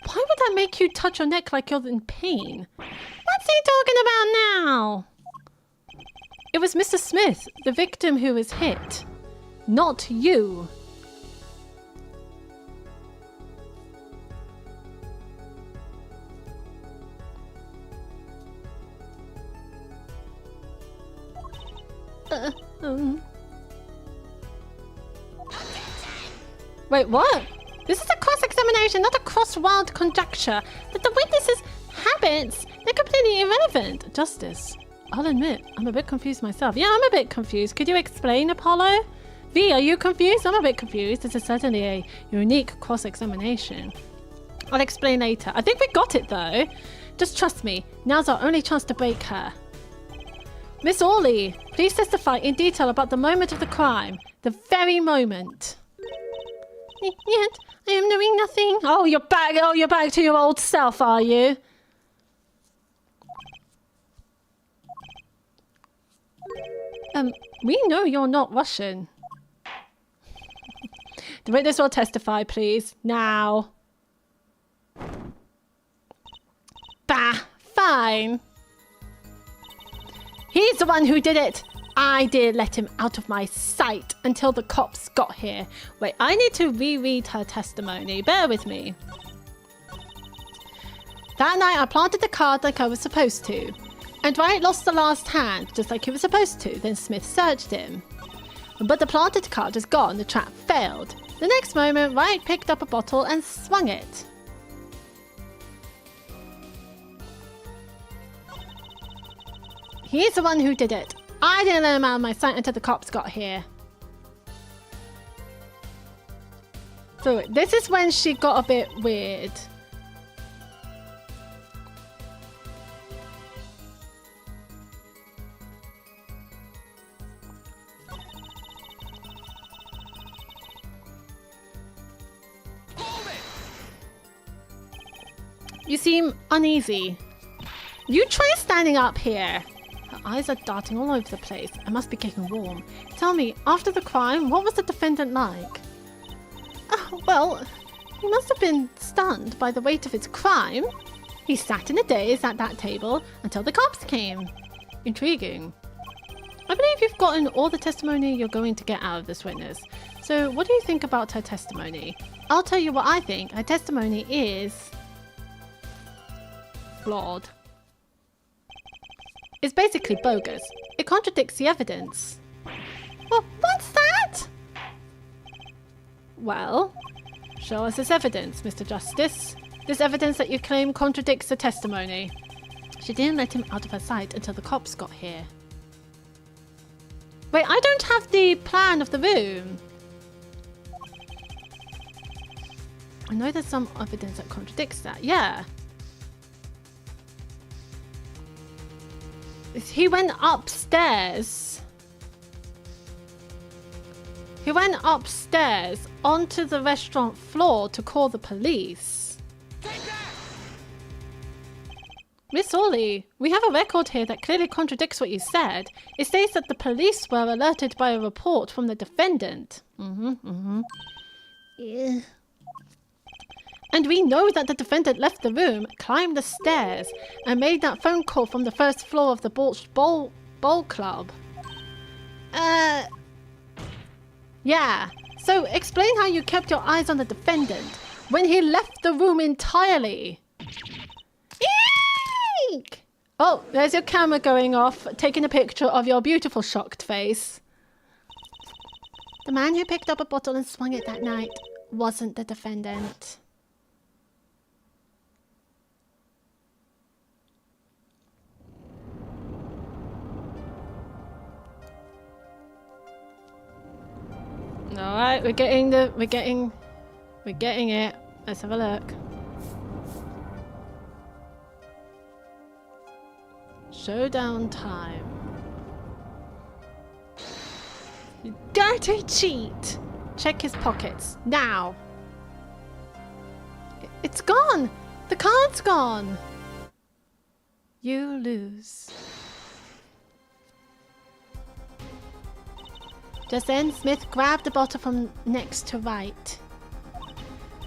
why would that make you touch your neck like you're in pain? What's he talking about now? It was Mr. Smith, the victim who was hit. Not you. Wait, what? This is a cross-examination, not a cross-wild conjecture. That the witness's habits, they're completely irrelevant. Justice. I'll admit, I'm a bit confused myself. Yeah, I'm a bit confused. Could you explain, Apollo? V, are you confused? I'm a bit confused. This is certainly a unique cross-examination. I'll explain later. I think we got it, though. Just trust me. Now's our only chance to break her. Miss Orley, please testify in detail about the moment of the crime. The very moment.
Yet, I am doing nothing.
Oh, you're back to your old self, are you? We know you're not Russian. The witness will testify, please. Now. Bah, fine. He's the one who did it. I did let him out of my sight until the cops got here. Wait, I need to reread her testimony. Bear with me. That night, I planted the card like I was supposed to. And Wright lost the last hand, just like he was supposed to. Then Smith searched him. But the planted card is gone. The trap failed. The next moment, Wright picked up a bottle and swung it. He's the one who did it. I didn't let him out of my sight until the cops got here. So this is when she got a bit weird. You seem uneasy. You try standing up here. Her eyes are darting all over the place. I must be getting warm. Tell me, after the crime, what was the defendant like? Oh, well, he must have been stunned by the weight of his crime. He sat in a daze at that table until the cops came. Intriguing. I believe you've gotten all the testimony you're going to get out of this witness. So what do you think about her testimony? I'll tell you what I think. Her testimony is flawed. It's basically bogus. It contradicts the evidence.
Well, what's that?
Well, show us this evidence, Mr. Justice. This evidence that you claim contradicts the testimony. She didn't let him out of her sight until the cops got here. Wait, I don't have the plan of the room. I know there's some evidence that contradicts that. Yeah. He went upstairs. He went upstairs onto the restaurant floor to call the police. Miss Orley, we have a record here that clearly contradicts what you said. It states that the police were alerted by a report from the defendant.
Yeah.
And we know that the defendant left the room, climbed the stairs, and made that phone call from the first floor of the Borched Bowl Club. Yeah. So explain how you kept your eyes on the defendant when he left the room entirely. Eek! Oh, there's your camera going off, taking a picture of your beautiful shocked face.
The man who picked up a bottle and swung it that night wasn't the defendant.
Alright, we're getting it. Let's have a look. Showdown time. You dirty cheat! Check his pockets, now! It's gone! The card's gone! You lose. Just then, Smith grabbed the bottle from next to right.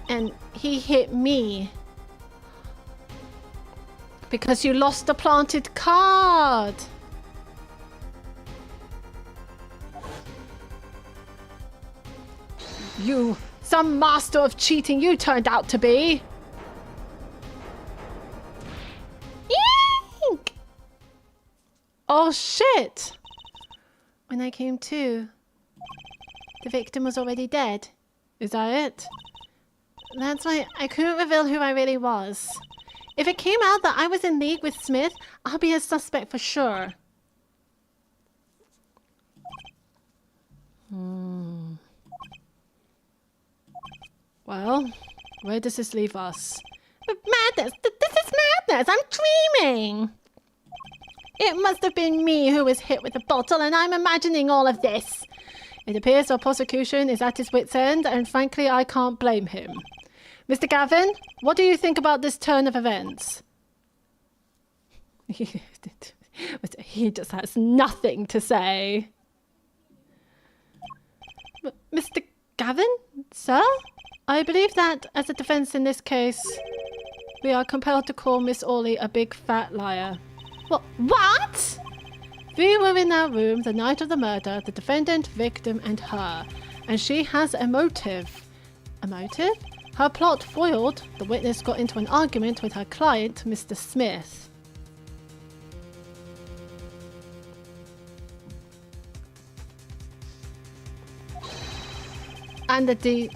And he hit me. Because you lost the planted card. You, some master of cheating you turned out to be. Eek! Oh shit! When I came to, the victim was already dead. Is that it? That's why I couldn't reveal who I really was. If it came out that I was in league with Smith, I'll be a suspect for sure. Well, where does this leave us?
But madness! This is madness! I'm dreaming! It must have been me who was hit with the bottle, and I'm imagining all of this.
It appears our prosecution is at his wit's end, and frankly, I can't blame him. Mr. Gavin, what do you think about this turn of events? He just has nothing to say. Mr. Gavin, sir? I believe that, as a defense in this case, we are compelled to call Miss Orley a big fat liar.
What?
We were in our room the night of the murder, the defendant, victim, and her. And she has a motive. A motive? Her plot foiled, the witness got into an argument with her client, Mr. Smith. And the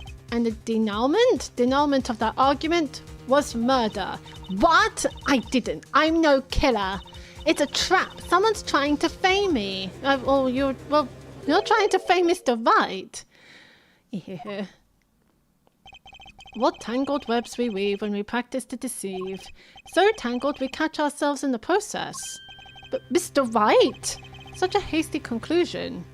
denouement of that argument was murder.
What? I didn't. I'm no killer. It's a trap. Someone's trying to fame me.
You're trying to fame Mr. Right. Yeah. What tangled webs we weave when we practice to deceive. So tangled we catch ourselves in the process. But Mr. Right! Such a hasty conclusion.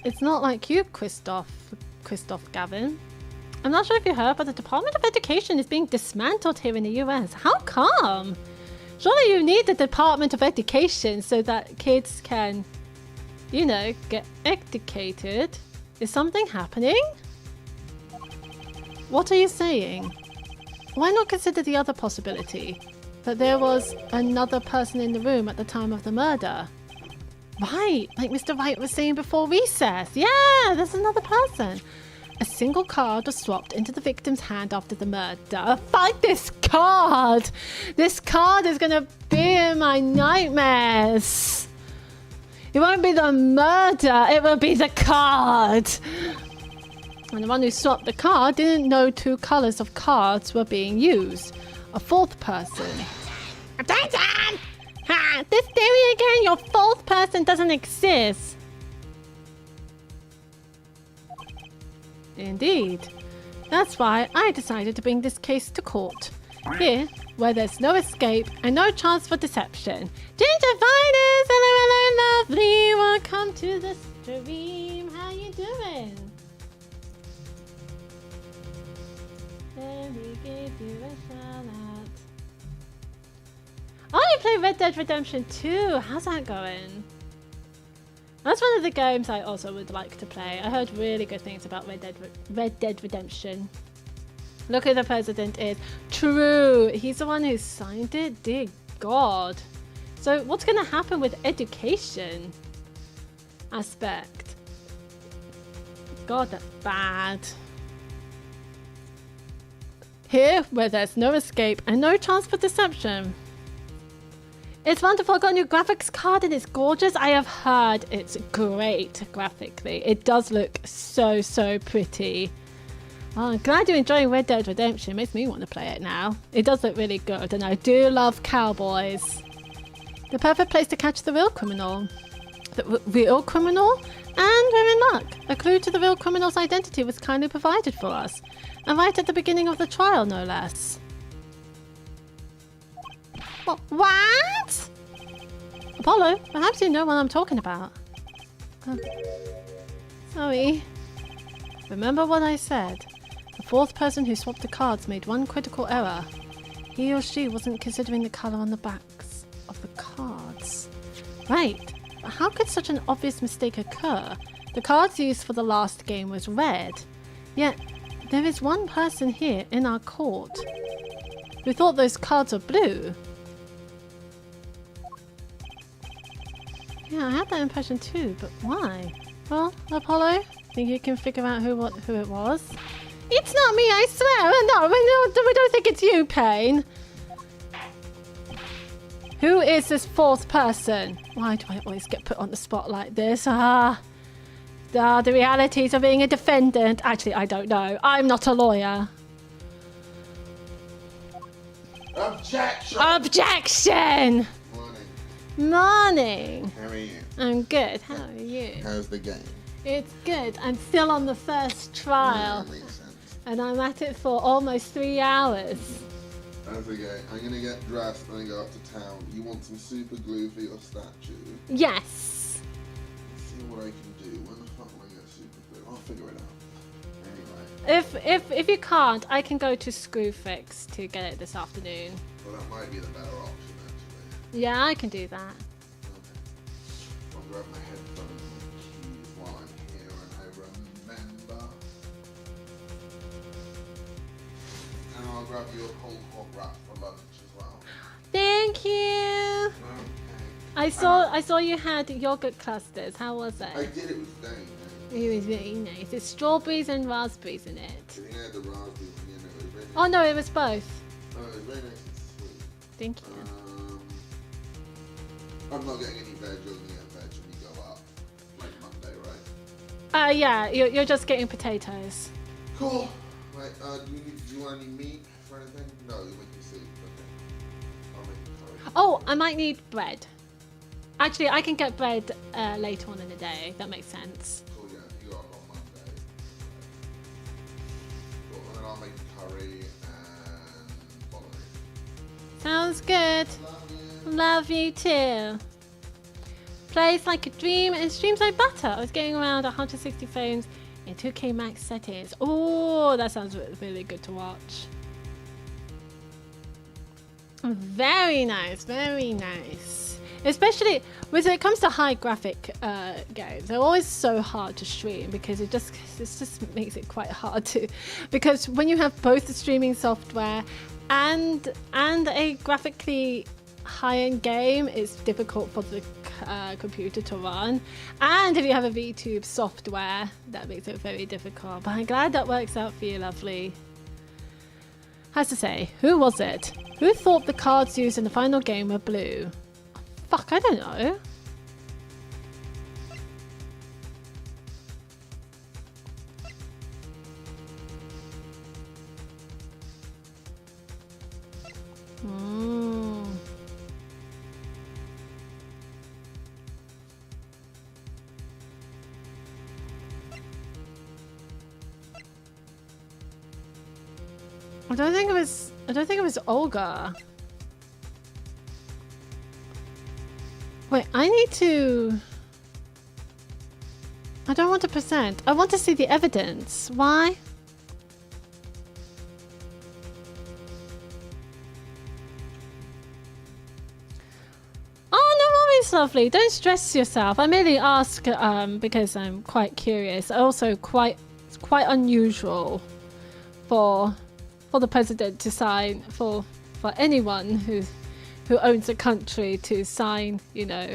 It's not like you, Christoph. Christoph Gavin. I'm not sure if you heard, but the Department of Education is being dismantled here in the US. How come? Surely you need the Department of Education so that kids can, you know, get educated. Is something happening? What are you saying? Why not consider the other possibility? That there was another person in the room at the time of the murder. Right, like Mr. Wright was saying before recess. Yeah, there's another person. A single card was swapped into the victim's hand after the murder. Find this card! This card is gonna be in my nightmares. It won't be the murder, it will be the card. And the one who swapped the card didn't know 2 colors of cards were being used. A 4th person.
Attention!
Ha! This theory again, your 4th person doesn't exist. Indeed. That's why I decided to bring this case to court. Here, where there's no escape and no chance for deception. Ginger Fighters, hello, hello, lovely. Welcome to the stream. How you doing? Let me give you a shout out. Oh, you play Red Dead Redemption 2. How's that going? That's one of the games I also would like to play. I heard really good things about Red Dead Redemption. Look who the president is. True. He's the one who signed it. Dear God. So what's going to happen with education aspect? God, that's bad. Here, where there's no escape and no chance for deception. It's wonderful. I got a new graphics card and it's gorgeous. I have heard it's great graphically. It does look so, so pretty. Oh, I'm glad you're enjoying Red Dead Redemption. It makes me want to play it now. It does look really good and I do love cowboys. The perfect place to catch the real criminal. The real criminal? And we're in luck. A clue to the real criminal's identity was kindly provided for us. And right at the beginning of the trial, no less.
What?
Apollo, perhaps you know what I'm talking about. Sorry. Remember what I said. The 4th person who swapped the cards made one critical error. He or she wasn't considering the colour on the backs of the cards. Right, but how could such an obvious mistake occur? The cards used for the last game was red. Yet, there is one person here in our court who thought those cards were blue. Yeah, I had that impression too, but why? Well, Apollo, think you can figure out who it was? It's not me, I swear! No, we don't think it's you, Payne! Who is this 4th person? Why do I always get put on the spot like this? The realities of being a defendant. Actually, I don't know. I'm not a lawyer.
Objection!
Objection! Morning.
How are you?
I'm good. How are you?
How's the game?
It's good. I'm still on the first trial.
Yeah, makes sense.
And I'm at it for almost 3 hours.
That's okay. I'm gonna get dressed and go up to town. You want some super glue for your statue?
Yes.
Let's see what I can do. When the fuck will I get super glue? I'll figure it out. Anyway.
If you can't, I can go to Screwfix to get it this afternoon.
Well, that might be the better option, actually.
Yeah, I can do that.
Okay. I'll grab my headphones and keys while I'm here and I remember. And I'll grab you a cold hot wrap for lunch as well.
Thank you.
Okay.
I saw you had yogurt clusters. How was it?
I did. It was very nice.
It was really nice. There's strawberries and raspberries in it.
I think I had the raspberries in it. It was very nice.
Oh no, it was both.
Oh, it was very nice and sweet.
Thank you.
I'm not getting any veg. You're gonna get veg when you go up, like Monday, right?
Yeah, you're just getting potatoes.
Cool. Right. Do you want any meat for anything? No, you make your soup. Okay. I'll make the curry.
Oh, I might need bread. Actually, I can get bread later on in the day. That makes sense.
Cool. Yeah. You go up on Monday. Cool. And then I'll make curry and bolognese.
Sounds good.
Love you.
Love you too. Plays like a dream and streams like butter. I was getting around 160 frames in 2K max settings. Oh, that sounds really good to watch. Very nice, very nice. Especially when it comes to high graphic games, they're always so hard to stream because it just makes it quite hard to, because when you have both the streaming software and a graphically high-end game, it's difficult for the computer to run. And if you have a VTube software, that makes it very difficult. But I'm glad that works out for you, lovely. Has to say, who was it? Who thought the cards used in the final game were blue? Fuck, I don't know. I don't think it was Olga. Wait, I don't want to present. I want to see the evidence. Why? Oh, no worries, lovely. Don't stress yourself. I merely ask because I'm quite curious. Also, it's quite unusual for the president to sign, for anyone who owns a country to sign, you know,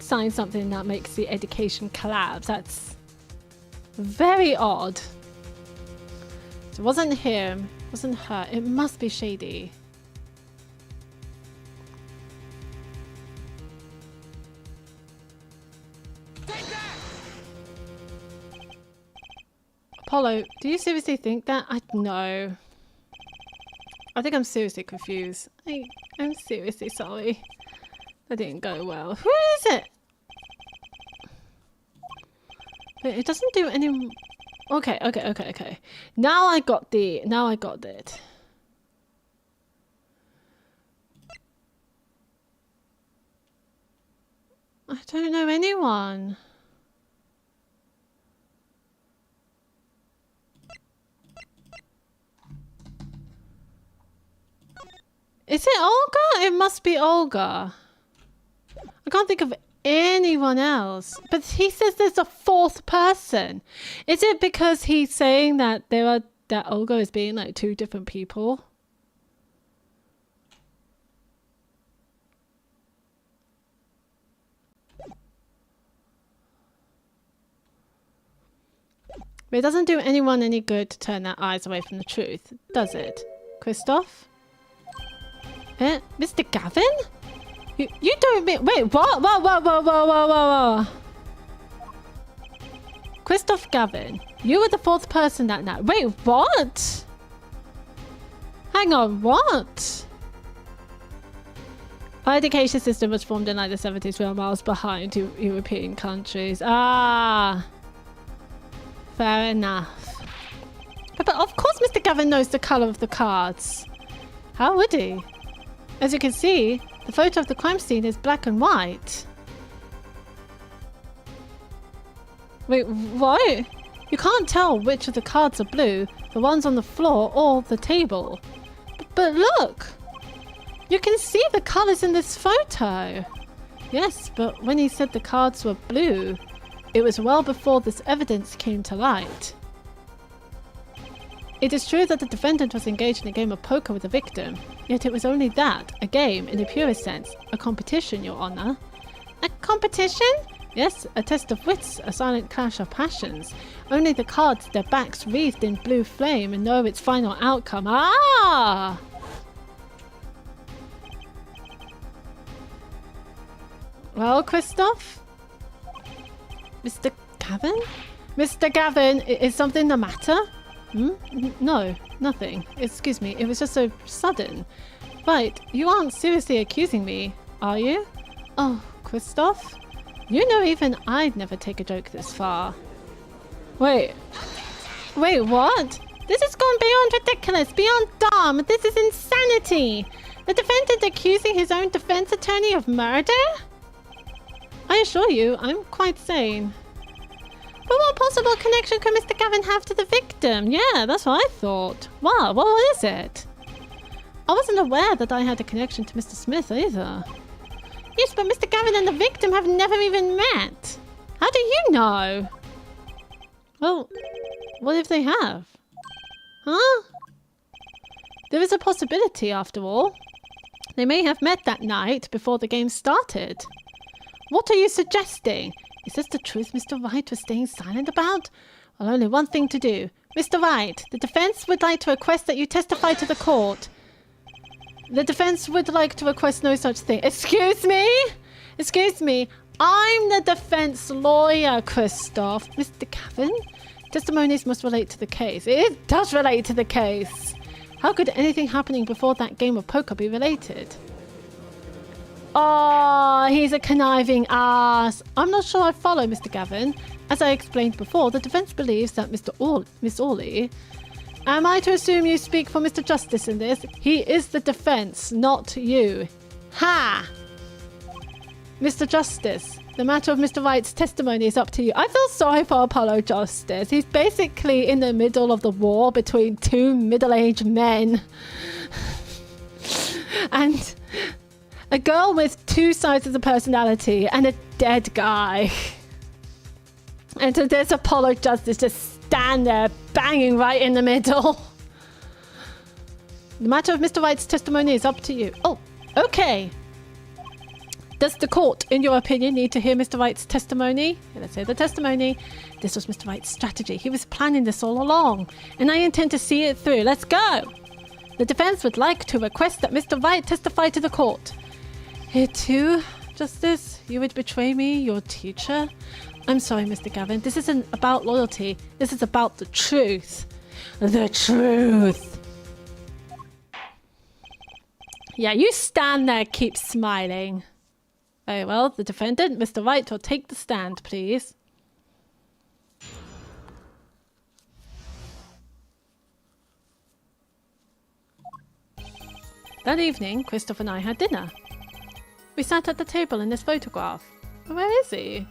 sign something that makes the education collapse. That's very odd. So it wasn't him, it wasn't her. It must be shady. Apollo, do you seriously think that? No. I think I'm seriously confused. I'm seriously sorry. That didn't go well. Who is it? But it doesn't do any... Okay. Now I got it. I don't know anyone. Is it Olga? It must be Olga. I can't think of anyone else. But he says there's a fourth person. Is it because he's saying that that Olga is being like two different people? But it doesn't do anyone any good to turn their eyes away from the truth, does it? Christoph? Mr. Gavin? You don't mean... Wait, what? Whoa. Christoph Gavin, you were the fourth person that night. Wait, what? Hang on, what? Our education system was formed in like the 70s. We are miles behind European countries. Ah. Fair enough. But of course Mr. Gavin knows the colour of the cards. How would he? As you can see, the photo of the crime scene is black and white. Wait, what? You can't tell which of the cards are blue, the ones on the floor or the table. But look! You can see the colours in this photo. Yes, but when he said the cards were blue, it was well before this evidence came to light. It is true that the defendant was engaged in a game of poker with the victim, yet it was only that, a game in the purest sense, a competition, Your Honour. A competition? Yes, a test of wits, a silent clash of passions. Only the cards, their backs wreathed in blue flame, and know its final outcome. Ah! Well, Christoph? Mr. Gavin? Mr. Gavin, is something the matter? No, nothing. Excuse me, it was just so sudden. Right, you aren't seriously accusing me, are you? Oh, Christoph? You know even I'd never take a joke this far. Wait, what? This has gone beyond ridiculous, beyond dumb. This is insanity. The defendant accusing his own defense attorney of murder? I assure you, I'm quite sane. But what possible connection could Mr. Gavin have to the victim? Yeah, that's what I thought. Wow, what is it? I wasn't aware that I had a connection to Mr. Smith either. Yes, but Mr. Gavin and the victim have never even met. How do you know? Well, what if they have? Huh? There is a possibility, after all. They may have met that night before the game started. What are you suggesting? Is this the truth Mr. Wright was staying silent about? Well, only one thing to do. Mr. Wright, the defense would like to request that you testify to the court. The defense would like to request no such thing. Excuse me? Excuse me. I'm the defense lawyer, Christoph. Mr. Gavin? Testimonies must relate to the case. It does relate to the case. How could anything happening before that game of poker be related? Oh, he's a conniving ass. I'm not sure I follow, Mr. Gavin. As I explained before, the defense believes that Miss Orley... Am I to assume you speak for Mr. Justice in this? He is the defense, not you. Ha! Mr. Justice, the matter of Mr. Wright's testimony is up to you. I feel sorry for Apollo Justice. He's basically in the middle of the war between two middle-aged men. And a girl with two sides of the personality and a dead guy. And so there's Apollo Justice just stand there banging right in the middle. The matter of Mr. Wright's testimony is up to you. Oh, okay. Does the court, in your opinion, need to hear Mr. Wright's testimony? Yeah, let's hear the testimony. This was Mr. Wright's strategy. He was planning this all along, and I intend to see it through. Let's go. The defense would like to request that Mr. Wright testify to the court. Here too, Justice, you would betray me, your teacher? I'm sorry, Mr. Gavin. This isn't about loyalty. This is about the truth. The truth. Yeah, you stand there, keep smiling. Very well. The defendant, Mr. Wright, will take the stand, please. That evening, Christoph and I had dinner. We sat at the table in this photograph. Where is he?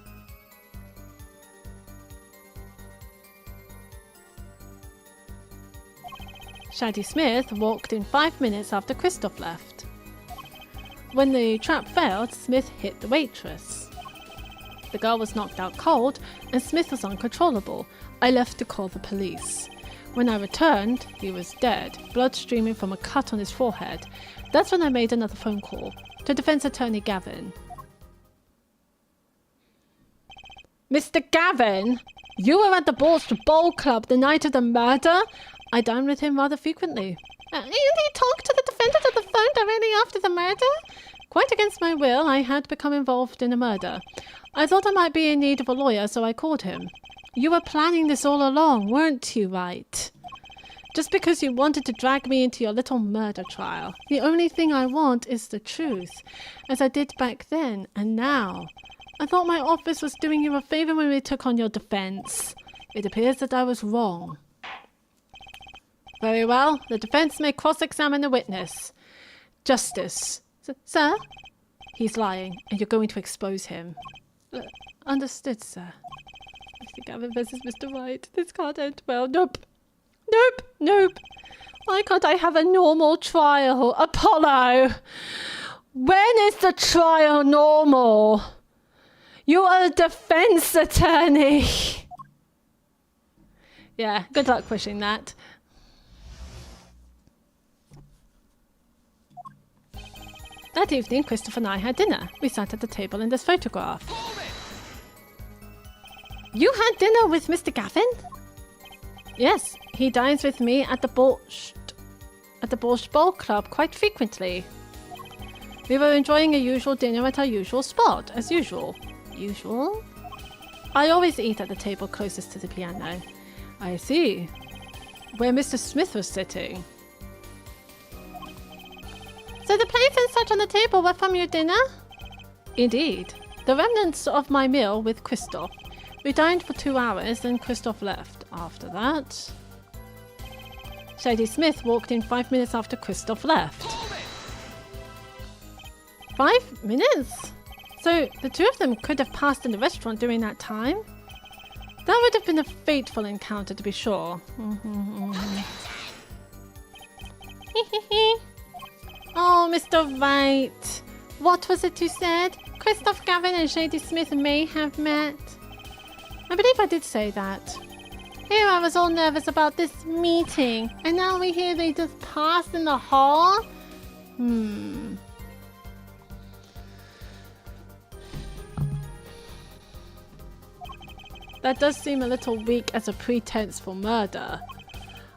Shady Smith walked in 5 minutes after Christoph left. When the trap failed, Smith hit the waitress. The girl was knocked out cold, and Smith was uncontrollable. I left to call the police. When I returned, he was dead, blood streaming from a cut on his forehead. That's when I made another phone call to defense attorney Gavin. Mr. Gavin, you were at the Bowl Club the night of the murder? I dine with him rather frequently.
And he talked to the defendant on the phone directly after the murder?
Quite against my will, I had become involved in a murder. I thought I might be in need of a lawyer, so I called him. You were planning this all along, weren't you, Wright? Just because you wanted to drag me into your little murder trial. The only thing I want is the truth, as I did back then and now. I thought my office was doing you a favor when we took on your defense. It appears that I was wrong. Very well, the defense may cross-examine the witness. Justice. Sir? He's lying, and you're going to expose him. Understood, sir. Mr. Gavin versus Mr. Wright. This can't end well. Nope. Nope. Nope. Why can't I have a normal trial? Apollo! When is the trial normal? You are a defense attorney. Yeah, good luck pushing that. That evening, Christoph and I had dinner. We sat at the table in this photograph. You had dinner with Mr. Gavin? Yes, he dines with me at the Borscht Bowl Club quite frequently. We were enjoying a usual dinner at our usual spot, as usual. Usual? I always eat at the table closest to the piano. I see. Where Mr. Smith was sitting.
So the plates and such on the table were from your dinner?
Indeed. The remnants of my meal with Christoph. We dined for 2 hours, then Christoph left. After that... Shady Smith walked in 5 minutes after Christoph left. 5 minutes? So the two of them could have passed in the restaurant during that time? That would have been a fateful encounter, to be sure. Oh, Mr. Wright. What was it you said? Christoph Gavin and Shady Smith may have met. I believe I did say that. Here I was all nervous about this meeting, and now we hear they just passed in the hall? That does seem a little weak as a pretense for murder.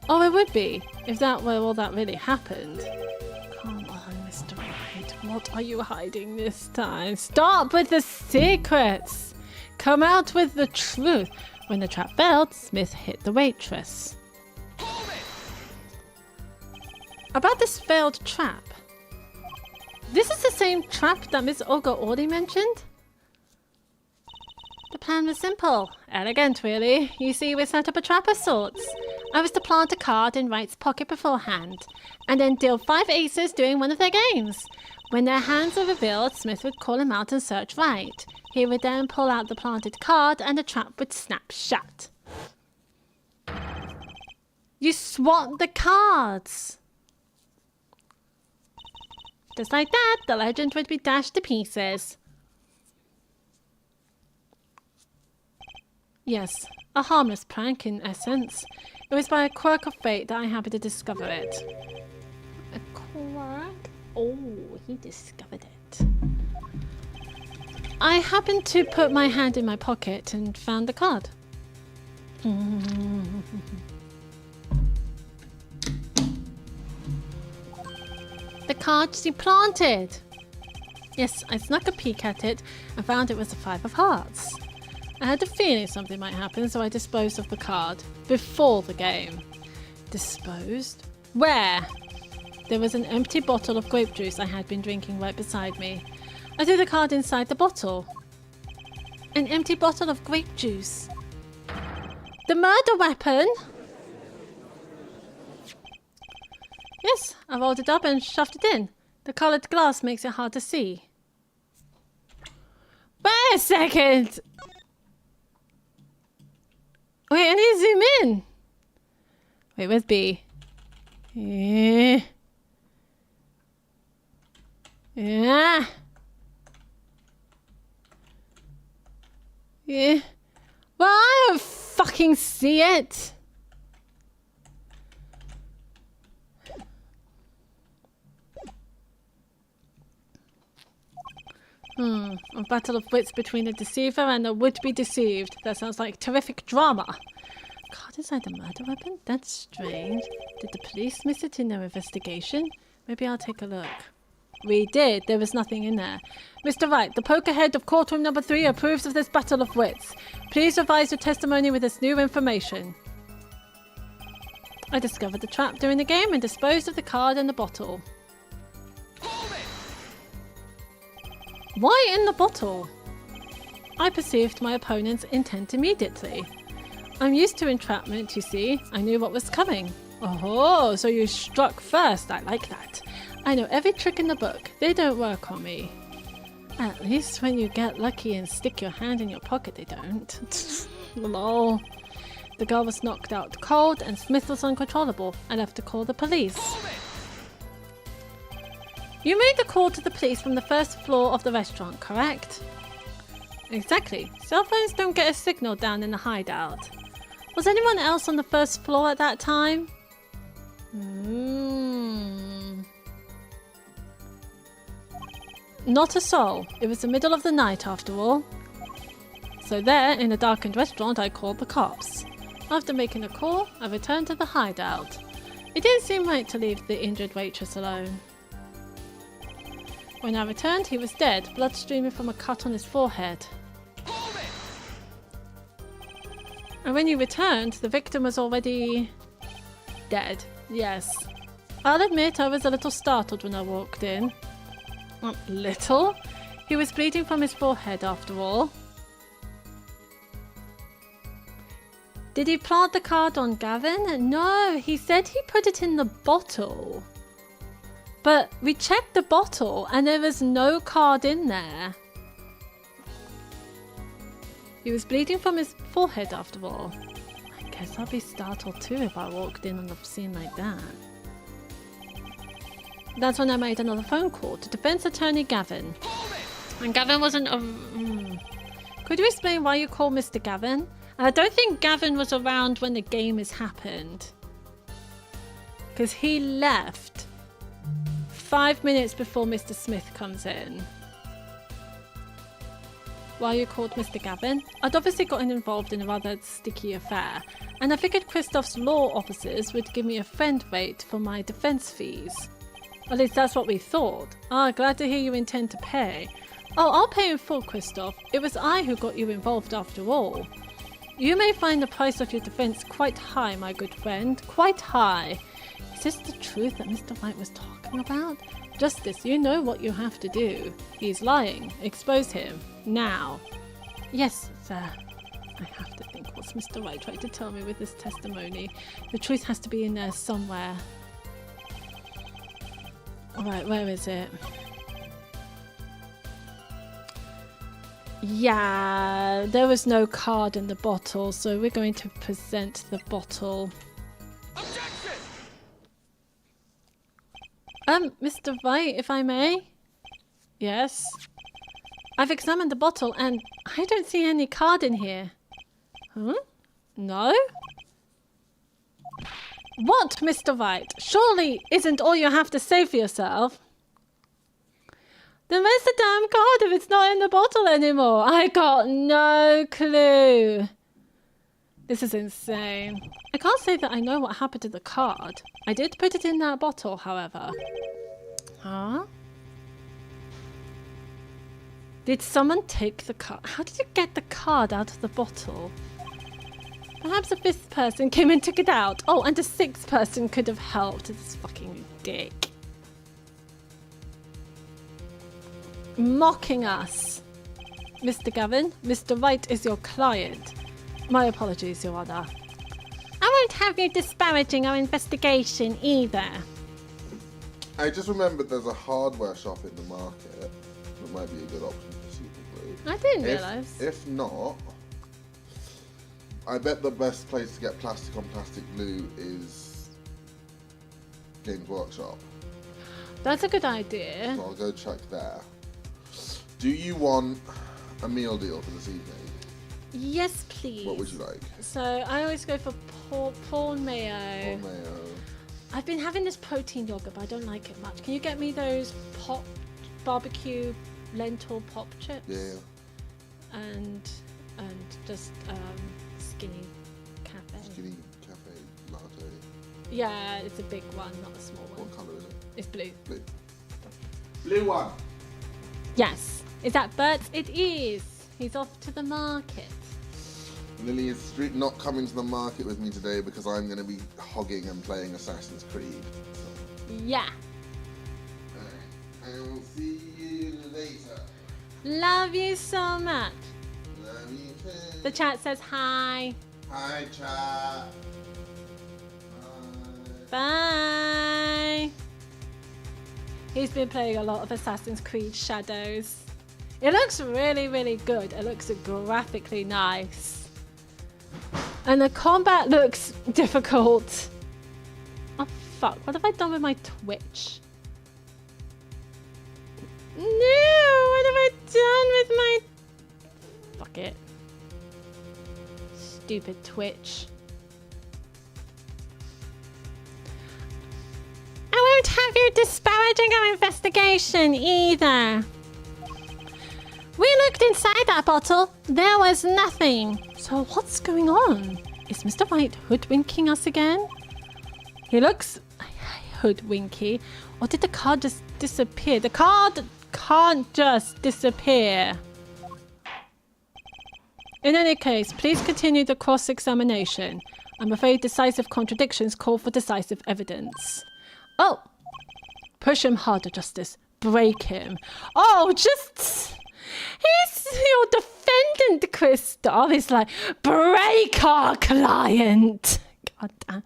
Oh, it would be, if that were all that really happened. Come on, Mr. Wright, what are you hiding this time? Stop with the secrets! Come out with the truth. When the trap failed, Smith hit the waitress. About this failed trap. This is the same trap that Miss Olga already mentioned? The plan was simple. Elegant, really. You see, we set up a trap of sorts. I was to plant a card in Wright's pocket beforehand, and then deal 5 aces during one of their games. When their hands were revealed, Smith would call him out and search Wright. He would then pull out the planted card, and the trap would snap shut. You swapped the cards! Just like that, the legend would be dashed to pieces. Yes, a harmless prank in essence. It was by a quirk of fate that I happened to discover it. A quirk? Oh, he discovered it. I happened to put my hand in my pocket and found the card. The card she planted! Yes, I snuck a peek at it and found it was the 5 of hearts. I had a feeling something might happen, so I disposed of the card before the game. Disposed? Where? There was an empty bottle of grape juice I had been drinking right beside me. I threw the card inside the bottle. An empty bottle of grape juice. The murder weapon? Yes, I rolled it up and shoved it in. The coloured glass makes it hard to see. Wait a second! Wait, I need to zoom in. Wait, where's B? Yeah. Yeah. Yeah. Well, I don't fucking see it. A battle of wits between the deceiver and the would-be deceived. That sounds like terrific drama. Card inside the murder weapon? That's strange. Did the police miss it in their investigation? Maybe I'll take a look. We did. There was nothing in there. Mr. Wright, the poker head of courtroom number 3 approves of this battle of wits. Please revise your testimony with this new information. I discovered the trap during the game and disposed of the card in the bottle. Why in the bottle? I perceived my opponent's intent immediately. I'm used to entrapment, you see. I knew what was coming. Oh, so you struck first. I like that. I know every trick in the book. They don't work on me. At least when you get lucky and stick your hand in your pocket, they don't. Lol. The girl was knocked out cold and Smith was uncontrollable. I'd have to call the police. You made the call to the police from the first floor of the restaurant, correct? Exactly. Cell phones don't get a signal down in the hideout. Was anyone else on the first floor at that time? Not a soul. It was the middle of the night after all. So there, in a darkened restaurant, I called the cops. After making a call, I returned to the hideout. It didn't seem right to leave the injured waitress alone. When I returned, he was dead, blood streaming from a cut on his forehead. And when you returned, the victim was already dead. Yes. I'll admit I was a little startled when I walked in. Little? He was bleeding from his forehead after all. Did he plant the card on Gavin? No, he said he put it in the bottle. But we checked the bottle and there was no card in there. He was bleeding from his forehead after all. I guess I'll be startled too if I walked in on a scene like that. That's when I made another phone call to defense attorney Gavin. And Gavin wasn't Could you explain why you called Mr. Gavin? I don't think Gavin was around when the game has happened. Because he left 5 minutes before Mr. Smith comes in. Why you called Mr. Gavin? I'd obviously gotten involved in a rather sticky affair, and I figured Christoph's law officers would give me a friend rate for my defense fees. At least that's what we thought. Glad to hear you intend to pay. Oh, I'll pay in full, Christoph. It was I who got you involved after all. You may find the price of your defense quite high, my good friend. Quite high. Is this the truth that Mr. White was talking about? Justice, you know what you have to do. He's lying. Expose him. Now. Yes, sir. I have to think what's Mr. White tried to tell me with this testimony. The truth has to be in there somewhere. Alright, where is it? Yeah, there was no card in the bottle, so we're going to present the bottle.
Objection!
Mr. White, if I may? Yes? I've examined the bottle and I don't see any card in here. Huh? No? What, Mr. White? Surely isn't all you have to say for yourself? Then where's the damn card if it's not in the bottle anymore? I got no clue. This is insane. I can't say that I know what happened to the card. I did put it in that bottle, however. Huh? Did someone take the card? How did you get the card out of the bottle? Perhaps a fifth person came and took it out. Oh, and a sixth person could have helped. This fucking dick. Mocking us. Mr. Gavin, Mr. White is your client. My apologies, Your Honor.
I won't have you disparaging our investigation either.
I just remembered there's a hardware shop in the market that might be a good option for super glue.
I didn't realise.
If not, I bet the best place to get plastic on plastic glue is Games Workshop.
That's a good idea.
So I'll go check there. Do you want a meal deal for this evening?
Yes, please.
What would you like?
So I always go for prawn mayo.
Prawn mayo.
I've been having this protein yogurt, but I don't like it much. Can you get me those barbecue lentil pop chips?
Yeah.
And just skinny cafe.
Skinny cafe latte.
Yeah, it's a big one, not a small one.
What colour is it?
It's blue.
Blue. Blue one.
Yes. Is that Bert's? It is. He's off to the market.
Lily is not coming to the market with me today because I'm going to be hogging and playing Assassin's Creed. So.
Yeah.
I will see you later.
Love you so much.
Love you too.
The chat says hi.
Hi, chat.
Bye. He's been playing a lot of Assassin's Creed Shadows. It looks really, really good. It looks graphically nice. And the combat looks difficult. Oh, fuck. What have I done with my Twitch? No, what have I done with my... Fuck it. Stupid Twitch.
I won't have you disparaging our investigation either. We looked inside that bottle. There was nothing.
So what's going on? Is Mr. White hoodwinking us again? He looks hoodwinky. Or did the card just disappear? The card can't just disappear. In any case, please continue the cross-examination. I'm afraid decisive contradictions call for decisive evidence. Oh! Push him harder, Justice. Break him. Oh, just... He's your defendant, Christoph. It's like, break our client. God damn.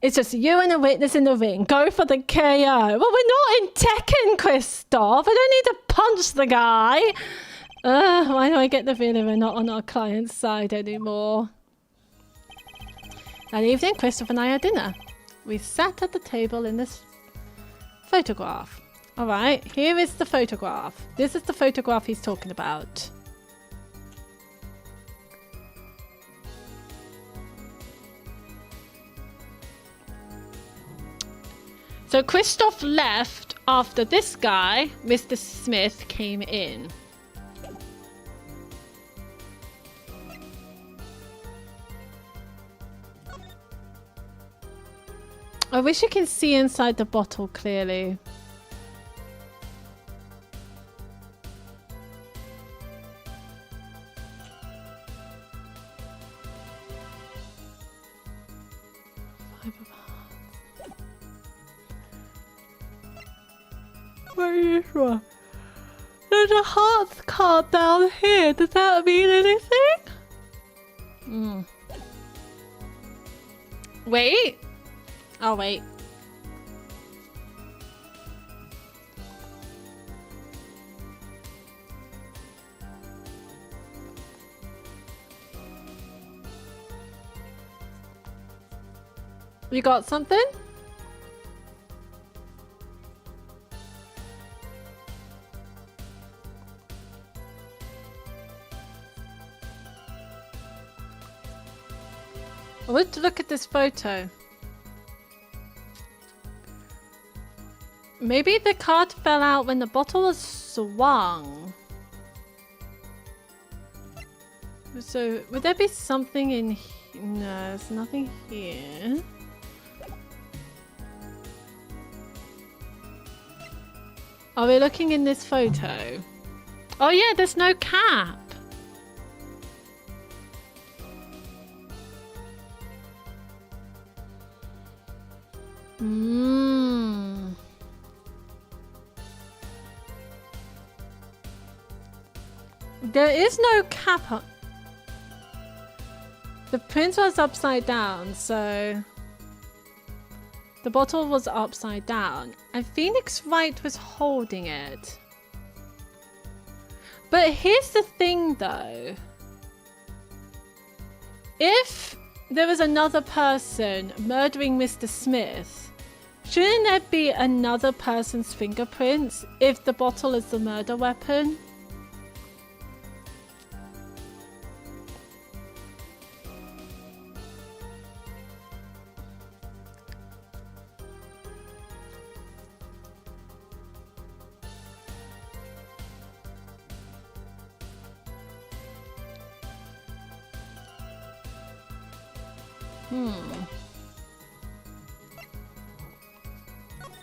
It's just you and a witness in the ring. Go for the KO. Well, we're not in Tekken, Christoph. I don't need to punch the guy. Why do I get the feeling we're not on our client's side anymore? That evening, Christopher and I had dinner. We sat at the table in this photograph. Alright, here is the photograph. This is the photograph he's talking about. So Christoph left after this guy, Mr. Smith, came in. I wish you can see inside the bottle clearly. What is this one? There's a hearts card down here. Does that mean anything? Wait. Oh, wait. You got something? I want to look at this photo. Maybe the card fell out when the bottle was swung. So, would there be something in here? No, there's nothing here. Are we looking in this photo? Oh yeah, there's no cap. There is no cap on. The print was upside down, so the bottle was upside down, and Phoenix Wright was holding it. But here's the thing, though. If there was another person murdering Mr. Smith, shouldn't there be another person's fingerprints if the bottle is the murder weapon?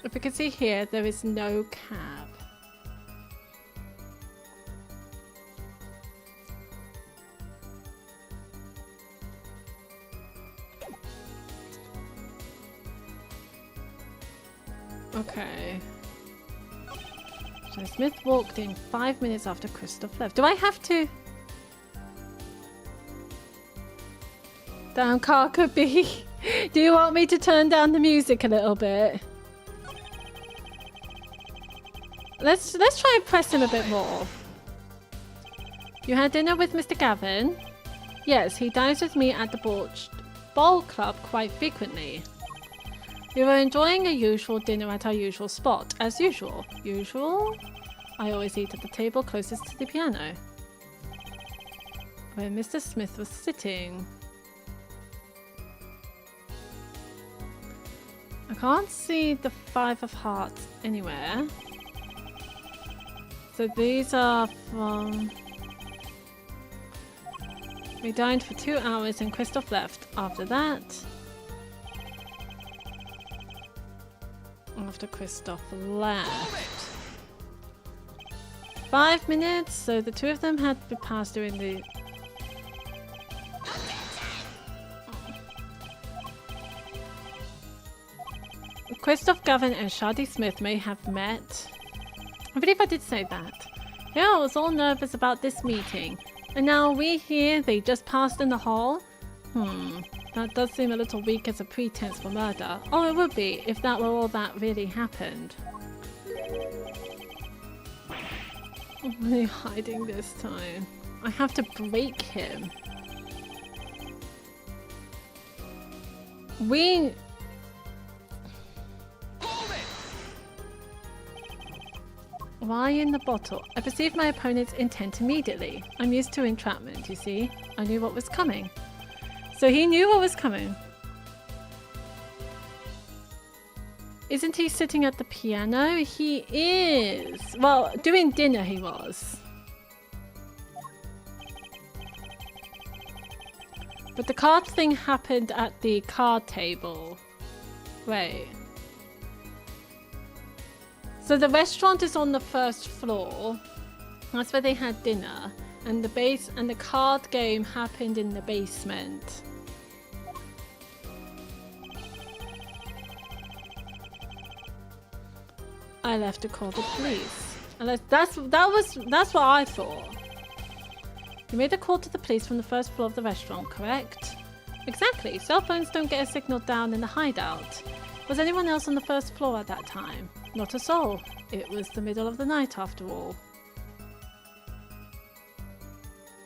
If we can see here, there is no cap. Okay. So Smith walked in 5 minutes after Christoph left. Do I have to? Damn, car could be. Do you want me to turn down the music a little bit? Let's try and press him a bit more. You had dinner with Mr. Gavin? Yes, he dines with me at the ball club quite frequently. We were enjoying a usual dinner at our usual spot, as usual. Usual? I always eat at the table closest to the piano, where Mr. Smith was sitting. I can't see the 5 of hearts anywhere. So these are from... We dined for 2 hours and Christoph left. After that... After Christoph left. 5 minutes, so the 2 of them had to pass during the... Christoph, Gavin and Shadi Smith may have met. I believe I did say that. Yeah, I was all nervous about this meeting. And now we here, they just passed in the hall? That does seem a little weak as a pretense for murder. Oh, it would be, if that were all that really happened. Where are you hiding this time? I have to break him. Why in the bottle? I perceived my opponent's intent immediately. I'm used to entrapment, you see. I knew what was coming. So he knew what was coming. Isn't he sitting at the piano? He is. Well, doing dinner he was. But the card thing happened at the card table. Wait. So the restaurant is on the first floor. That's where they had dinner. And the card game happened in the basement. I left to call the police. And that's what I thought. You made a call to the police from the first floor of the restaurant, correct? Exactly. Cell phones don't get a signal down in the hideout. Was anyone else on the first floor at that time? Not a soul. It was the middle of the night after all.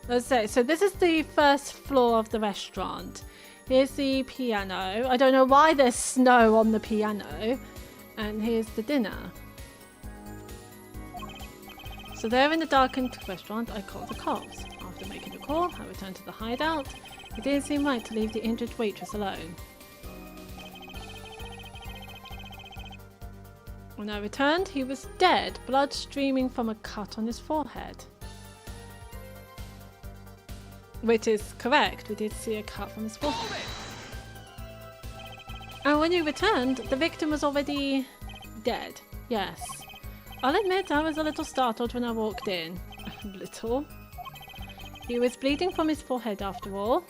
Let's say, so this is the first floor of the restaurant. Here's the piano. I don't know why there's snow on the piano. And here's the dinner. So there in the darkened restaurant, I called the cops. After making the call, I returned to the hideout. It didn't seem right to leave the injured waitress alone. When I returned, he was dead, blood streaming from a cut on his forehead. Which is correct, we did see a cut from his forehead. And when you returned, the victim was already dead. Yes. I'll admit I was a little startled when I walked in. A little. He was bleeding from his forehead after all.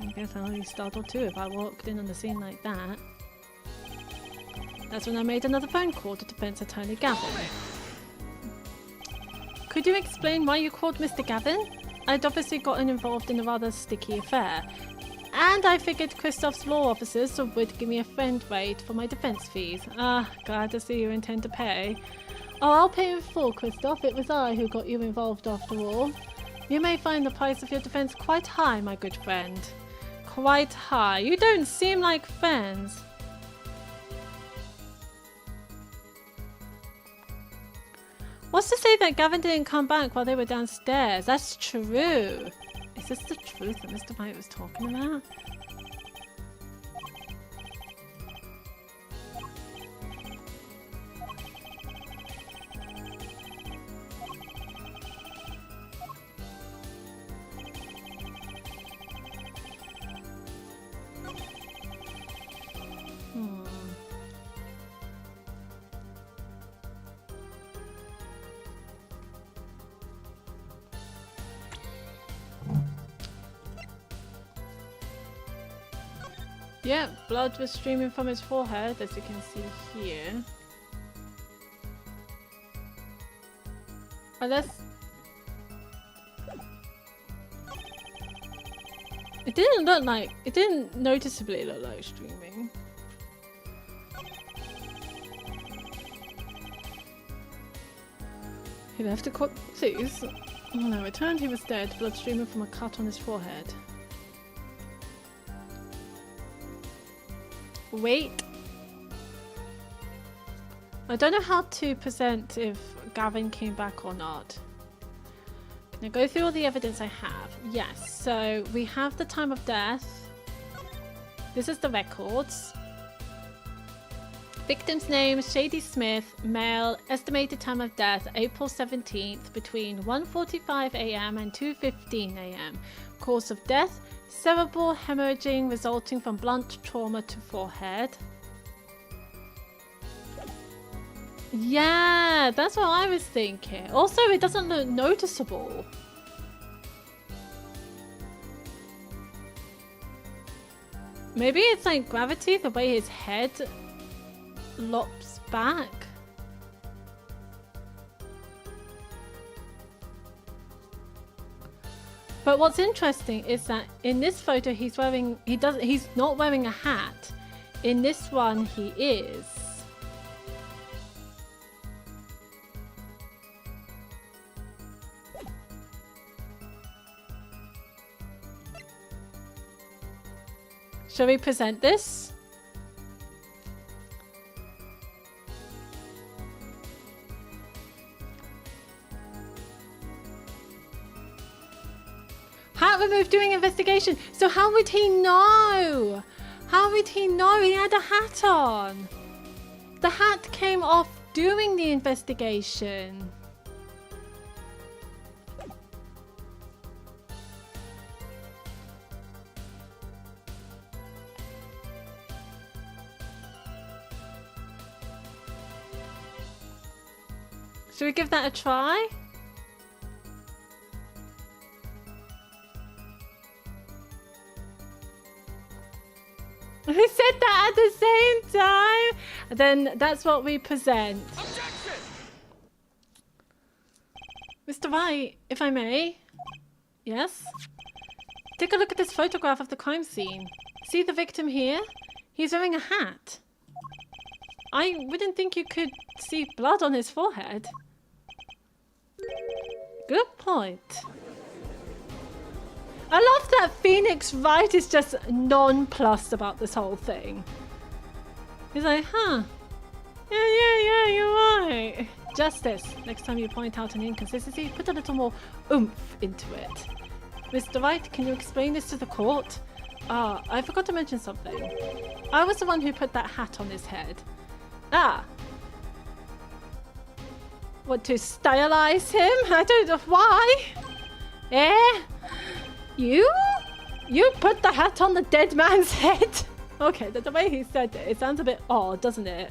I guess I'll be startled too if I walked in on the scene like that. That's when I made another phone call to Defense Attorney Gavin. Could you explain why you called Mr. Gavin? I'd obviously gotten involved in a rather sticky affair. And I figured Christoph's law officers would give me a friend rate for my defense fees. Ah, glad to see you intend to pay. Oh, I'll pay in full, Christoph. It was I who got you involved after all. You may find the price of your defense quite high, my good friend. Quite high. You don't seem like friends. What's to say that Gavin didn't come back while they were downstairs? That's true. Is this the truth that Mr. White was talking about? Yeah, blood was streaming from his forehead, as you can see here. Unless... it didn't noticeably look like streaming. He left a cut, please. When I returned, he was dead, blood streaming from a cut on his forehead. Wait. I don't know how to present if Gavin came back or not. Can I go through all the evidence I have? Yes. So we have the time of death. This is the records. Victim's name, Shady Smith, male, estimated time of death, April 17th, between 1:45 a.m. and 2:15 a.m. Cause of death, cerebral hemorrhaging resulting from blunt trauma to forehead. Yeah, that's what I was thinking. Also, it doesn't look noticeable. Maybe it's like gravity, the way his head lops back. But what's interesting is that in this photo he's not wearing a hat. In this one he is. Shall we present this? Hat removed during investigation. So how would he know? How would he know he had a hat on? The hat came off during the investigation. Should we give that a try? Who said that at the same time? Then that's what we present. Objection! Mr. Wright, if I may. Yes? Take a look at this photograph of the crime scene. See the victim here? He's wearing a hat. I wouldn't think you could see blood on his forehead. Good point. I love that Phoenix Wright is just nonplussed about this whole thing. He's like, huh. Yeah, you're right. Justice. Next time you point out an inconsistency, put a little more oomph into it. Mr. Wright, can you explain this to the court? Ah, I forgot to mention something. I was the one who put that hat on his head. Ah. What, to stylize him? I don't know why. Eh? You put the hat on the dead man's head? Okay, the way he said it, it sounds a bit odd, doesn't it?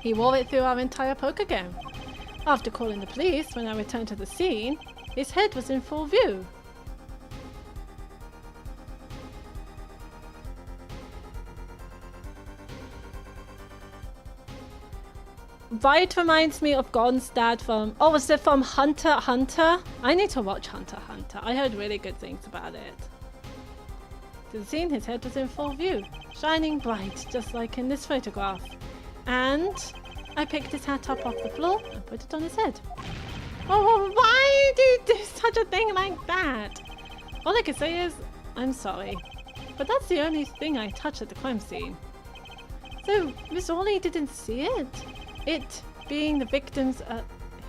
He wore it through our entire poker game. After calling the police, when I returned to the scene, his head was in full view. Wright reminds me of Gon's dad from... Oh, was it from Hunter x Hunter? I need to watch Hunter x Hunter. I heard really good things about it. To the scene, his head was in full view, shining bright, just like in this photograph. And I picked his hat up off the floor and put it on his head. Oh, why do you do such a thing like that? All I can say is, I'm sorry. But that's the only thing I touched at the crime scene. So, Miss Orley didn't see it? It being the victim's,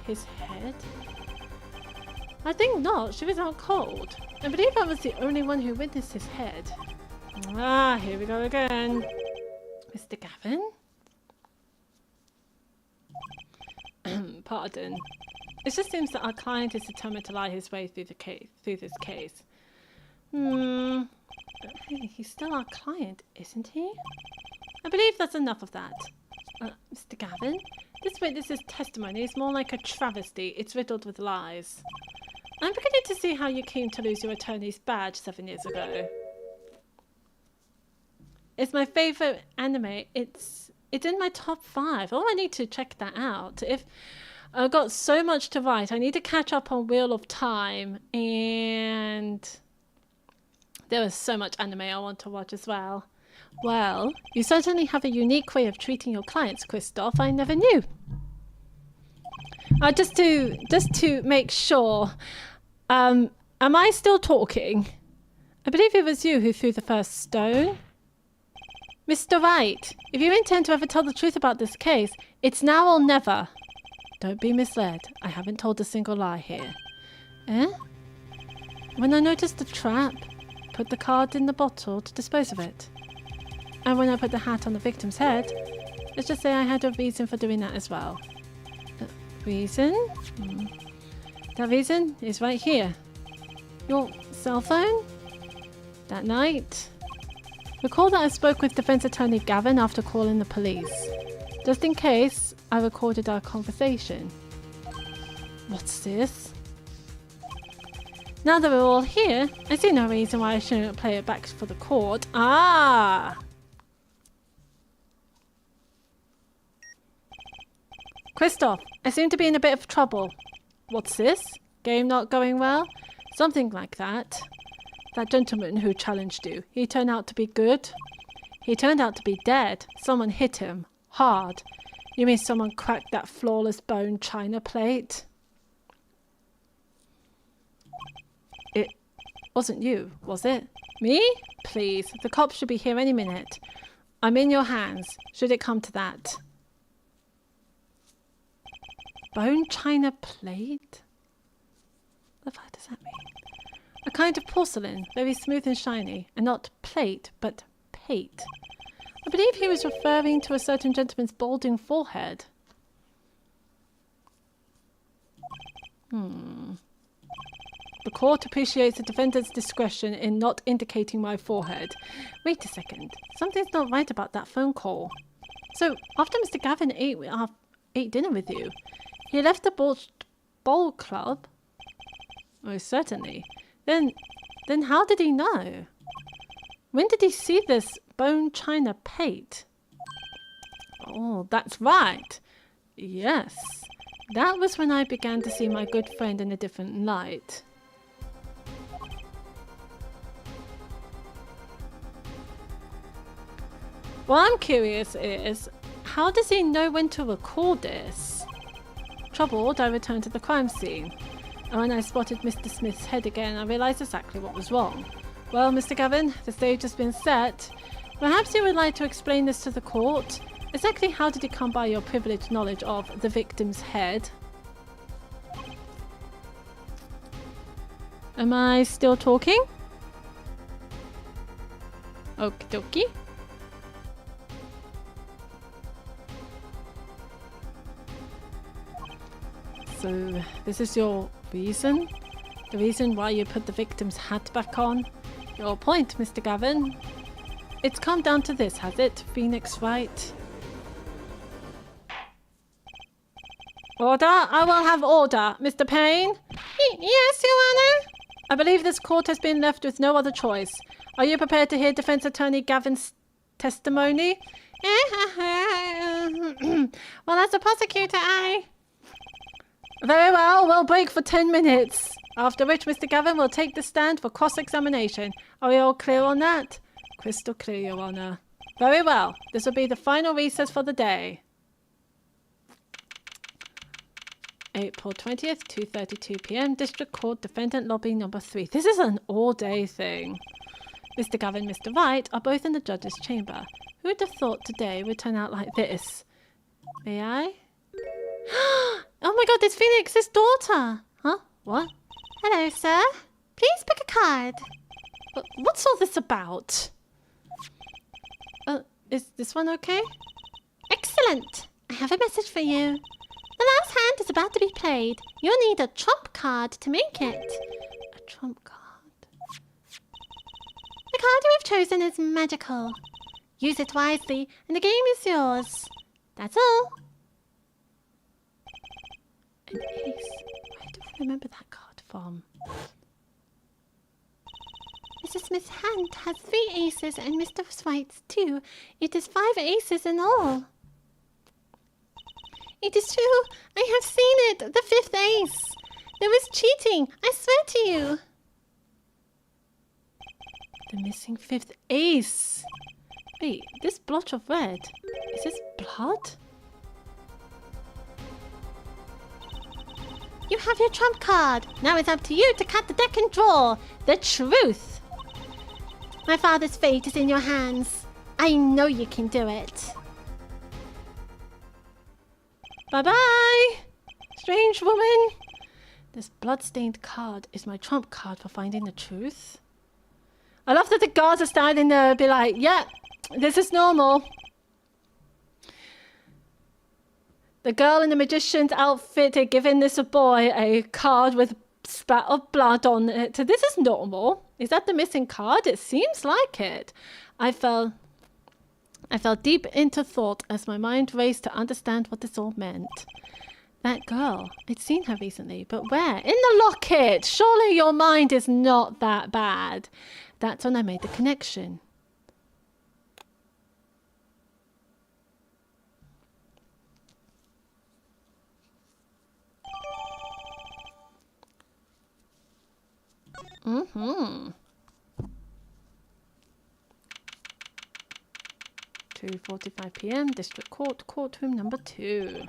his head? I think not. She was out cold. I believe I was the only one who witnessed his head. Ah, here we go again. Mr. Gavin? Pardon. It just seems that our client is determined to lie his way through this case. Hey, he's still our client, isn't he? I believe that's enough of that. Mr. Gavin, this witness's testimony is more like a travesty. It's riddled with lies. I'm beginning to see how you came to lose your attorney's badge 7 years ago. It's my favourite anime. It's in my top 5. Oh, I need to check that out. If I've got so much to write, I need to catch up on Wheel of Time, and there is so much anime I want to watch as well. Well, you certainly have a unique way of treating your clients, Christoph. I never knew. Just to make sure, am I still talking? I believe it was you who threw the first stone. Mr. Wright, if you intend to ever tell the truth about this case, it's now or never. Don't be misled. I haven't told a single lie here. Eh? When I noticed the trap, put the card in the bottle to dispose of it. And when I put the hat on the victim's head, let's just say I had a reason for doing that as well. Reason? That reason is right here. Your cell phone? That night? Recall that I spoke with defense attorney Gavin after calling the police. Just in case, I recorded our conversation. What's this? Now that we're all here, I see no reason why I shouldn't play it back for the court. Ah! Christoph, I seem to be in a bit of trouble. What's this? Game not going well? Something like that. That gentleman who challenged you, he turned out to be good? He turned out to be dead. Someone hit him. Hard. You mean someone cracked that flawless bone china plate? It wasn't you, was it? Me? Please. The cops should be here any minute. I'm in your hands, should it come to that. Bone china plate? What the fuck does that mean? A kind of porcelain, very smooth and shiny, and not plate, but pate. I believe he was referring to a certain gentleman's balding forehead. The court appreciates the defendant's discretion in not indicating my forehead. Wait a second. Something's not right about that phone call. So, after Mr. Gavin ate dinner with you, he left the bowl club? Oh, certainly. Then how did he know? When did he see this bone china plate? Oh, that's right. Yes. That was when I began to see my good friend in a different light. What I'm curious is, how does he know when to record this? Troubled, I returned to the crime scene. And when I spotted Mr. Smith's head again, I realised exactly what was wrong. Well, Mr. Gavin, the stage has been set. Perhaps you would like to explain this to the court? Exactly how did you come by your privileged knowledge of the victim's head? Am I still talking? Okie dokie. So, this is your reason? The reason why you put the victim's hat back on? Your point, Mr. Gavin. It's come down to this, has it, Phoenix Wright? Order! I will have order, Mr. Payne.
Yes, Your Honor.
I believe this court has been left with no other choice. Are you prepared to hear Defense Attorney Gavin's testimony?
Well, as a prosecutor,
Very well, we'll break for 10 minutes. After which Mr. Gavin will take the stand for cross-examination. Are we all clear on that? Crystal clear, Your Honour. Very well. This will be the final recess for the day. April 20th, 2:32 p.m. District Court, Defendant Lobby number 3. This is an all-day thing. Mr. Gavin and Mr. Wright are both in the judge's chamber. Who would have thought today would turn out like this? May I? Oh my god, it's Phoenix's daughter! Huh? What?
hello, sir. Please pick a card.
What's all this about? Is this one okay?
Excellent. I have a message for you. The last hand is about to be played. You'll need a trump card to make it.
A trump card.
The card you have chosen is magical. Use it wisely, and the game is yours. That's all.
An ace. Where do I remember that card from?
Mrs. Smith's hand has 3 aces and Mr. Wright's 2. It is 5 aces in all. It is true. I have seen it. The 5th ace. There was cheating. I swear to you.
The missing 5th ace. Wait, this blotch of red. Is this blood?
You have your trump card. Now it's up to you to cut the deck and draw the truth. My father's fate is in your hands. I know you can do it.
Bye-bye, strange woman. This blood-stained card is my trump card for finding the truth. I love that the guards are standing there and be like, yeah, this is normal. The girl in the magician's outfit are giving this boy a card with a spat of blood on it. This is normal. Is that the missing card? It seems like it. I fell deep into thought as my mind raced to understand what this all meant. That girl, I'd seen her recently, but where? In the locket! Surely your mind is not that bad. That's when I made the connection. Mm-hmm. 2:45 p.m. District Court, courtroom number 2.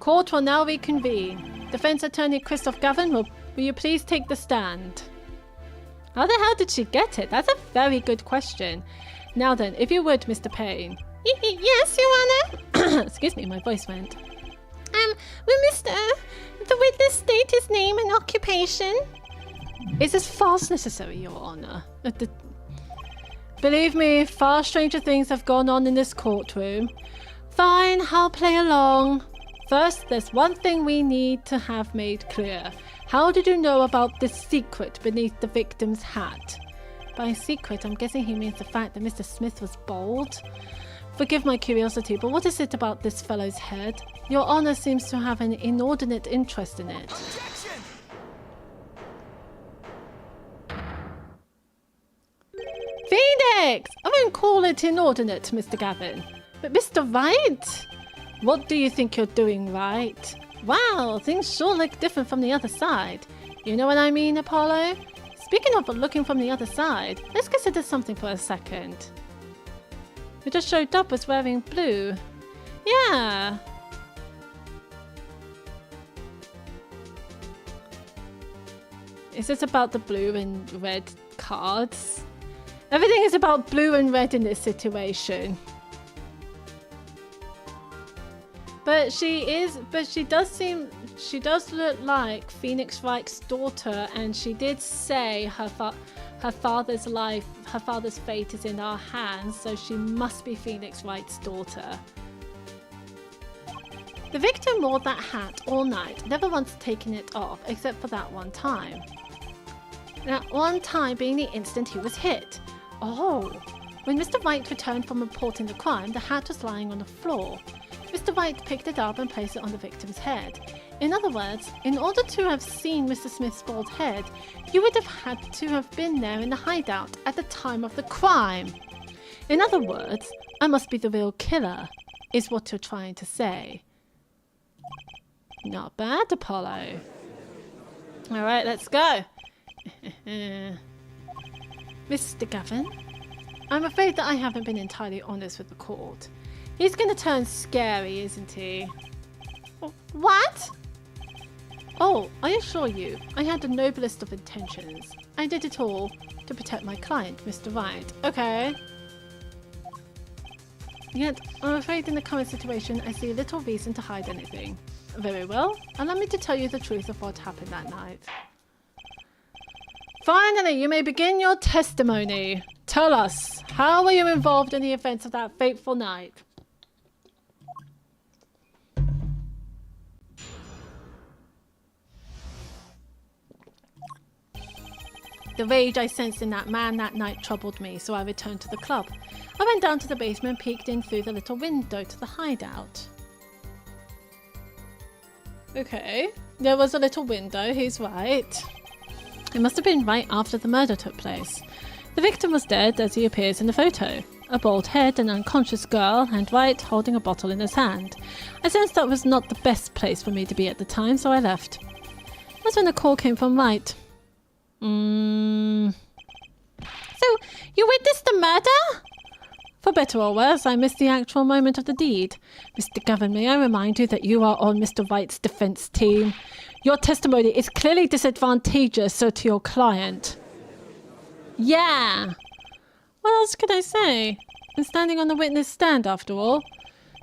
Court will now reconvene. Defense Attorney Christoph Gavin, will you please take the stand? How the hell did she get it? That's a very good question. Now then, if you would, Mr. Payne.
Yes, Your Honor.
Excuse me, my voice went.
Will the witness state his name and occupation?
Is this false necessary, Your Honor? Believe me, far stranger things have gone on in this courtroom. Fine, I'll play along. First, there's one thing we need to have made clear. How did you know about this secret beneath the victim's hat? By secret, I'm guessing he means the fact that Mr. Smith was bald. Forgive my curiosity, but what is it about this fellow's head? Your Honor seems to have an inordinate interest in it.
Objection!
Phoenix! I won't call it inordinate, Mr. Gavin. But Mr. Wright? What do you think you're doing, Wright? Wow, things sure look different from the other side. You know what I mean, Apollo? Speaking of looking from the other side, let's consider something for a second. Who just showed up was wearing blue. Yeah. Is this about the blue and red cards? Everything is about blue and red in this situation. But she does look like Phoenix Wright's daughter, and she did say her father's fate is in our hands, so she must be Phoenix Wright's daughter. The victim wore that hat all night, never once taking it off, except for that one time. That one time being the instant he was hit. Oh, when Mr. Wright returned from reporting the crime, the hat was lying on the floor. Mr. Wright picked it up and placed it on the victim's head. In other words, in order to have seen Mr. Smith's bald head, you would have had to have been there in the hideout at the time of the crime. In other words, I must be the real killer, is what you're trying to say. Not bad, Apollo. Alright, let's go. Mr. Gavin, I'm afraid that I haven't been entirely honest with the court. He's going to turn scary, isn't he?
What?
Oh, I assure you, I had the noblest of intentions. I did it all to protect my client, Mr. Wright. Okay. Yet, I'm afraid in the current situation, I see little reason to hide anything. Very well, allow me to tell you the truth of what happened that night. Finally, you may begin your testimony. Tell us, how were you involved in the events of that fateful night? The rage I sensed in that man that night troubled me, so I returned to the club. I went down to the basement and peeked in through the little window to the hideout. Okay, there was a little window, he's right. It must have been right after the murder took place. The victim was dead as he appears in the photo. A bald head, an unconscious girl, and Wright holding a bottle in his hand. I sensed that was not the best place for me to be at the time, so I left. That's when the call came from Wright.
So, you witnessed the murder?
For better or worse, I missed the actual moment of the deed. Mr. Gavin, may I remind you that you are on Mr. Wright's defense team. Your testimony is clearly disadvantageous to your client. Yeah. What else could I say? I'm standing on the witness stand, after all.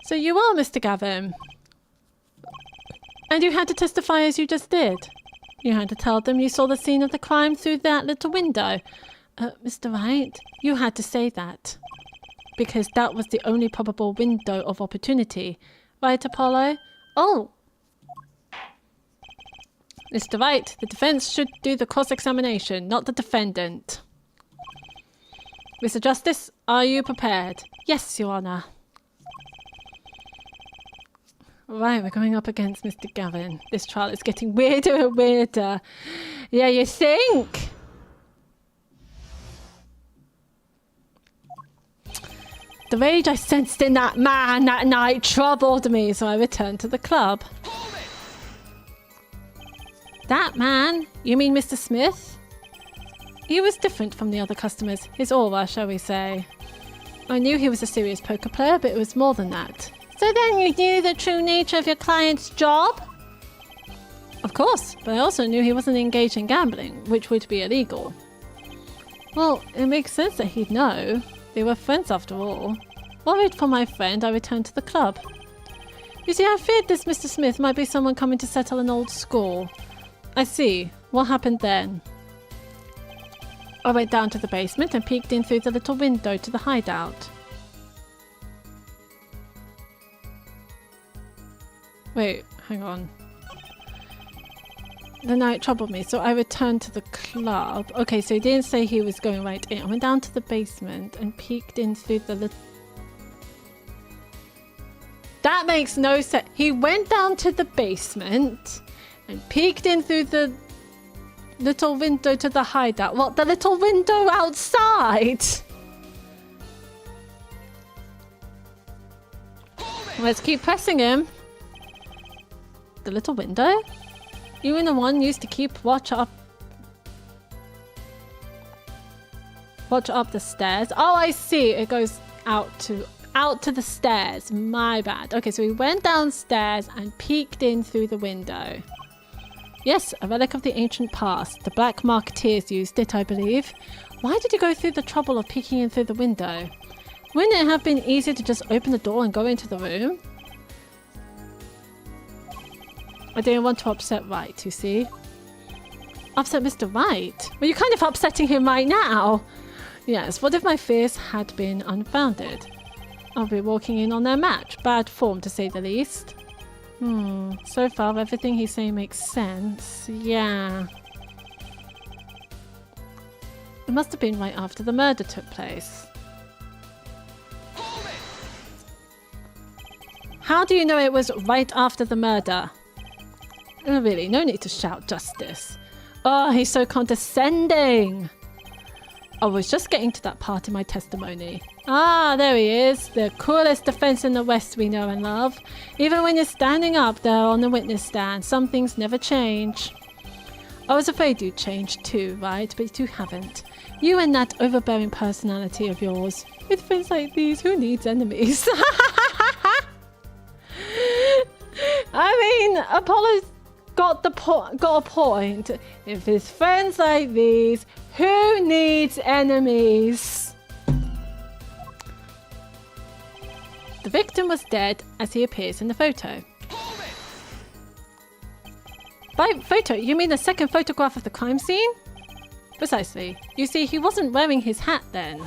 So you are Mr. Gavin. And you had to testify as you just did. You had to tell them you saw the scene of the crime through that little window. Mr. Wright, you had to say that. Because that was the only probable window of opportunity. Right, Apollo? Oh! Mr. Wright, the defense should do the cross-examination, not the defendant. Mr. Justice, are you prepared? Yes, Your Honour. Right, we're going up against Mr. Gavin. This trial is getting weirder and weirder. Yeah, you think? The rage I sensed in that man that night troubled me, so I returned to the club. That man? You mean Mr. Smith? He was different from the other customers. His aura, shall we say. I knew he was a serious poker player, but it was more than that.
So then you knew the true nature of your client's job?
Of course, but I also knew he wasn't engaged in gambling, which would be illegal. Well, it makes sense that he'd know. They were friends after all. Worried for my friend, I returned to the club. You see, I feared this Mr. Smith might be someone coming to settle an old score. I see. What happened then? I went down to the basement and peeked in through the little window to the hideout. Wait, hang on. The night troubled me, so I returned to the club. Okay, so he didn't say he was going right in. I went down to the basement and peeked in through the little... That makes no sense. He went down to the basement and peeked in through the little window to the hideout. What, the little window outside? Let's keep pressing him. The little window? You and the one used to keep watch up the stairs. Oh, I see. It goes out to the stairs. My bad. Okay, so we went downstairs and peeked in through the window. Yes, a relic of the ancient past. The Black Marketeers used it, I believe. Why did you go through the trouble of peeking in through the window? Wouldn't it have been easier to just open the door and go into the room? I didn't want to upset Wright, you see. Upset Mr. Wright? Well, you're kind of upsetting him right now. Yes, what if my fears had been unfounded? I'll be walking in on their match. Bad form, to say the least. So far, everything he's saying makes sense. Yeah. It must have been right after the murder took place. How do you know it was right after the murder? Oh, really, no need to shout justice. Oh, he's so condescending. I was just getting to that part in my testimony. Ah, there he is. The coolest defense in the West we know and love. Even when you're standing up there on the witness stand, some things never change. I was afraid you'd change too, right? But you haven't. You and that overbearing personality of yours. With friends like these, who needs enemies? I mean, Apollo's got a point. If it's friends like these, who needs enemies? The victim was dead as he appears in the photo. By photo, you mean the second photograph of the crime scene? Precisely. You see, he wasn't wearing his hat then.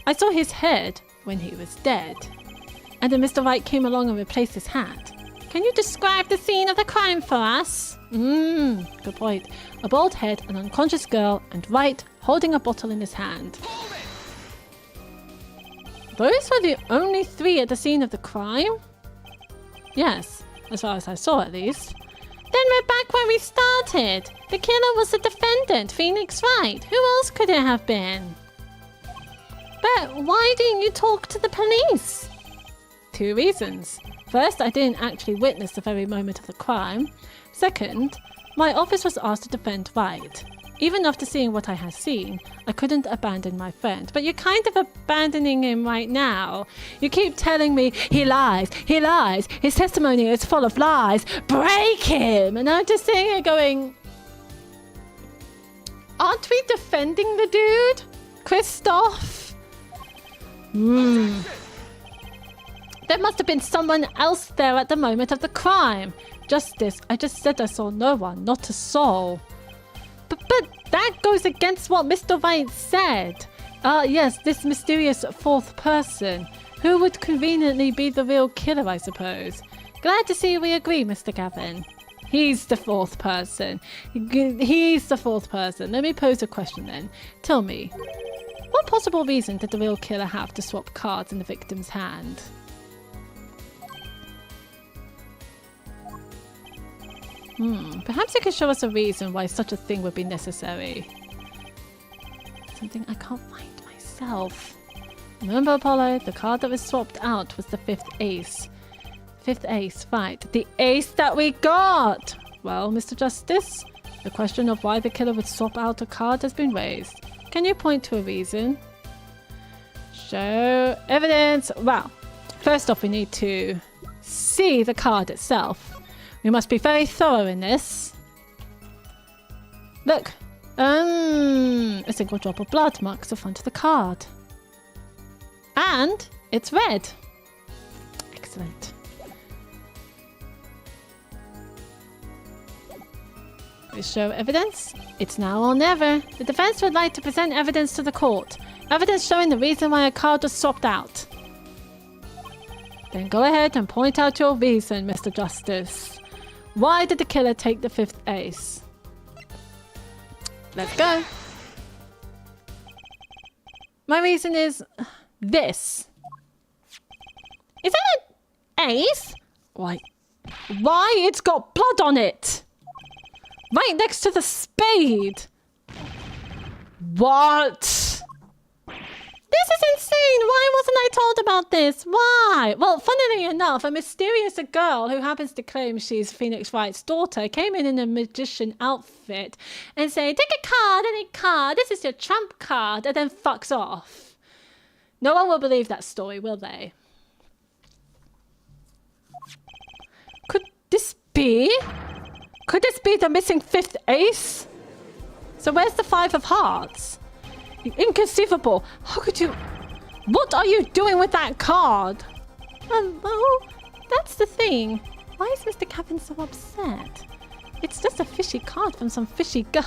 I saw his head when he was dead. And then Mr. Wright came along and replaced his hat. Can you describe the scene of the crime for us? Good point. A bald head, an unconscious girl, and Wright holding a bottle in his hand. Those were the only three at the scene of the crime? Yes, as far as I saw at least. Then we're back where we started. The killer was the defendant, Phoenix Wright. Who else could it have been? But why didn't you talk to the police? 2 reasons. First, I didn't actually witness the very moment of the crime. Second, my office was asked to defend Wright. Even after seeing what I had seen, I couldn't abandon my friend. But you're kind of abandoning him right now. You keep telling me, he lies, his testimony is full of lies, break him! And I'm just sitting here going, aren't we defending the dude? Christoph? There must have been someone else there at the moment of the crime. Justice, I just said I saw no one, not a soul. But that goes against what Mr. Wright said. Yes, this mysterious fourth person. Who would conveniently be the real killer, I suppose. Glad to see we agree, Mr. Gavin. He's the fourth person. He's the fourth person. Let me pose a question then. Tell me, what possible reason did the real killer have to swap cards in the victim's hand? Perhaps you could show us a reason why such a thing would be necessary. Something I can't find myself. Remember, Apollo, the card that was swapped out was the 5th ace. 5th ace, right. The ace that we got! Well, Mr. Justice, the question of why the killer would swap out a card has been raised. Can you point to a reason? Show evidence. Well, first off, we need to see the card itself. We must be very thorough in this. Look, A single drop of blood marks the front of the card. And it's red. Excellent. We show evidence. It's now or never. The defense would like to present evidence to the court. Evidence showing the reason why a card was swapped out. Then go ahead and point out your reason, Mr. Justice. Why did the killer take the 5th ace? Let's go. My reason is this.
Is that an ace?
Why? It's got blood on it. Right next to the spade. What?
This is insane! Why wasn't I told about this? Why?
Well, funnily enough, a mysterious girl who happens to claim she's Phoenix Wright's daughter came in a magician outfit and said, take a card, any card, this is your trump card, and then fucks off. No one will believe that story, will they? Could this be? Could this be the missing 5th ace? So where's the 5 of hearts? Inconceivable. How could you... What are you doing with that card?
Well, that's the thing. Why is Mr. Kevin so upset? It's just a fishy card from some fishy girl.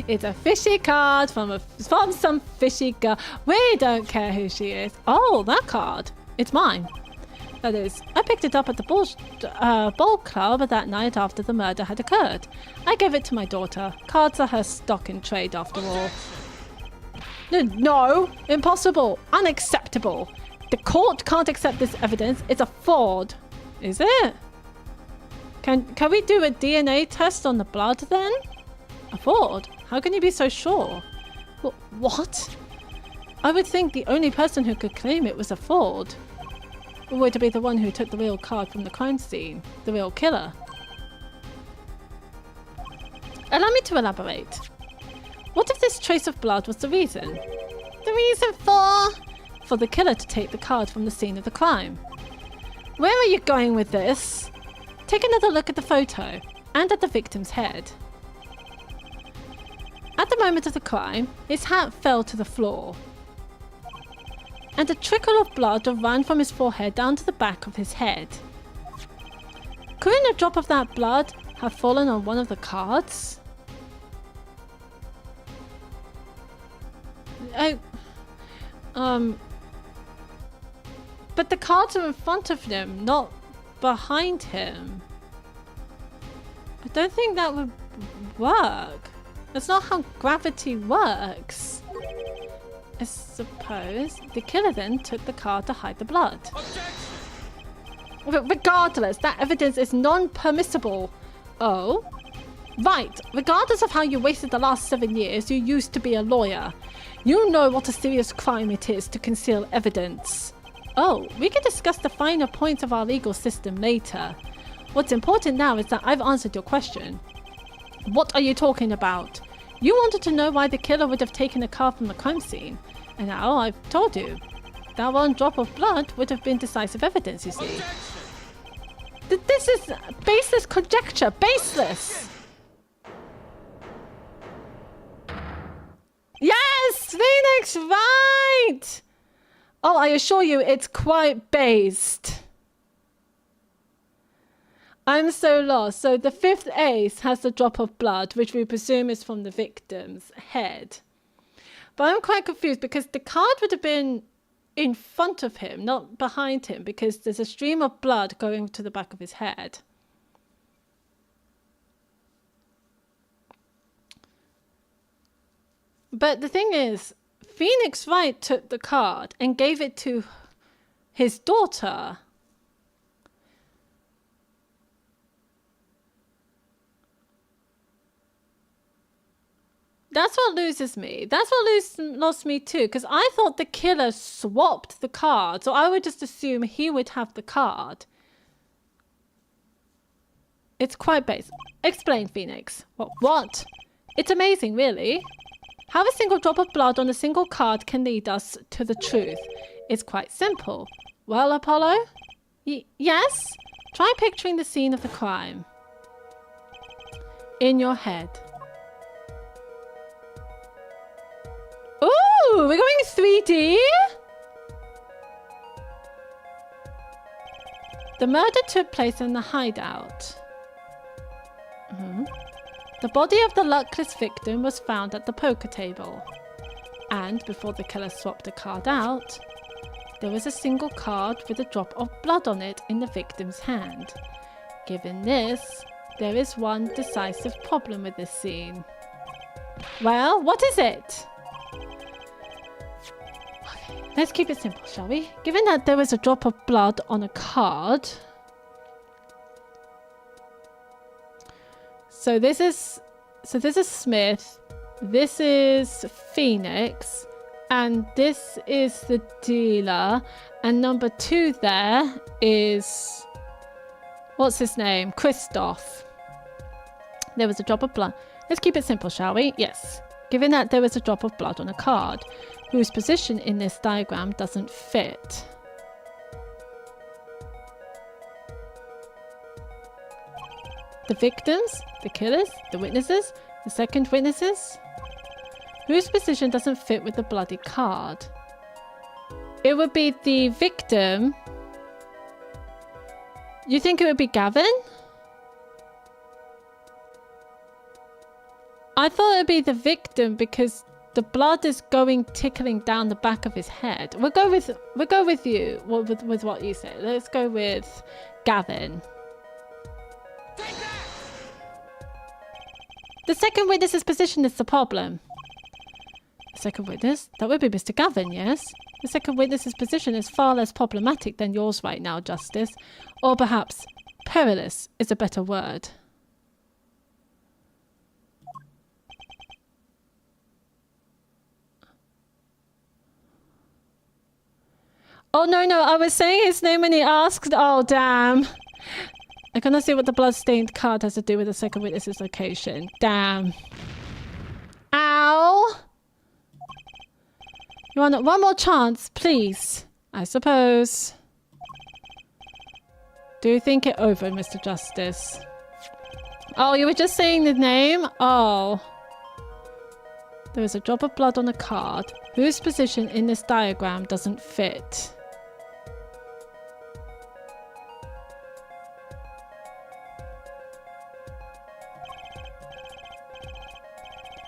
It's a fishy card from some fishy girl. We don't care who she is. Oh, that card. It's mine. That is, I picked it up at the ball club that night after the murder had occurred. I gave it to my daughter. Cards are her stock in trade, after all. No, impossible, unacceptable. The court can't accept this evidence. It's a fraud. Is it? Can we do a DNA test on the blood then? A fraud? How can you be so sure? What? I would think the only person who could claim it was a fraud would be the one who took the real card from the crime scene, the real killer. Allow me to elaborate. What if this trace of blood was the reason?
The reason for...
For the killer to take the card from the scene of the crime. Where are you going with this? Take another look at the photo and at the victim's head. At the moment of the crime, his hat fell to the floor, and a trickle of blood ran from his forehead down to the back of his head. Couldn't a drop of that blood have fallen on one of the cards? But the cards are in front of him, not behind him. I don't think that would work. That's not how gravity works. I suppose the killer then took the card to hide the blood. Regardless, that evidence is non-permissible. Oh? Right. Regardless of how you wasted the last 7 years, you used to be a lawyer. You know what a serious crime it is to conceal evidence. Oh, we can discuss the finer points of our legal system later. What's important now is that I've answered your question. What are you talking about? You wanted to know why the killer would have taken a card from the crime scene. And now I've told you. That one drop of blood would have been decisive evidence, you see. This is baseless conjecture. Baseless! Yes! Phoenix, right! Oh, I assure you, it's quite based. I'm so lost. So the 5th ace has the drop of blood, which we presume is from the victim's head. But I'm quite confused because the card would have been in front of him, not behind him, because there's a stream of blood going to the back of his head. But the thing is, Phoenix Wright took the card and gave it to his daughter. That's what loses me. That's what lost me too, because I thought the killer swapped the card, so I would just assume he would have the card. It's quite basic. Explain, Phoenix. What? It's amazing, really. How a single drop of blood on a single card can lead us to the truth. It's quite simple. Well, Apollo? Yes? Try picturing the scene of the crime in your head. Ooh, we're going 3D? The murder took place in the hideout. The body of the luckless victim was found at the poker table. And before the killer swapped the card out, there was a single card with a drop of blood on it in the victim's hand. Given this, there is one decisive problem with this scene. Well, what is it? Okay, let's keep it simple, shall we? Given that there was a drop of blood on a card... So this is Smith, this is Phoenix, and this is the dealer, and number 2 there is, what's his name? Christoph. There was a drop of blood. Let's keep it simple, shall we? Yes. Given that there was a drop of blood on a card, whose position in this diagram doesn't fit. The victims, the killers, the witnesses, the second witnesses, whose position doesn't fit with the bloody card. It would be the victim. You think it would be Gavin? I thought it would be the victim because the blood is going tickling down the back of his head. We'll go with you with what you say. Let's go with Gavin. The second witness's position is the problem. The second witness? That would be Mr. Gavin, yes? The second witness's position is far less problematic than yours right now, Justice. Or perhaps perilous is a better word. Oh, no, I was saying his name when he asked. Oh, damn. I cannot see what the blood-stained card has to do with the second witness's location. Damn. Ow! You want one more chance, please? I suppose. Do you think it over, Mr. Justice? Oh, you were just saying the name? Oh. There is a drop of blood on a card whose position in this diagram doesn't fit.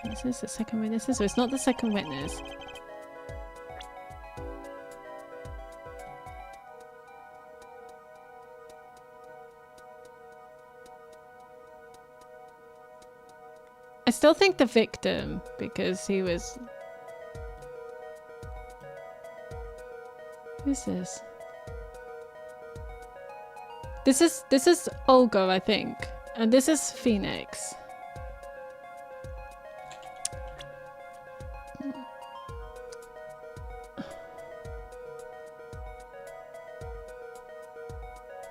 This is the second witness, so it's not the second witness. I still think the victim, because he was... Who's this? This is Olga, I think. And this is Phoenix.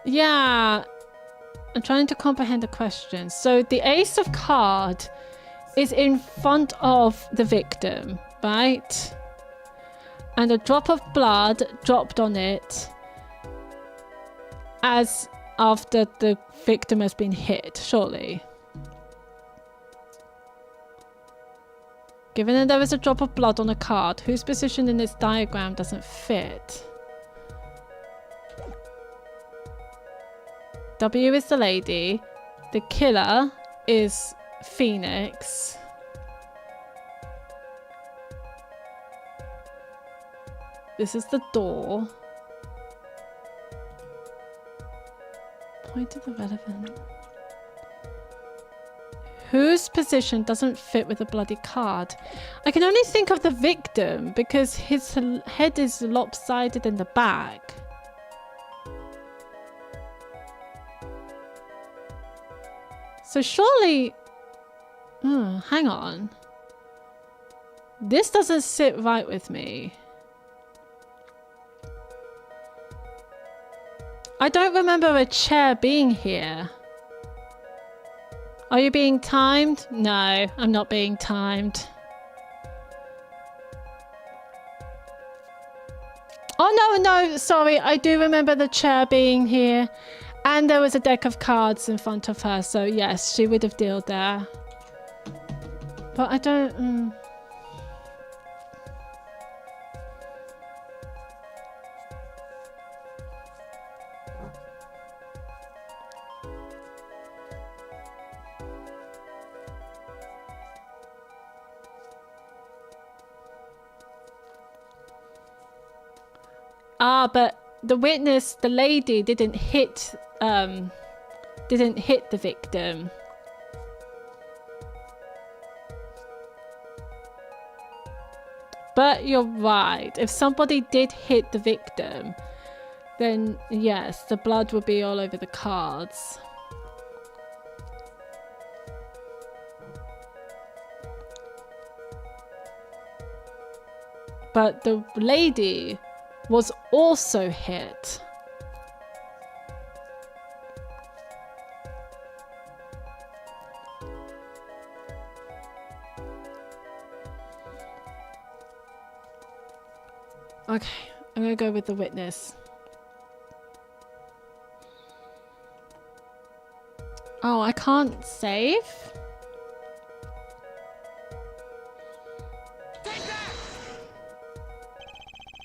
Yeah, I'm trying to comprehend the question. So the ace of card is in front of the victim, right? And a drop of blood dropped on it as after the victim has been hit, surely. Given that there is a drop of blood on a card whose position in this diagram doesn't fit. W is the lady. The killer is Phoenix. This is the door. Point of the relevant. Whose position doesn't fit with the bloody card? I can only think of the victim because his head is lopsided in the back. So surely... hang on. This doesn't sit right with me. I don't remember a chair being here. Are you being timed? No, I'm not being timed. Oh, no, sorry. I do remember the chair being here. And there was a deck of cards in front of her, so yes, she would have dealt there. But I don't... Ah, but the witness, the lady, didn't hit the victim. But you're right. If somebody did hit the victim, then yes, the blood would be all over the cards. But the lady was also hit. Okay, I'm gonna go with the witness. Oh, I can't save?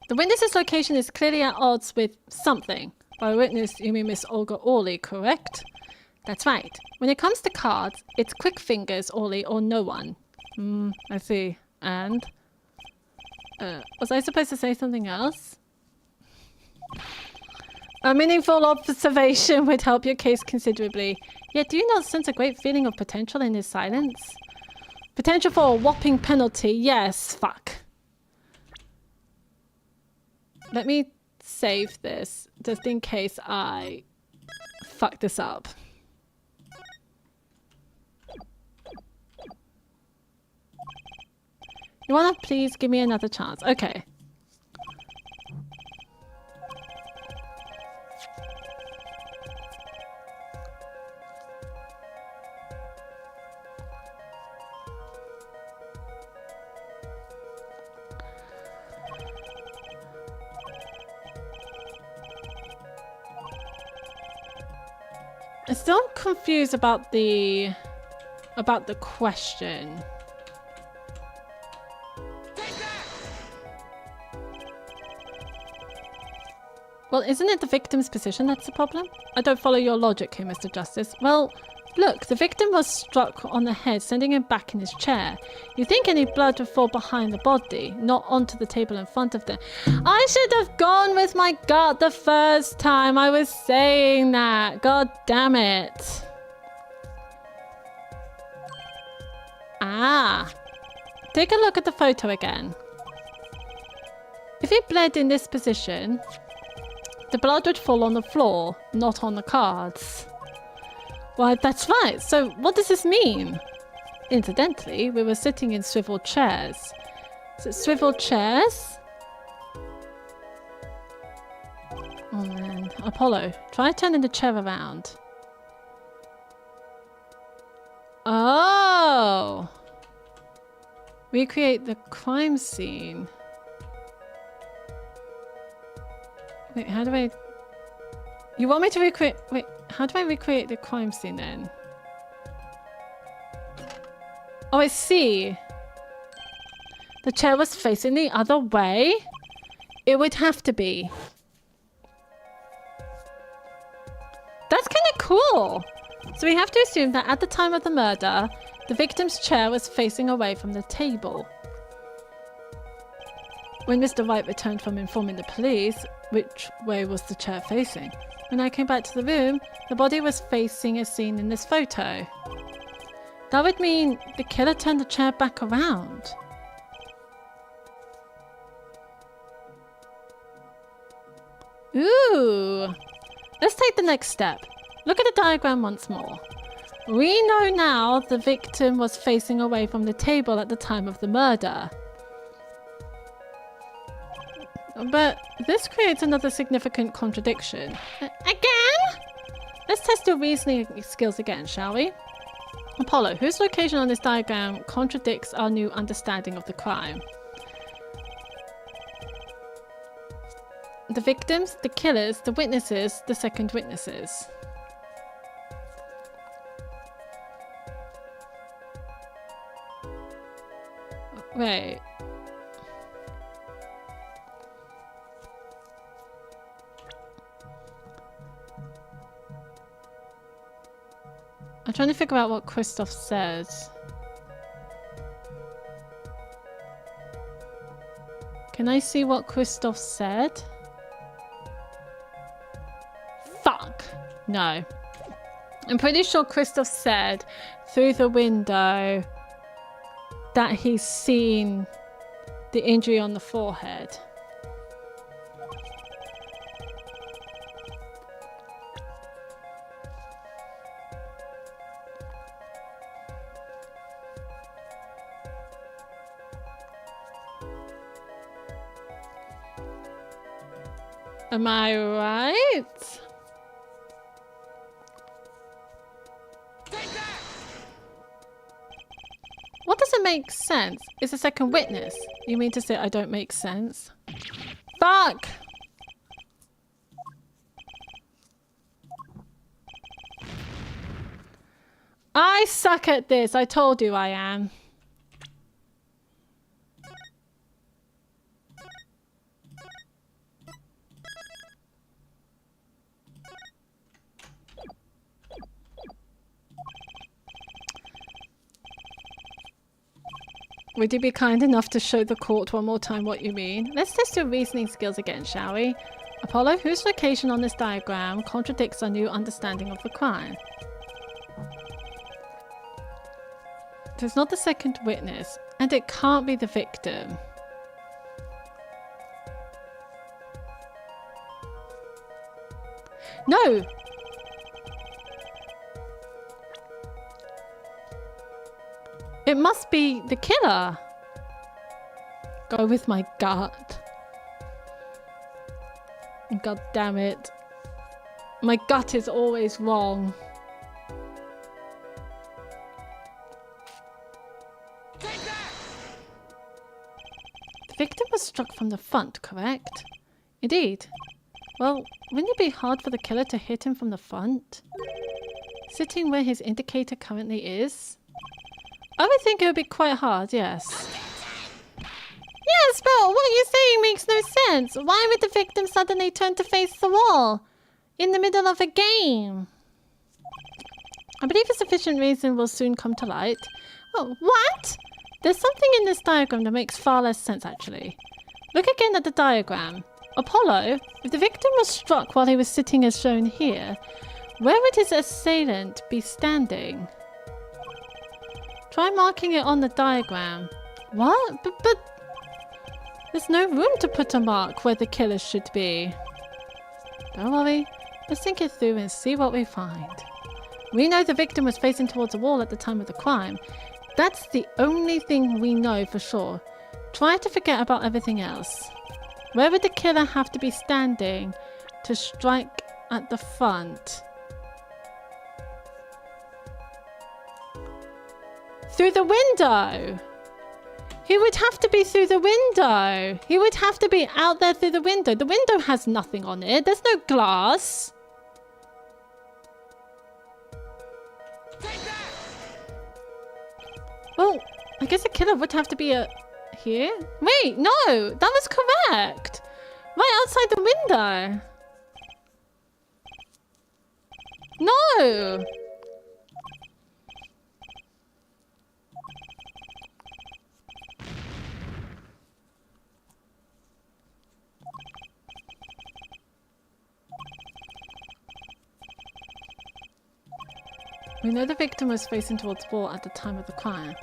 The witness's location is clearly at odds with something. By witness, you mean Miss Olga Orley, correct? That's right. When it comes to cards, it's quick fingers, Orley, or no one. I see. And? Was I supposed to say something else? A meaningful observation would help your case considerably. Yet do you not sense a great feeling of potential in his silence? Potential for a whopping penalty, yes, fuck. Let me save this, just in case I fuck this up. You wanna please give me another chance? Okay. I'm still confused about the question. Well, isn't it the victim's position that's the problem? I don't follow your logic here, Mr. Justice. Well, look, the victim was struck on the head, sending him back in his chair. You think any blood would fall behind the body, not onto the table in front of them. I should have gone with my gut the first time I was saying that. God damn it. Ah. Take a look at the photo again. If he bled in this position, the blood would fall on the floor, not on the cards. Why, that's right. So what does this mean? Incidentally, we were sitting in swivel chairs. So swivel chairs? Oh man. Apollo, try turning the chair around. Oh! Recreate the crime scene. Wait, how do I... You want me to recreate... Wait, how do I recreate the crime scene then? Oh, I see. The chair was facing the other way? It would have to be. That's kind of cool. So we have to assume that at the time of the murder, the victim's chair was facing away from the table. When Mr. Wright returned from informing the police, which way was the chair facing? When I came back to the room, the body was facing as seen in this photo. That would mean the killer turned the chair back around. Ooh! Let's take the next step. Look at the diagram once more. We know now the victim was facing away from the table at the time of the murder. But this creates another significant contradiction. Again? Let's test your reasoning skills again, shall we? Apollo, whose location on this diagram contradicts our new understanding of the crime? The victims, the killers, the witnesses, the second witnesses. Wait. I'm trying to figure out what Christoph says. Can I see what Christoph said? No. I'm pretty sure Christoph said through the window that he's seen the injury on the forehead. Am I right? What doesn't make sense is a second witness. You mean to say I don't make sense? Fuck! I suck at this. I told you I am. Would you be kind enough to show the court one more time what you mean? Let's test your reasoning skills again, shall we? Apollo, whose location on this diagram contradicts our new understanding of the crime? It's not the second witness, and it can't be the victim. No! It must be the killer. Go with my gut. God damn it. My gut is always wrong. The victim was struck from the front, correct? Indeed. Well, wouldn't it be hard for the killer to hit him from the front? Sitting where his indicator currently is? I would think it would be quite hard, yes. Yes, but what you're saying makes no sense. Why would the victim suddenly turn to face the wall? In the middle of a game? I believe a sufficient reason will soon come to light. Oh, what? There's something in this diagram that makes far less sense, actually. Look again at the diagram. Apollo, if the victim was struck while he was sitting as shown here, where would his assailant be standing? Try marking it on the diagram. What? But there's no room to put a mark where the killer should be. Don't worry. Let's think it through and see what we find. We know the victim was facing towards a wall at the time of the crime. That's the only thing we know for sure. Try to forget about everything else. Where would the killer have to be standing to strike at the front? Through the window! He would have to be through the window! He would have to be out there through the window. The window has nothing on it. There's no glass. Well, I guess the killer would have to be here? Wait, no! That was correct! Right outside the window! No! We know the victim was facing towards the wall at the time of the crime.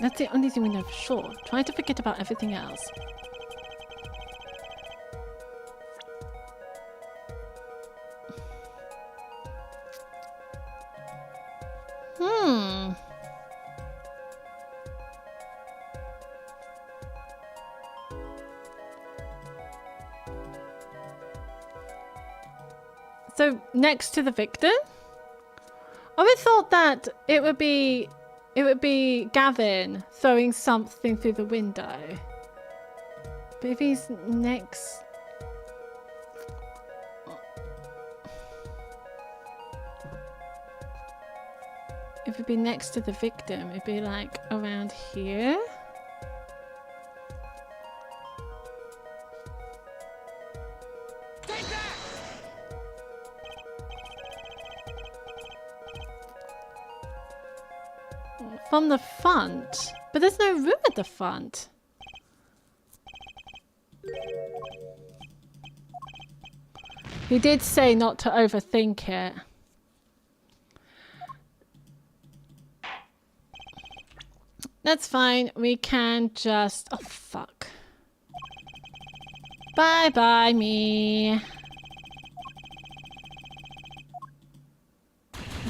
That's the only thing we know for sure. Try to forget about everything else. So, next to the victim? I would thought that it would be Gavin throwing something through the window. But if he's next... If it'd be next to the victim, it'd be like around here. From the front? But there's no room at the front. He did say not to overthink it. That's fine. We can just... Oh, fuck. Bye-bye, me.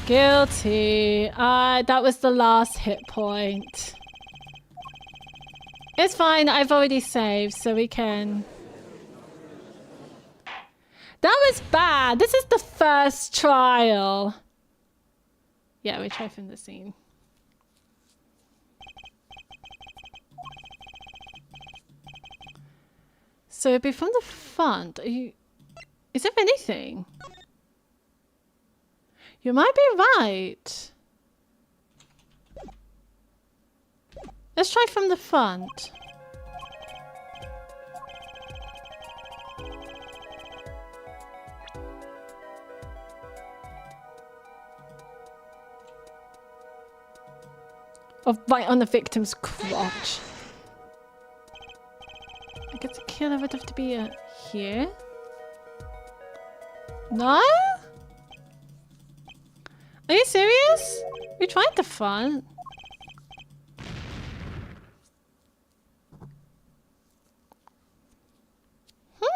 Guilty. That was the last hit point. It's fine. I've already saved, so we can... That was bad. This is the first trial. Yeah, we try from the scene. So it'd be from the front. Are you... Is there anything? You might be right. Let's try from the front. Oh, right on the victim's crotch. I guess the killer would have to be here. No? Are you serious? We tried the front.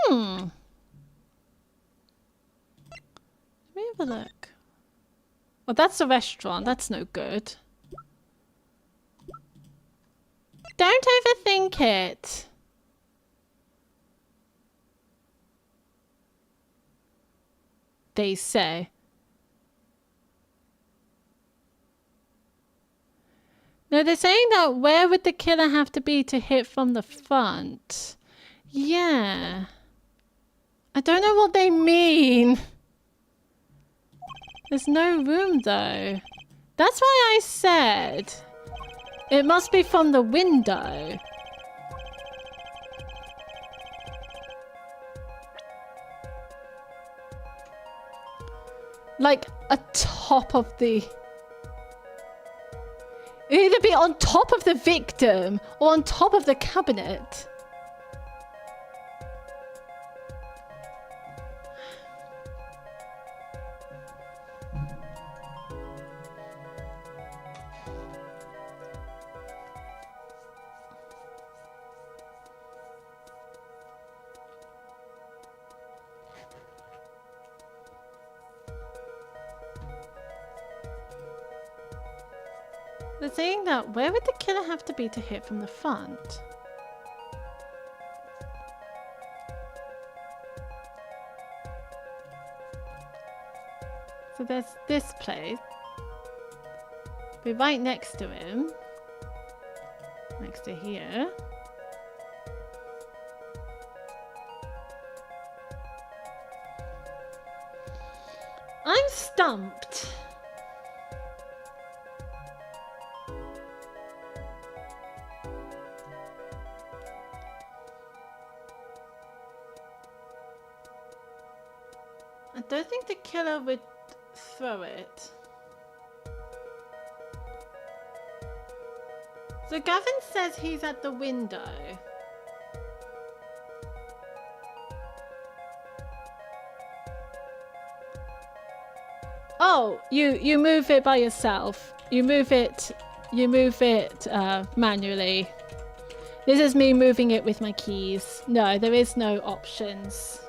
Let me have a look. Well, that's a restaurant. That's no good. Don't overthink it. They say. No, they're saying that where would the killer have to be to hit from the front? Yeah. I don't know what they mean. There's no room though. That's why I said it must be from the window. Like atop of the... Either be on top of the victim or on top of the cabinet. They're saying that where would the killer have to be to hit from the front? So there's this place. Be right next to him. Next to here. I'm stumped. I don't think the killer would throw it. So Gavin says he's at the window. Oh, you move it by yourself. You move it manually. This is me moving it with my keys. No, there is no options.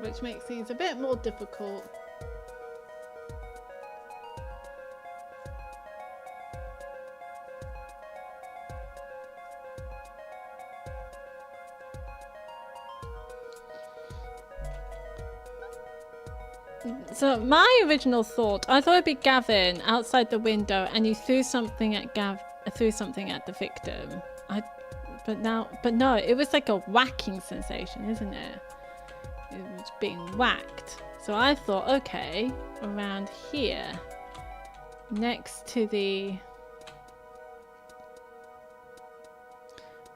Which makes things a bit more difficult. So my original thought, I thought it'd be Gavin outside the window, and you threw something at the victim. But no, it was like a whacking sensation, isn't it? It was being whacked. So I thought, okay, around here, next to the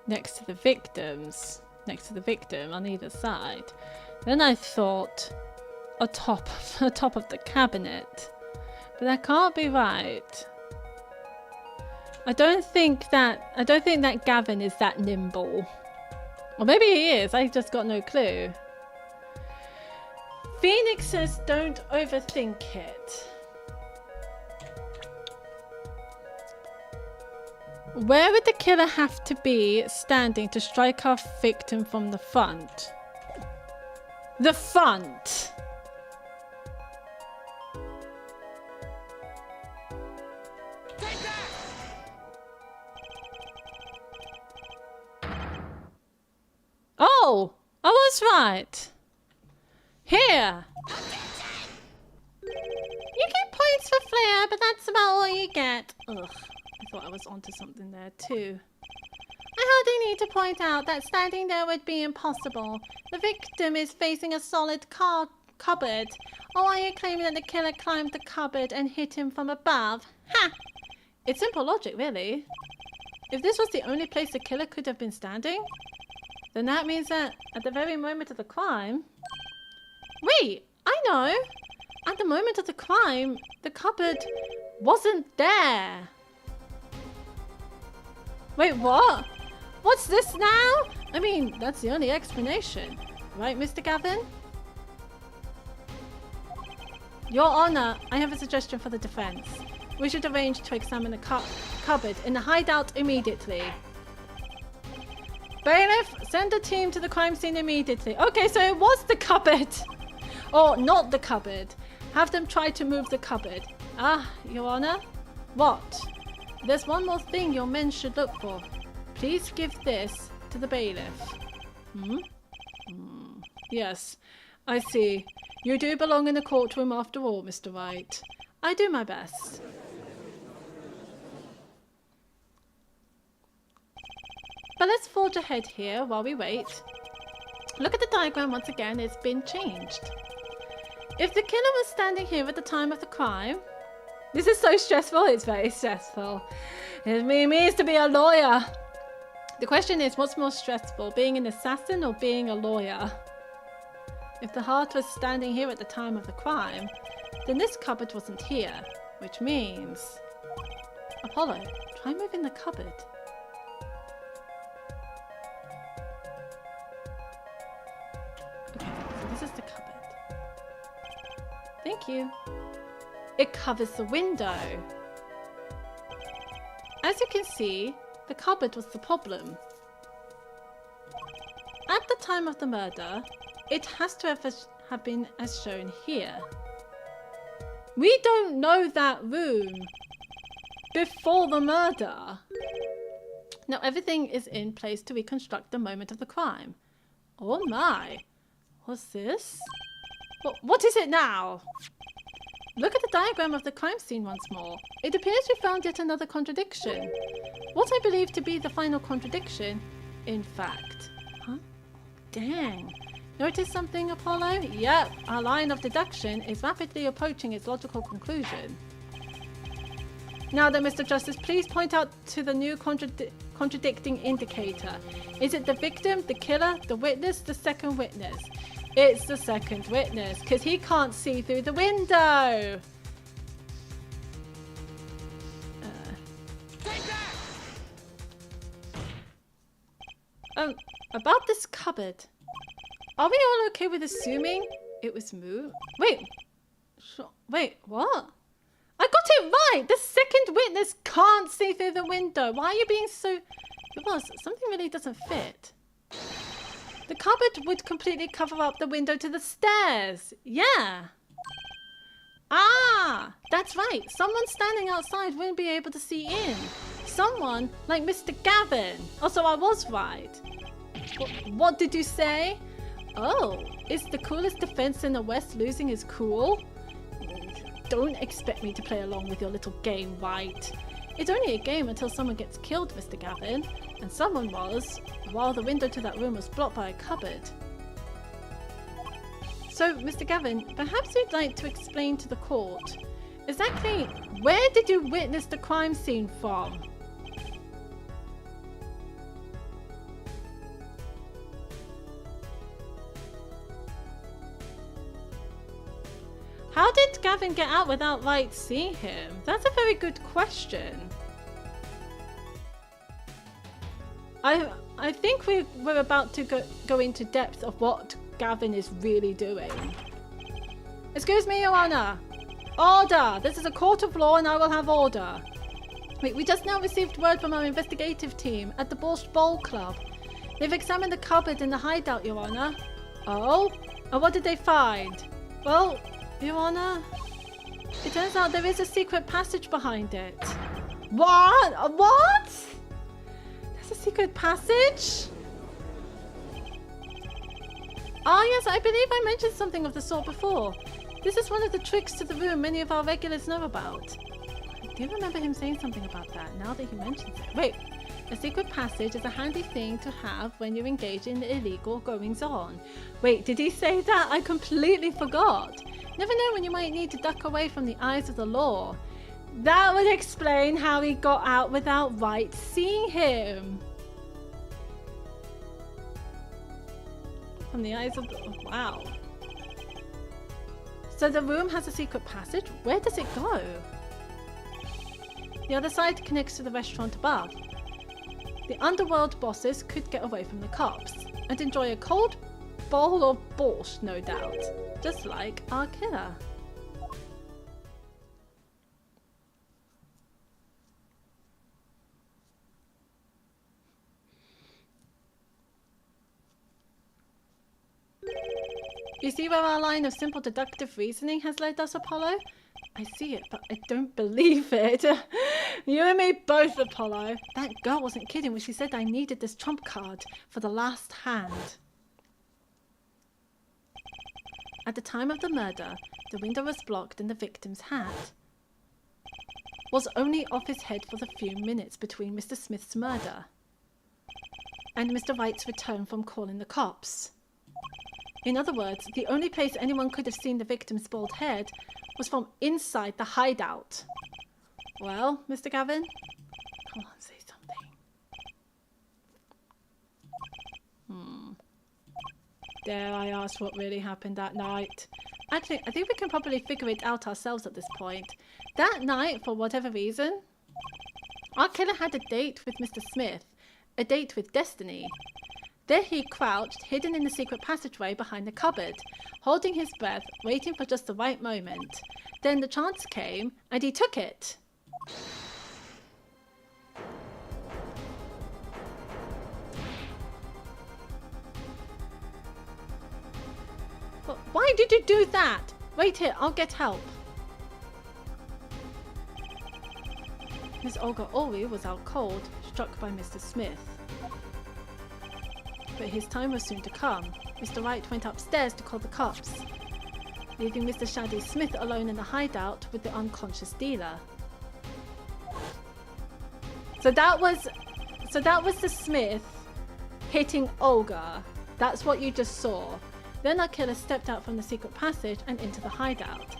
next to the victims, next to the victim on either side. Then I thought atop of the cabinet, but that can't be right. I don't think that Gavin is that nimble, or maybe he is. I just got no clue. Phoenix says, "Don't overthink it." Where would the killer have to be standing to strike our victim from the front? The front! Oh! I was right! Here!
You get points for flair, but that's about all you get.
Ugh. I thought I was onto something there too.
I hardly need to point out that standing there would be impossible. The victim is facing a solid cupboard. Or are you claiming that the killer climbed the cupboard and hit him from above? Ha!
It's simple logic, really. If this was the only place the killer could have been standing, then that means that at the very moment of the crime... Wait! I know! At the moment of the crime, the cupboard wasn't there. Wait, what? What's this now? I mean, that's the only explanation. Right, Mr. Gavin? Your Honor, I have a suggestion for the defense. We should arrange to examine the cupboard in the hideout immediately. Bailiff, send a team to the crime scene immediately. Okay, so it was the cupboard. Or not the cupboard. Have them try to move the cupboard. Ah, Your Honor? What? There's one more thing your men should look for. Please give this to the bailiff. Yes, I see. You do belong in the courtroom after all, Mr. Wright. I do my best. But let's forge ahead here while we wait. Look at the diagram once again. It's been changed. If the killer was standing here at the time of the crime... This is so stressful. It's very stressful. It means to be a lawyer. The question is, what's more stressful, being an assassin or being a lawyer? If the heart was standing here at the time of the crime, then this cupboard wasn't here, which means... Apollo, try moving the cupboard. Okay, so this is the cupboard. Thank you. It covers the window. As you can see, the cupboard was the problem. At the time of the murder, it has to have been as shown here. We don't know that room before the murder. Now everything is in place to reconstruct the moment of the crime. Oh my, what's this? What is it now? Look at the diagram of the crime scene once more. It appears we found yet another contradiction. What I believe to be the final contradiction, in fact. Huh? Dang. Notice something, Apollo? Yep, our line of deduction is rapidly approaching its logical conclusion. Now then, Mr. Justice, please point out to the new contradicting indicator. Is it the victim, the killer, the witness, the second witness? It's the second witness, because he can't see through the window. About this cupboard. Are we all okay with assuming it was moved? Wait, what? I got it right! The second witness can't see through the window. Why are you being so... Something really doesn't fit. The cupboard would completely cover up the window to the stairs. Yeah. Ah, that's right. Someone standing outside wouldn't be able to see in. Someone like Mr. Gavin. Also, I was right. What did you say? Oh, is the coolest defense in the West losing his cool? Don't expect me to play along with your little game, right? It's only a game until someone gets killed, Mr. Gavin. And someone was, while the window to that room was blocked by a cupboard. So, Mr. Gavin, perhaps you'd like to explain to the court exactly where did you witness the crime scene from? Gavin get out without Wright seeing him? That's a very good question. I think we're about to go into depth of what Gavin is really doing. Excuse me, Your Honor. Order! This is a court of law and I will have order. Wait, we just now received word from our investigative team at the Borscht Bowl Club. They've examined the cupboard in the hideout, Your Honor. Oh? And what did they find? Well, Your Honor, it turns out there is a secret passage behind it. What? What? There's a secret passage? Ah, yes, I believe I mentioned something of the sort before. This is one of the tricks to the room many of our regulars know about. I do remember him saying something about that now that he mentions it. Wait, a secret passage is a handy thing to have when you're engaged in illegal goings-on. Wait, did he say that? I completely forgot. Never know when you might need to duck away from the eyes of the law. That would explain how he got out without Wright seeing him. From the eyes of the... Wow. So the room has a secret passage? Where does it go? The other side connects to the restaurant above. The underworld bosses could get away from the cops and enjoy a cold bowl of borscht, no doubt. Just like our killer. You see where our line of simple deductive reasoning has led us, Apollo? I see it, but I don't believe it. You and me both, Apollo. That girl wasn't kidding when she said I needed this trump card for the last hand. At the time of the murder, the window was blocked and the victim's hat was only off his head for the few minutes between Mr. Smith's murder and Mr. Wright's return from calling the cops. In other words, the only place anyone could have seen the victim's bald head was from inside the hideout. Well, Mr. Gavin? Come on, say something. Dare I ask what really happened that night? Actually, I think we can probably figure it out ourselves at this point. That night, for whatever reason, our killer had a date with Mr. Smith. A date with destiny. There he crouched, hidden in the secret passageway behind the cupboard, holding his breath, waiting for just the right moment. Then the chance came, and he took it. But why did you do that? Wait here, I'll get help. Miss Olga Ulrich was out cold, struck by Mr. Smith. But his time was soon to come. Mr. Wright went upstairs to call the cops, leaving Mr. Shady Smith alone in the hideout with the unconscious dealer. So that was the Smith hitting Olga. That's what you just saw. Then our killer stepped out from the secret passage and into the hideout.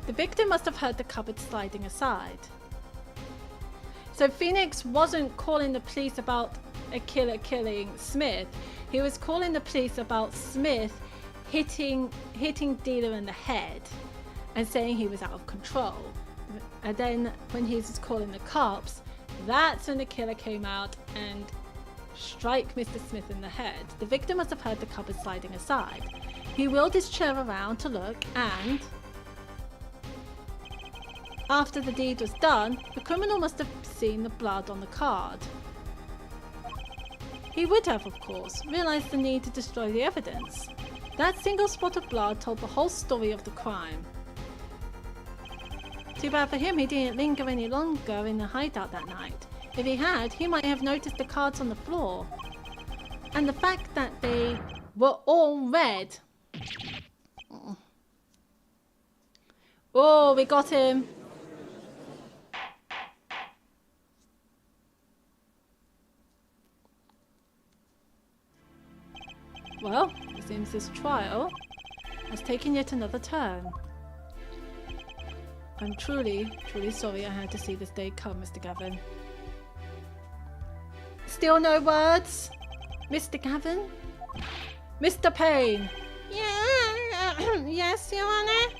The victim must have heard the cupboard sliding aside. So Phoenix wasn't calling the police about a killer killing Smith. He was calling the police about Smith hitting Dealer in the head and saying he was out of control. And then when he was calling the cops, that's when the killer came out and strike Mr. Smith in the head. The victim must have heard the cupboard sliding aside. He wheeled his chair around to look, and after the deed was done, the criminal must have seen the blood on the card. He would have, of course, realized the need to destroy the evidence. That single spot of blood told the whole story of the crime. Too bad for him he didn't linger any longer in the hideout that night. If he had, he might have noticed the cards on the floor. And the fact that they were all red. Oh, we got him. Well, it seems this trial has taken yet another turn. I'm truly, truly sorry I had to see this day come, Mr. Gavin. Still no words? Mr. Gavin? Mr. Payne?
Yeah.
Yes, Your Honor?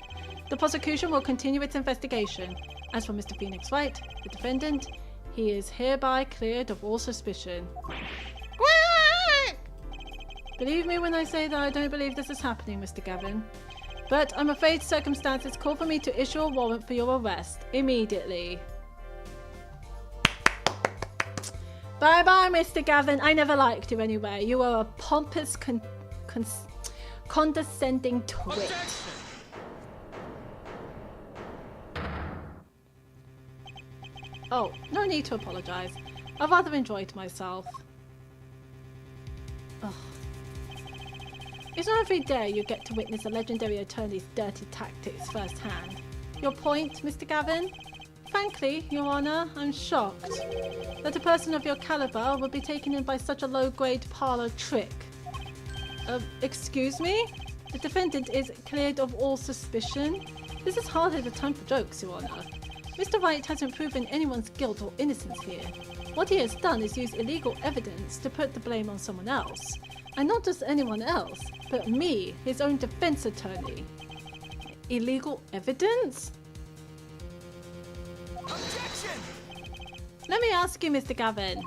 The prosecution will continue its investigation. As for Mr. Phoenix Wright, the defendant, he is hereby cleared of all suspicion.
Quack!
Believe me when I say that I don't believe this is happening, Mr. Gavin. But I'm afraid circumstances call for me to issue a warrant for your arrest immediately. Bye-bye, Mr. Gavin. I never liked you anyway. You are a pompous, condescending twit. Oh, no need to apologise. I rather enjoyed myself. Ugh. It's not every day you get to witness a legendary attorney's dirty tactics firsthand. Your point, Mr. Gavin? Frankly, Your Honour, I'm shocked that a person of your calibre would be taken in by such a low-grade parlour trick. Excuse me? The defendant is cleared of all suspicion? This is hardly the time for jokes, Your Honour. Mr. Wright hasn't proven anyone's guilt or innocence here. What he has done is use illegal evidence to put the blame on someone else. And not just anyone else, but me, his own defense attorney. Illegal evidence?
Objection!
Let me ask you, Mr. Gavin.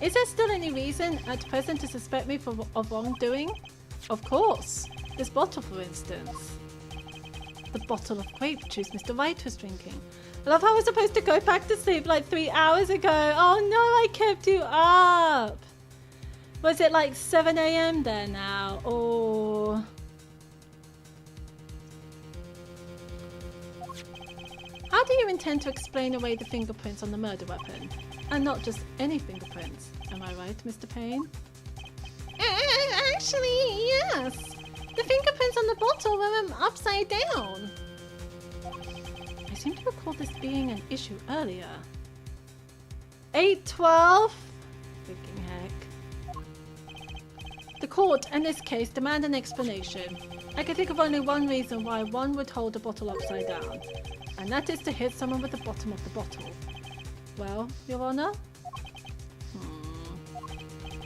Is there still any reason at present to suspect me of wrongdoing? Of course. This bottle, for instance. The bottle of grape juice Mr. Wright was drinking. I love how I was supposed to go back to sleep like 3 hours ago. Oh no, I kept you up. Was it like 7 a.m. there now? Oh. How do you intend to explain away the fingerprints on the murder weapon? And not just any fingerprints. Am I right, Mr. Payne?
Actually, yes. The fingerprints on the bottle were upside down.
I seem to recall this being an issue earlier. 8-12? Freaking heck. The court, in this case, demand an explanation. I can think of only one reason why one would hold a bottle upside down, and that is to hit someone with the bottom of the bottle. Well, Your Honour?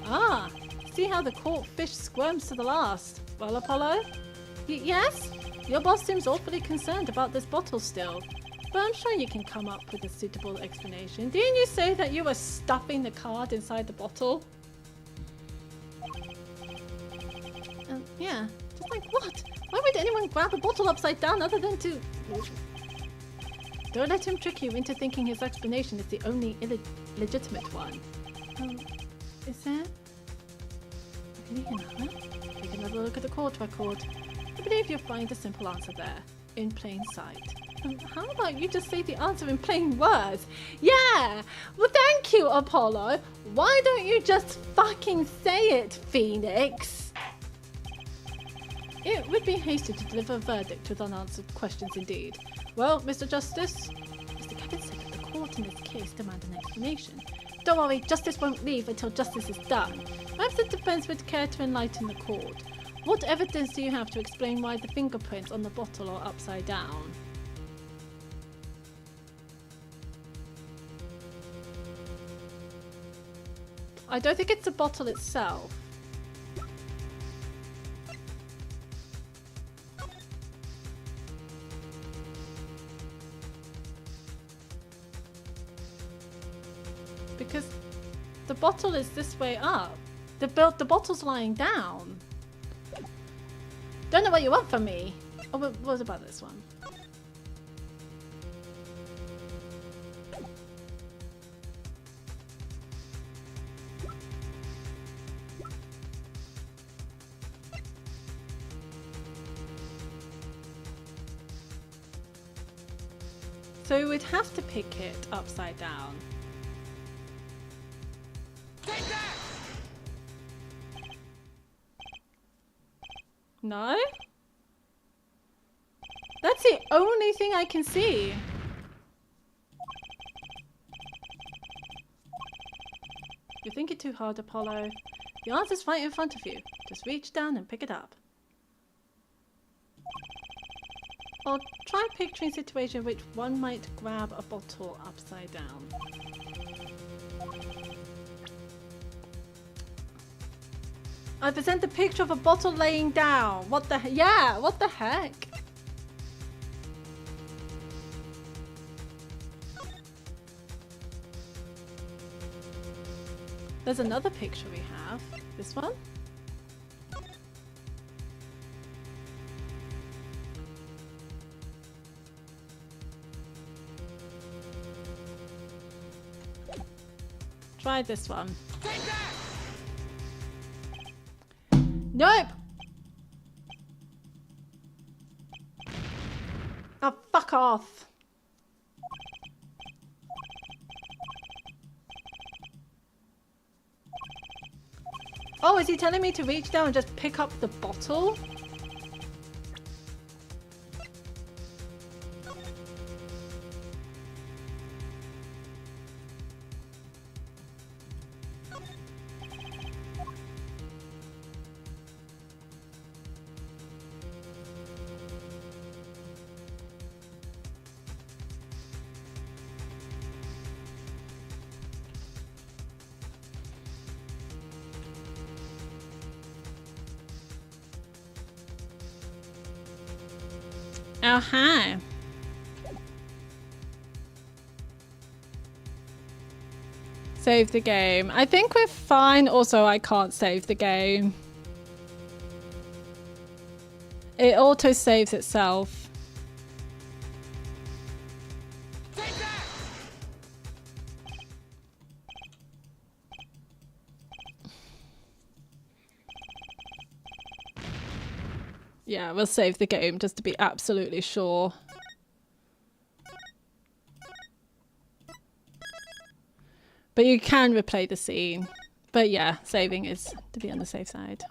Ah, see how the caught fish squirms to the last. Well, Apollo? Yes? Your boss seems awfully concerned about this bottle still, but I'm sure you can come up with a suitable explanation. Didn't you say that you were stuffing the card inside the bottle? Yeah, just like what? Why would anyone grab a bottle upside down other than to... Don't let him trick you into thinking his explanation is the only legitimate one. Is there? Really another? Take another look at the court record. I believe you'll find a simple answer there, in plain sight. How about you just say the answer in plain words? Yeah! Well, thank you, Apollo. Why don't you just fucking say it, Phoenix? It would be hasty to deliver a verdict with unanswered questions indeed. Well, Mr. Justice, Mr. Gavin said that the court in this case demand an explanation. Don't worry, justice won't leave until justice is done. Perhaps the defense would care to enlighten the court. What evidence do you have to explain why the fingerprints on the bottle are upside down? I don't think it's the bottle itself. Because the bottle is this way up. The bottle's lying down. Don't know what you want from me. Oh, what about this one? So we'd have to pick it upside down.
Take that!
No? That's the only thing I can see. You're thinking too hard, Apollo. The answer's right in front of you. Just reach down and pick it up. Or try picturing a situation in which one might grab a bottle upside down. I present a picture of a bottle laying down. What the yeah, what the heck? There's another picture we have. This one? Try this one. Nope! Oh, fuck off. Oh, is he telling me to reach down and just pick up the bottle? Oh, hi. Save the game. I think we're fine. Also, I can't save the game. It auto saves itself. Yeah, we'll save the game just to be absolutely sure. But you can replay the scene. But yeah, saving is to be on the safe side.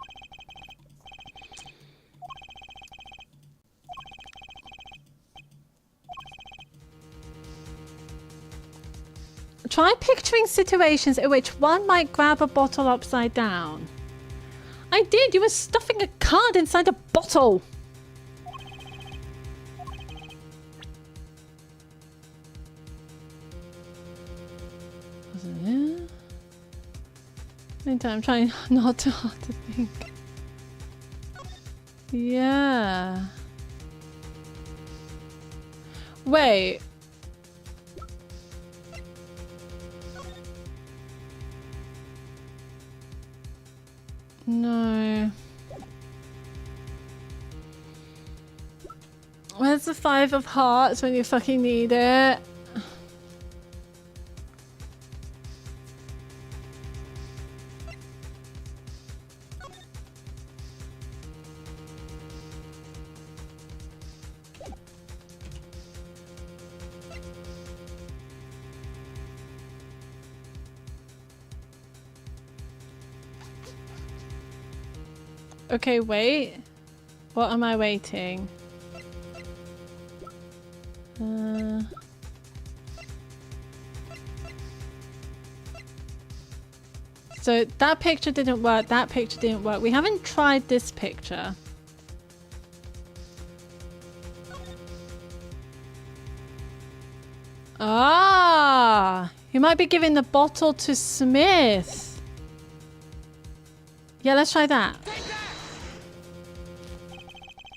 Try picturing situations in which one might grab a bottle upside down. I did! You were stuffing a card inside a bottle! Wasn't it? Meantime, I'm trying not too hard to think. Yeah. Wait. No. Where's the 5 of hearts when you fucking need it? Okay, wait. What am I waiting? So that picture didn't work, that picture didn't work. We haven't tried this picture. Ah! You might be giving the bottle to Smith. Yeah, let's try that.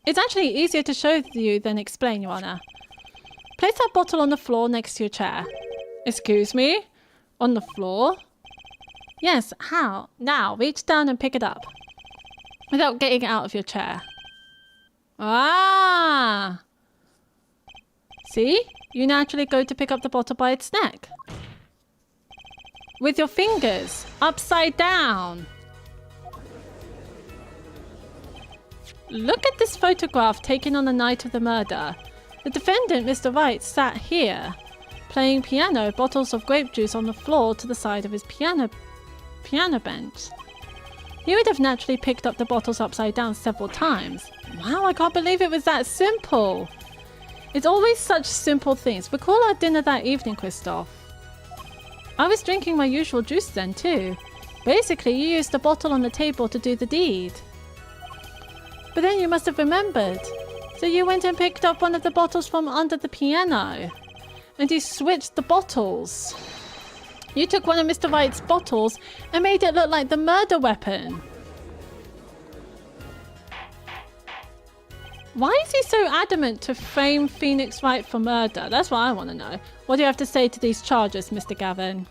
It's actually easier to show you than explain, Your Honor. Place that bottle on the floor next to your chair. Excuse me? On the floor? Yes, how? Now, reach down and pick it up. Without getting out of your chair. Ah! See? You naturally go to pick up the bottle by its neck. With your fingers. Upside down. Look at this photograph taken on the night of the murder. The defendant, Mr. Wright, sat here, playing piano, bottles of grape juice on the floor to the side of his piano bench. He would have naturally picked up the bottles upside down several times. Wow, I can't believe it was that simple. It's always such simple things. Recall our dinner that evening, Christoph. I was drinking my usual juice then too. Basically, you used the bottle on the table to do the deed. But then you must have remembered. So you went and picked up one of the bottles from under the piano. And you switched the bottles. You took one of Mr. Wright's bottles and made it look like the murder weapon. Why is he so adamant to frame Phoenix Wright for murder? That's what I want to know. What do you have to say to these charges, Mr. Gavin?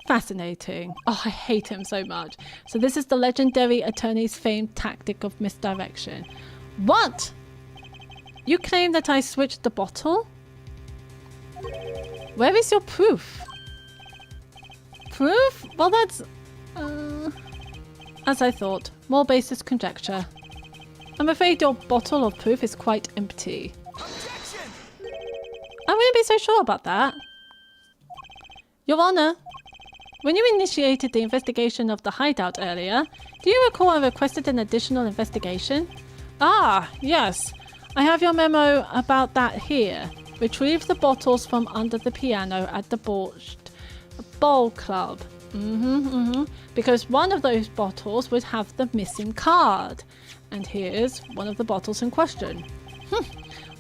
Fascinating. Oh, I hate him so much. So this is the legendary attorney's famed tactic of misdirection. What? You claim that I switched the bottle? Where is your proof? Proof? Well, that's... as I thought. More baseless conjecture. I'm afraid your bottle of proof is quite empty. Objection! I wouldn't be so sure about that. Your Honor, when you initiated the investigation of the hideout earlier, do you recall I requested an additional investigation? Ah, yes. I have your memo about that here. Retrieve the bottles from under the piano at the ball club. Because one of those bottles would have the missing card. And here's one of the bottles in question.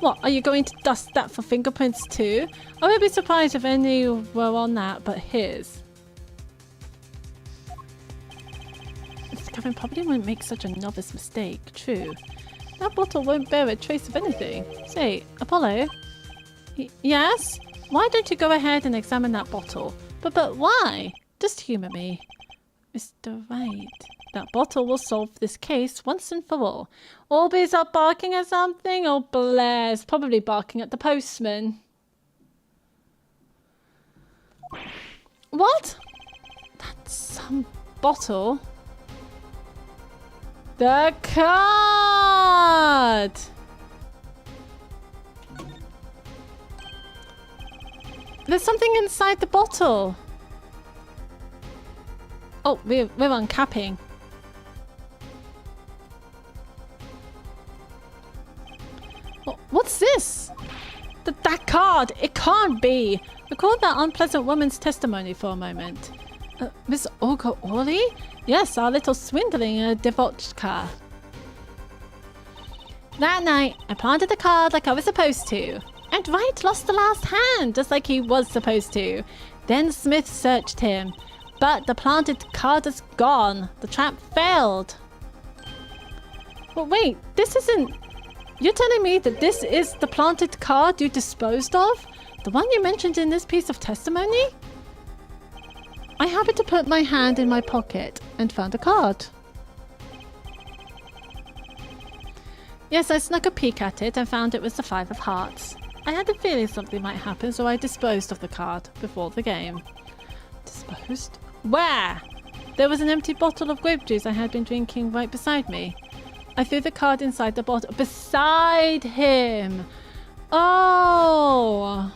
What, are you going to dust that for fingerprints too? I would be surprised if any were on that, but his. Mr. Gavin probably won't make such a novice mistake, true. That bottle won't bear a trace of anything. Say, Apollo? Yes? Why don't you go ahead and examine that bottle? But why? Just humour me. Mr. Wright, that bottle will solve this case once and for all. Orbeez up barking at something? Oh, Blair's probably barking at the postman. What? That's some bottle. The card! There's something inside the bottle. Oh, we're uncapping. What's this? That card! It can't be! Recall that unpleasant woman's testimony for a moment. Miss Olga Orley? Yes, our little swindling devochka. That night, I planted the card like I was supposed to. And Wright lost the last hand, just like he was supposed to. Then Smith searched him. But the planted card is gone. The trap failed. But wait, this isn't... You're telling me that this is the planted card you disposed of? The one you mentioned in this piece of testimony? I happened to put my hand in my pocket and found a card. Yes, I snuck a peek at it and found it was the 5 of hearts. I had a feeling something might happen, so I disposed of the card before the game. Disposed? Where? There was an empty bottle of grape juice I had been drinking right beside me. I threw the card inside the bottle. Beside him! Oh!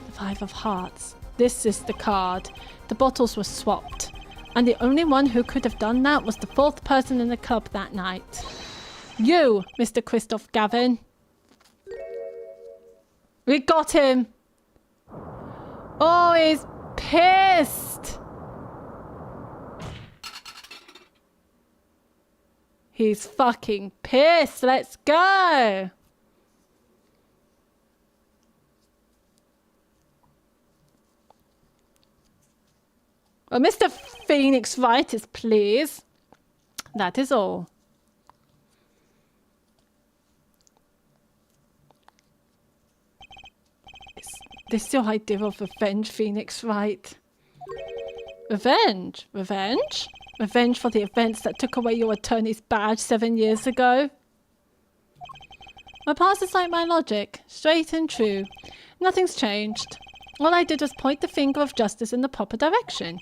The 5 of hearts. This is the card. The bottles were swapped. And the only one who could have done that was the 4th person in the club that night. You, Mr. Christoph Gavin. We got him. Oh, he's pissed. He's fucking pissed. Let's go. Well, Mr. Phoenix Wright is pleased. That is all. This is your idea of revenge, Phoenix Wright? Revenge? Revenge? Revenge for the events that took away your attorney's badge 7 years ago? My past is like my logic, straight and true. Nothing's changed. All I did was point the finger of justice in the proper direction.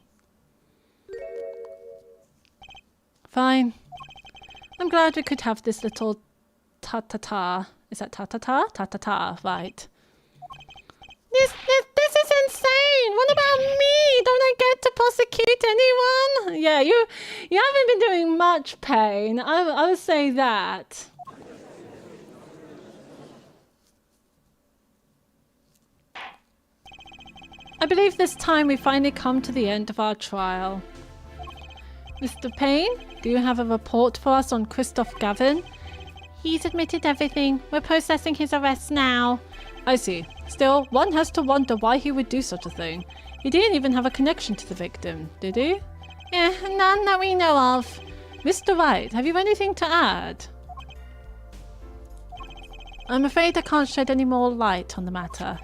Fine. I'm glad we could have this little ta-ta-ta. Is that ta-ta-ta? Ta-ta-ta, right. This is insane! What about me? Don't I get to prosecute anyone? Yeah, you haven't been doing much pain. I would say that. I believe this time we finally come to the end of our trial. Mr. Payne, do you have a report for us on Christoph Gavin?
He's admitted everything. We're processing his arrest now.
I see. Still, one has to wonder why he would do such a thing. He didn't even have a connection to the victim, did he?
None that we know of.
Mr. Wright, have you anything to add? I'm afraid I can't shed any more light on the matter.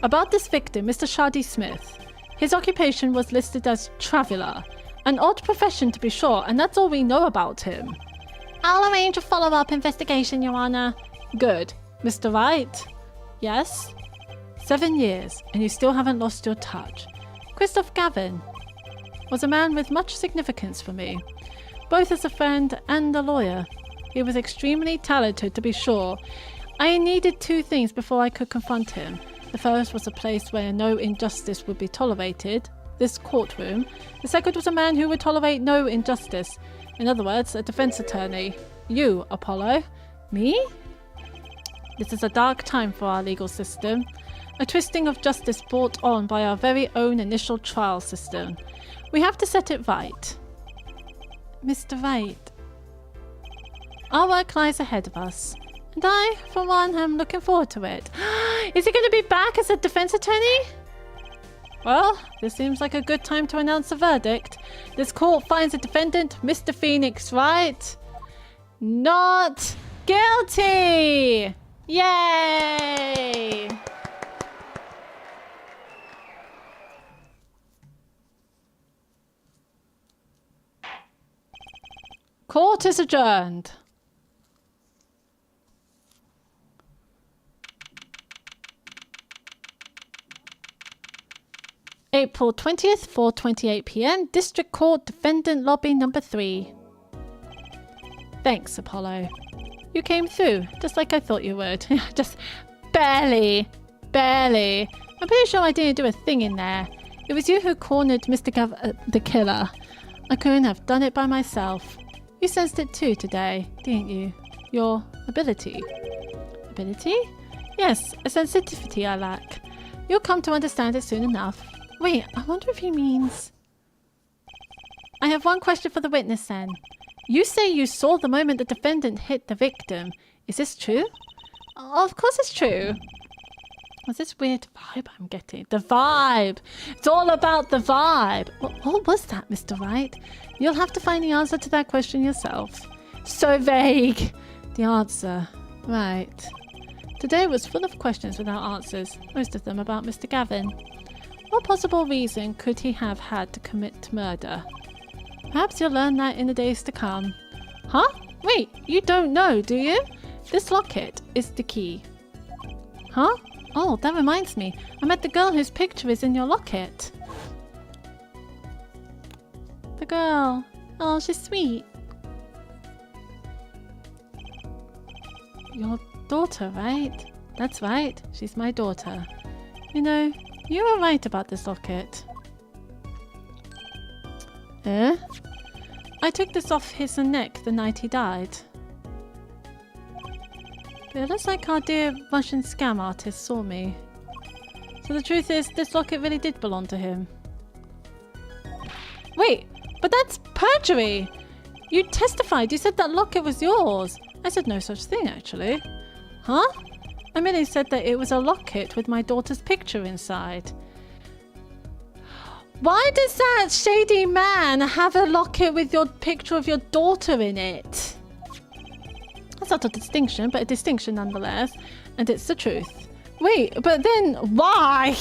About this victim, Mr. Shadi Smith. His occupation was listed as traveller. An odd profession to be sure, and that's all we know about him.
I'll arrange a follow-up investigation, Your Honor.
Good. Mr. Wright? Yes? 7 years, and you still haven't lost your touch. Christoph Gavin was a man with much significance for me, both as a friend and a lawyer. He was extremely talented, to be sure. I needed 2 things before I could confront him. The first was a place where no injustice would be tolerated, this courtroom. The second was a man who would tolerate no injustice. In other words, a defense attorney. You, Apollo. Me? This is a dark time for our legal system. A twisting of justice brought on by our very own initial trial system. We have to set it right.
Mr. Wright.
Our work lies ahead of us. And I, for one, am looking forward to it. Is he going to be back as a defense attorney? Well, this seems like a good time to announce the verdict. This court finds the defendant, Mr. Phoenix Wright, not guilty! Yay! Court is adjourned. April 20th, 4:28 p.m. District Court, Defendant Lobby Number 3. Thanks, Apollo. You came through, just like I thought you would. Just barely. I'm pretty sure I didn't do a thing in there. It was you who cornered Mr. the killer. I couldn't have done it by myself. You sensed it too today, didn't you? Your ability. Ability? Yes, a sensitivity I lack. You'll come to understand it soon enough. Wait, I wonder if he means... I have one question for the witness then. You say you saw the moment the defendant hit the victim. Is this true? Of course it's true. What's this weird vibe I'm getting? The vibe! It's all about the vibe! What was that, Mr. Wright? You'll have to find the answer to that question yourself. So vague! The answer. Right. Today was full of questions without answers, most of them about Mr. Gavin. What possible reason could he have had to commit murder? Perhaps you'll learn that in the days to come. Huh? Wait, you don't know, do you? This locket is the key. Huh? Oh, that reminds me. I met the girl whose picture is in your locket. The girl. Oh, she's sweet. Your daughter, right? That's right. She's my daughter. You know, you were right about this locket. I took this off his neck the night he died. It looks like our dear Russian scam artist saw me. So the truth is, this locket really did belong to him. Wait, but that's perjury! You testified, you said that locket was yours. I said no such thing, actually. Huh? I merely said that it was a locket with my daughter's picture inside. Why does that shady man have a locket with your picture of your daughter in it? That's not a distinction, but a distinction nonetheless. And it's the truth. Wait, but then why?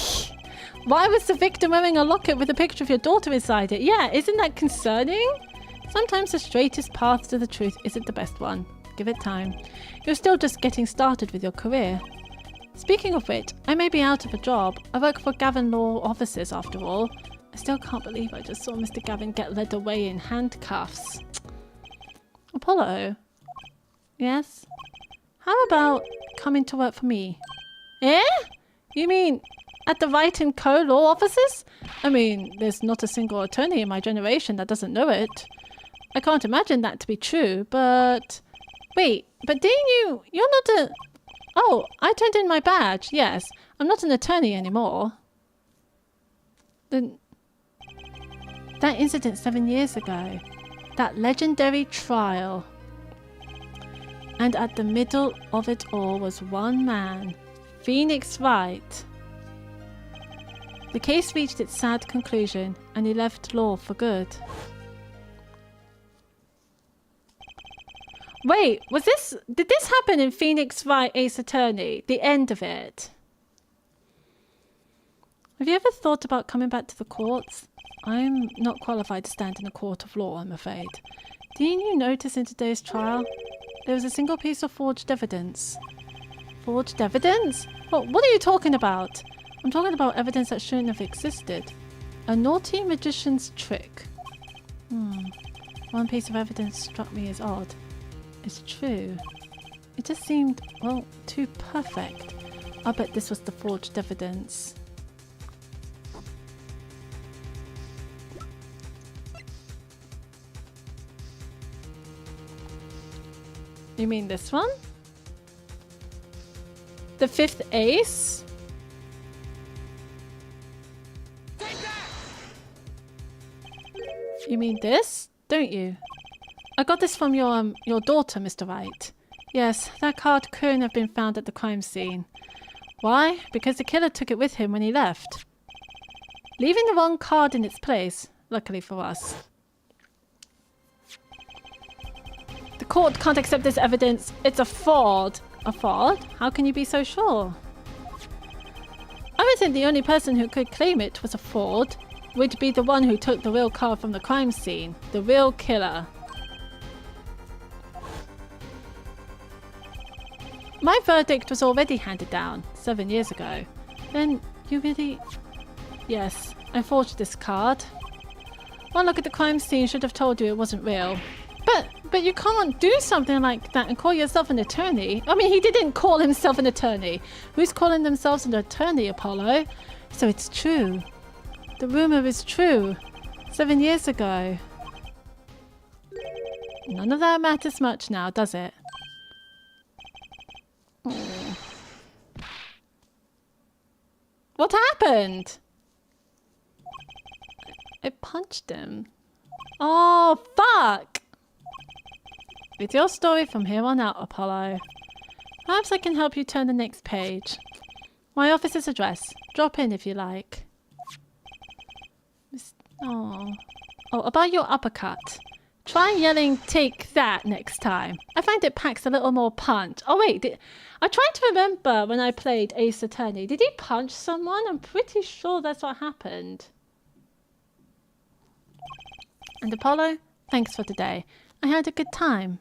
Why was the victim wearing a locket with a picture of your daughter inside it? Yeah, isn't that concerning? Sometimes the straightest path to the truth isn't the best one. Give it time. You're still just getting started with your career. Speaking of which, I may be out of a job. I work for Gavin Law Offices after all. I still can't believe I just saw Mr. Gavin get led away in handcuffs. Apollo? Yes? How about coming to work for me? Eh? You mean at the Wright & Co. Law Offices? I mean, there's not a single attorney in my generation that doesn't know it. I can't imagine that to be true, but... Wait, but didn't you... You're not a... Oh, I turned in my badge, yes. I'm not an attorney anymore. Then... That incident 7 years ago. That legendary trial. And at the middle of it all was one man. Phoenix Wright. The case reached its sad conclusion, and he left law for good. Wait, did this happen in Phoenix Wright Ace Attorney? The end of it? Have you ever thought about coming back to the courts? I'm not qualified to stand in a court of law, I'm afraid. Didn't you notice in today's trial? There was a single piece of forged evidence. Forged evidence? What are you talking about? I'm talking about evidence that shouldn't have existed. A naughty magician's trick. One piece of evidence struck me as odd. It's true. It just seemed, well, too perfect. I bet this was the forged evidence. You mean this one? The fifth ace? You mean this, don't you? I got this from your daughter, Mr. Wright. Yes, that card couldn't have been found at the crime scene. Why? Because the killer took it with him when he left. Leaving the wrong card in its place, luckily for us. The court can't accept this evidence. It's a fraud. A fraud? How can you be so sure? I would think the only person who could claim it was a fraud would be the one who took the real card from the crime scene. The real killer. My verdict was already handed down 7 years ago. Then you really... Yes, I forged this card. One look at the crime scene should have told you it wasn't real. But you can't do something like that and call yourself an attorney. I mean, he didn't call himself an attorney. Who's calling themselves an attorney, Apollo? So it's true. The rumor is true. 7 years ago. None of that matters much now, does it? What happened? I punched him. Oh, fuck! It's your story from here on out, Apollo. Perhaps I can help you turn the next page. My office's address. Drop in if you like. Oh, about your uppercut. Try yelling, "Take that," next time. I find it packs a little more punch. Oh wait, I tried to remember when I played Ace Attorney. Did he punch someone? I'm pretty sure that's what happened. And Apollo, thanks for today. I had a good time.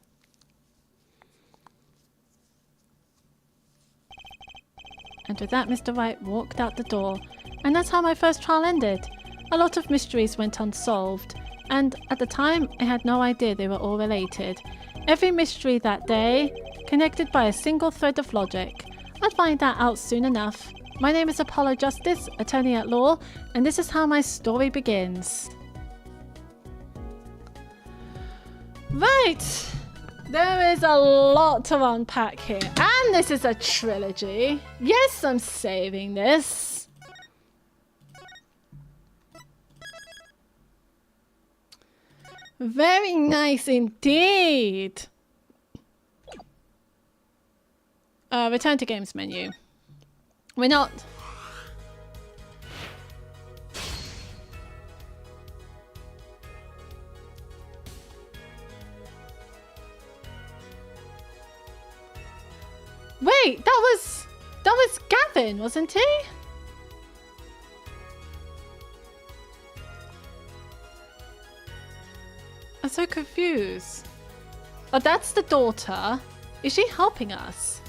And with that, Mr. Wright walked out the door. And that's how my first trial ended. A lot of mysteries went unsolved. And at the time, I had no idea they were all related. Every mystery that day, connected by a single thread of logic. I'd find that out soon enough. My name is Apollo Justice, attorney at law, and this is how my story begins. Right, there is a lot to unpack here, and this is a trilogy. Yes, I'm saving this. Very nice indeed. Return to games menu. We're not... Wait, that was Gavin, wasn't he? I'm so confused. Oh, that's the daughter. Is she helping us?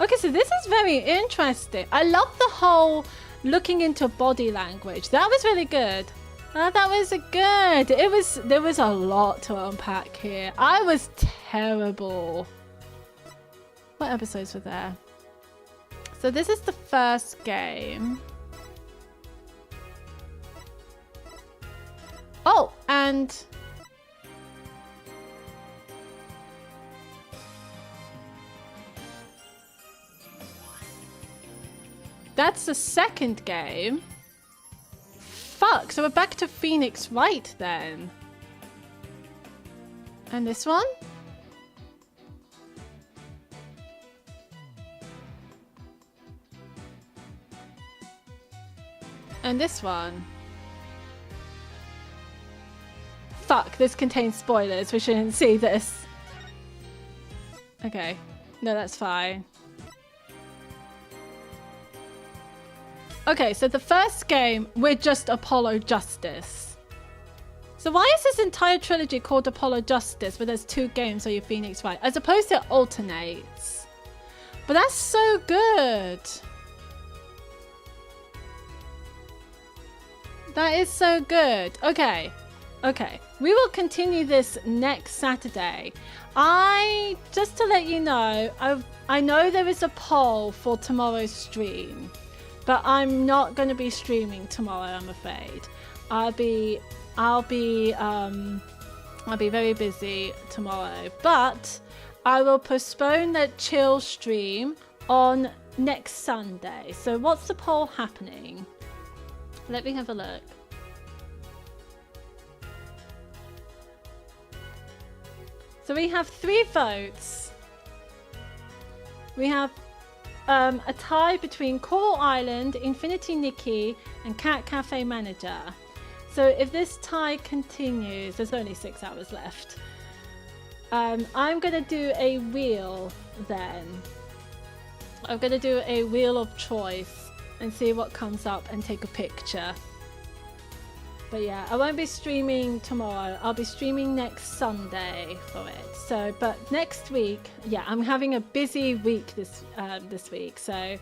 Okay, so this is very interesting. I love the whole looking into body language. That was really good. That was good. There was a lot to unpack here. I was terrible. What episodes were there? So this is the first game. Oh, and... that's the second game. Fuck, so we're back to Phoenix Wright then. And this one? And this one. Fuck, this contains spoilers. We shouldn't see this. Okay. No, that's fine. Okay, so the first game, we're just Apollo Justice. So why is this entire trilogy called Apollo Justice where there's 2 games where you're Phoenix Wright? I suppose it alternates. But that's so good. That is so good. Okay. Okay. We will continue this next Saturday. Just to let you know, I know there is a poll for tomorrow's stream, but I'm not going to be streaming tomorrow, I'm afraid. I'll be very busy tomorrow, but I will postpone that chill stream on next Sunday. So what's the poll happening? Let me have a look. So we have 3 votes. We have a tie between Coral Island, Infinity Nikki, and Cat Cafe Manager. So if this tie continues, there's only 6 hours left. I'm going to do a wheel then. I'm going to do a wheel of choice and see what comes up and take a picture. But yeah, I won't be streaming tomorrow. I'll be streaming next Sunday for it. So, but next week, yeah, I'm having a busy week this week. So,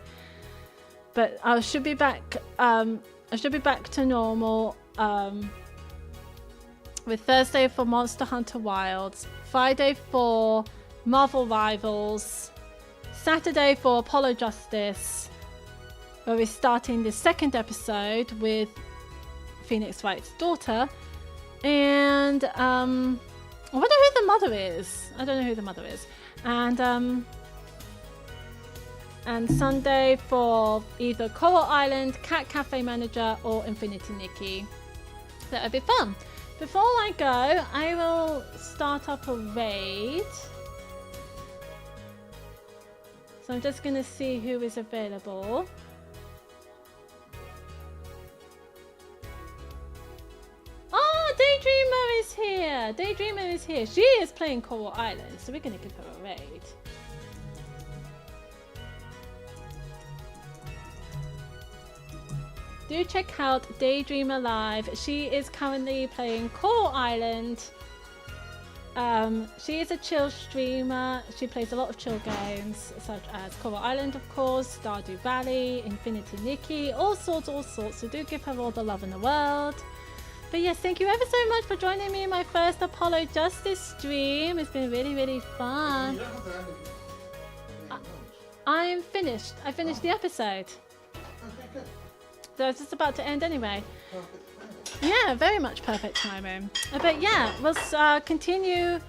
but I should be back. I should be back to normal. With Thursday for Monster Hunter Wilds, Friday for Marvel Rivals, Saturday for Apollo Justice, where we're starting the 2nd episode with Phoenix Wright's daughter, and I wonder who the mother is. I don't know who the mother is. And Sunday for either Coral Island, Cat Cafe Manager, or Infinity Nikki. That would be fun. Before I go, I will start up a raid. So I'm just going to see who is available. Daydreamer is here. Daydreamer is here. She is playing Coral Island, so we're going to give her a raid. Do check out Daydreamer Live. She is currently playing Coral Island. She is a chill streamer. She plays a lot of chill games, such as Coral Island, of course, Stardew Valley, Infinity Nikki, all sorts. So do give her all the love in the world. But yes, thank you ever so much for joining me in my first Apollo Justice stream. It's been really, really fun. I'm finished. I finished the episode. So it's just about to end anyway. Yeah, very much perfect timing. But yeah, we'll continue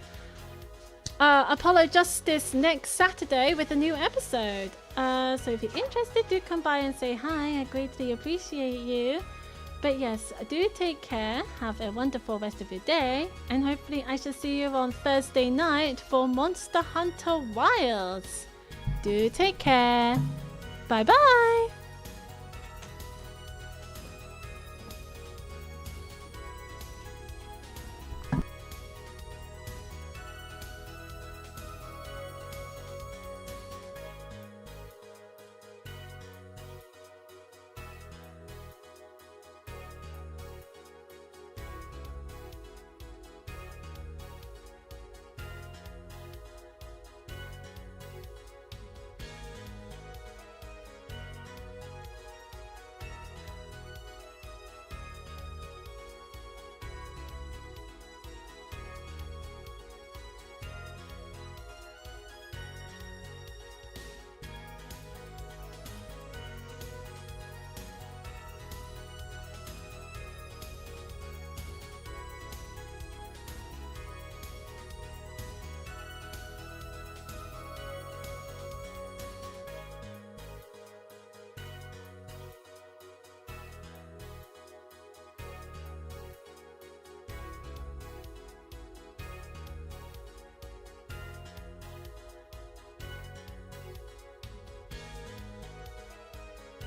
Apollo Justice next Saturday with a new episode. So if you're interested, do come by and say hi. I greatly appreciate you. But yes, do take care, have a wonderful rest of your day, and hopefully I shall see you on Thursday night for Monster Hunter Wilds. Do take care. Bye bye!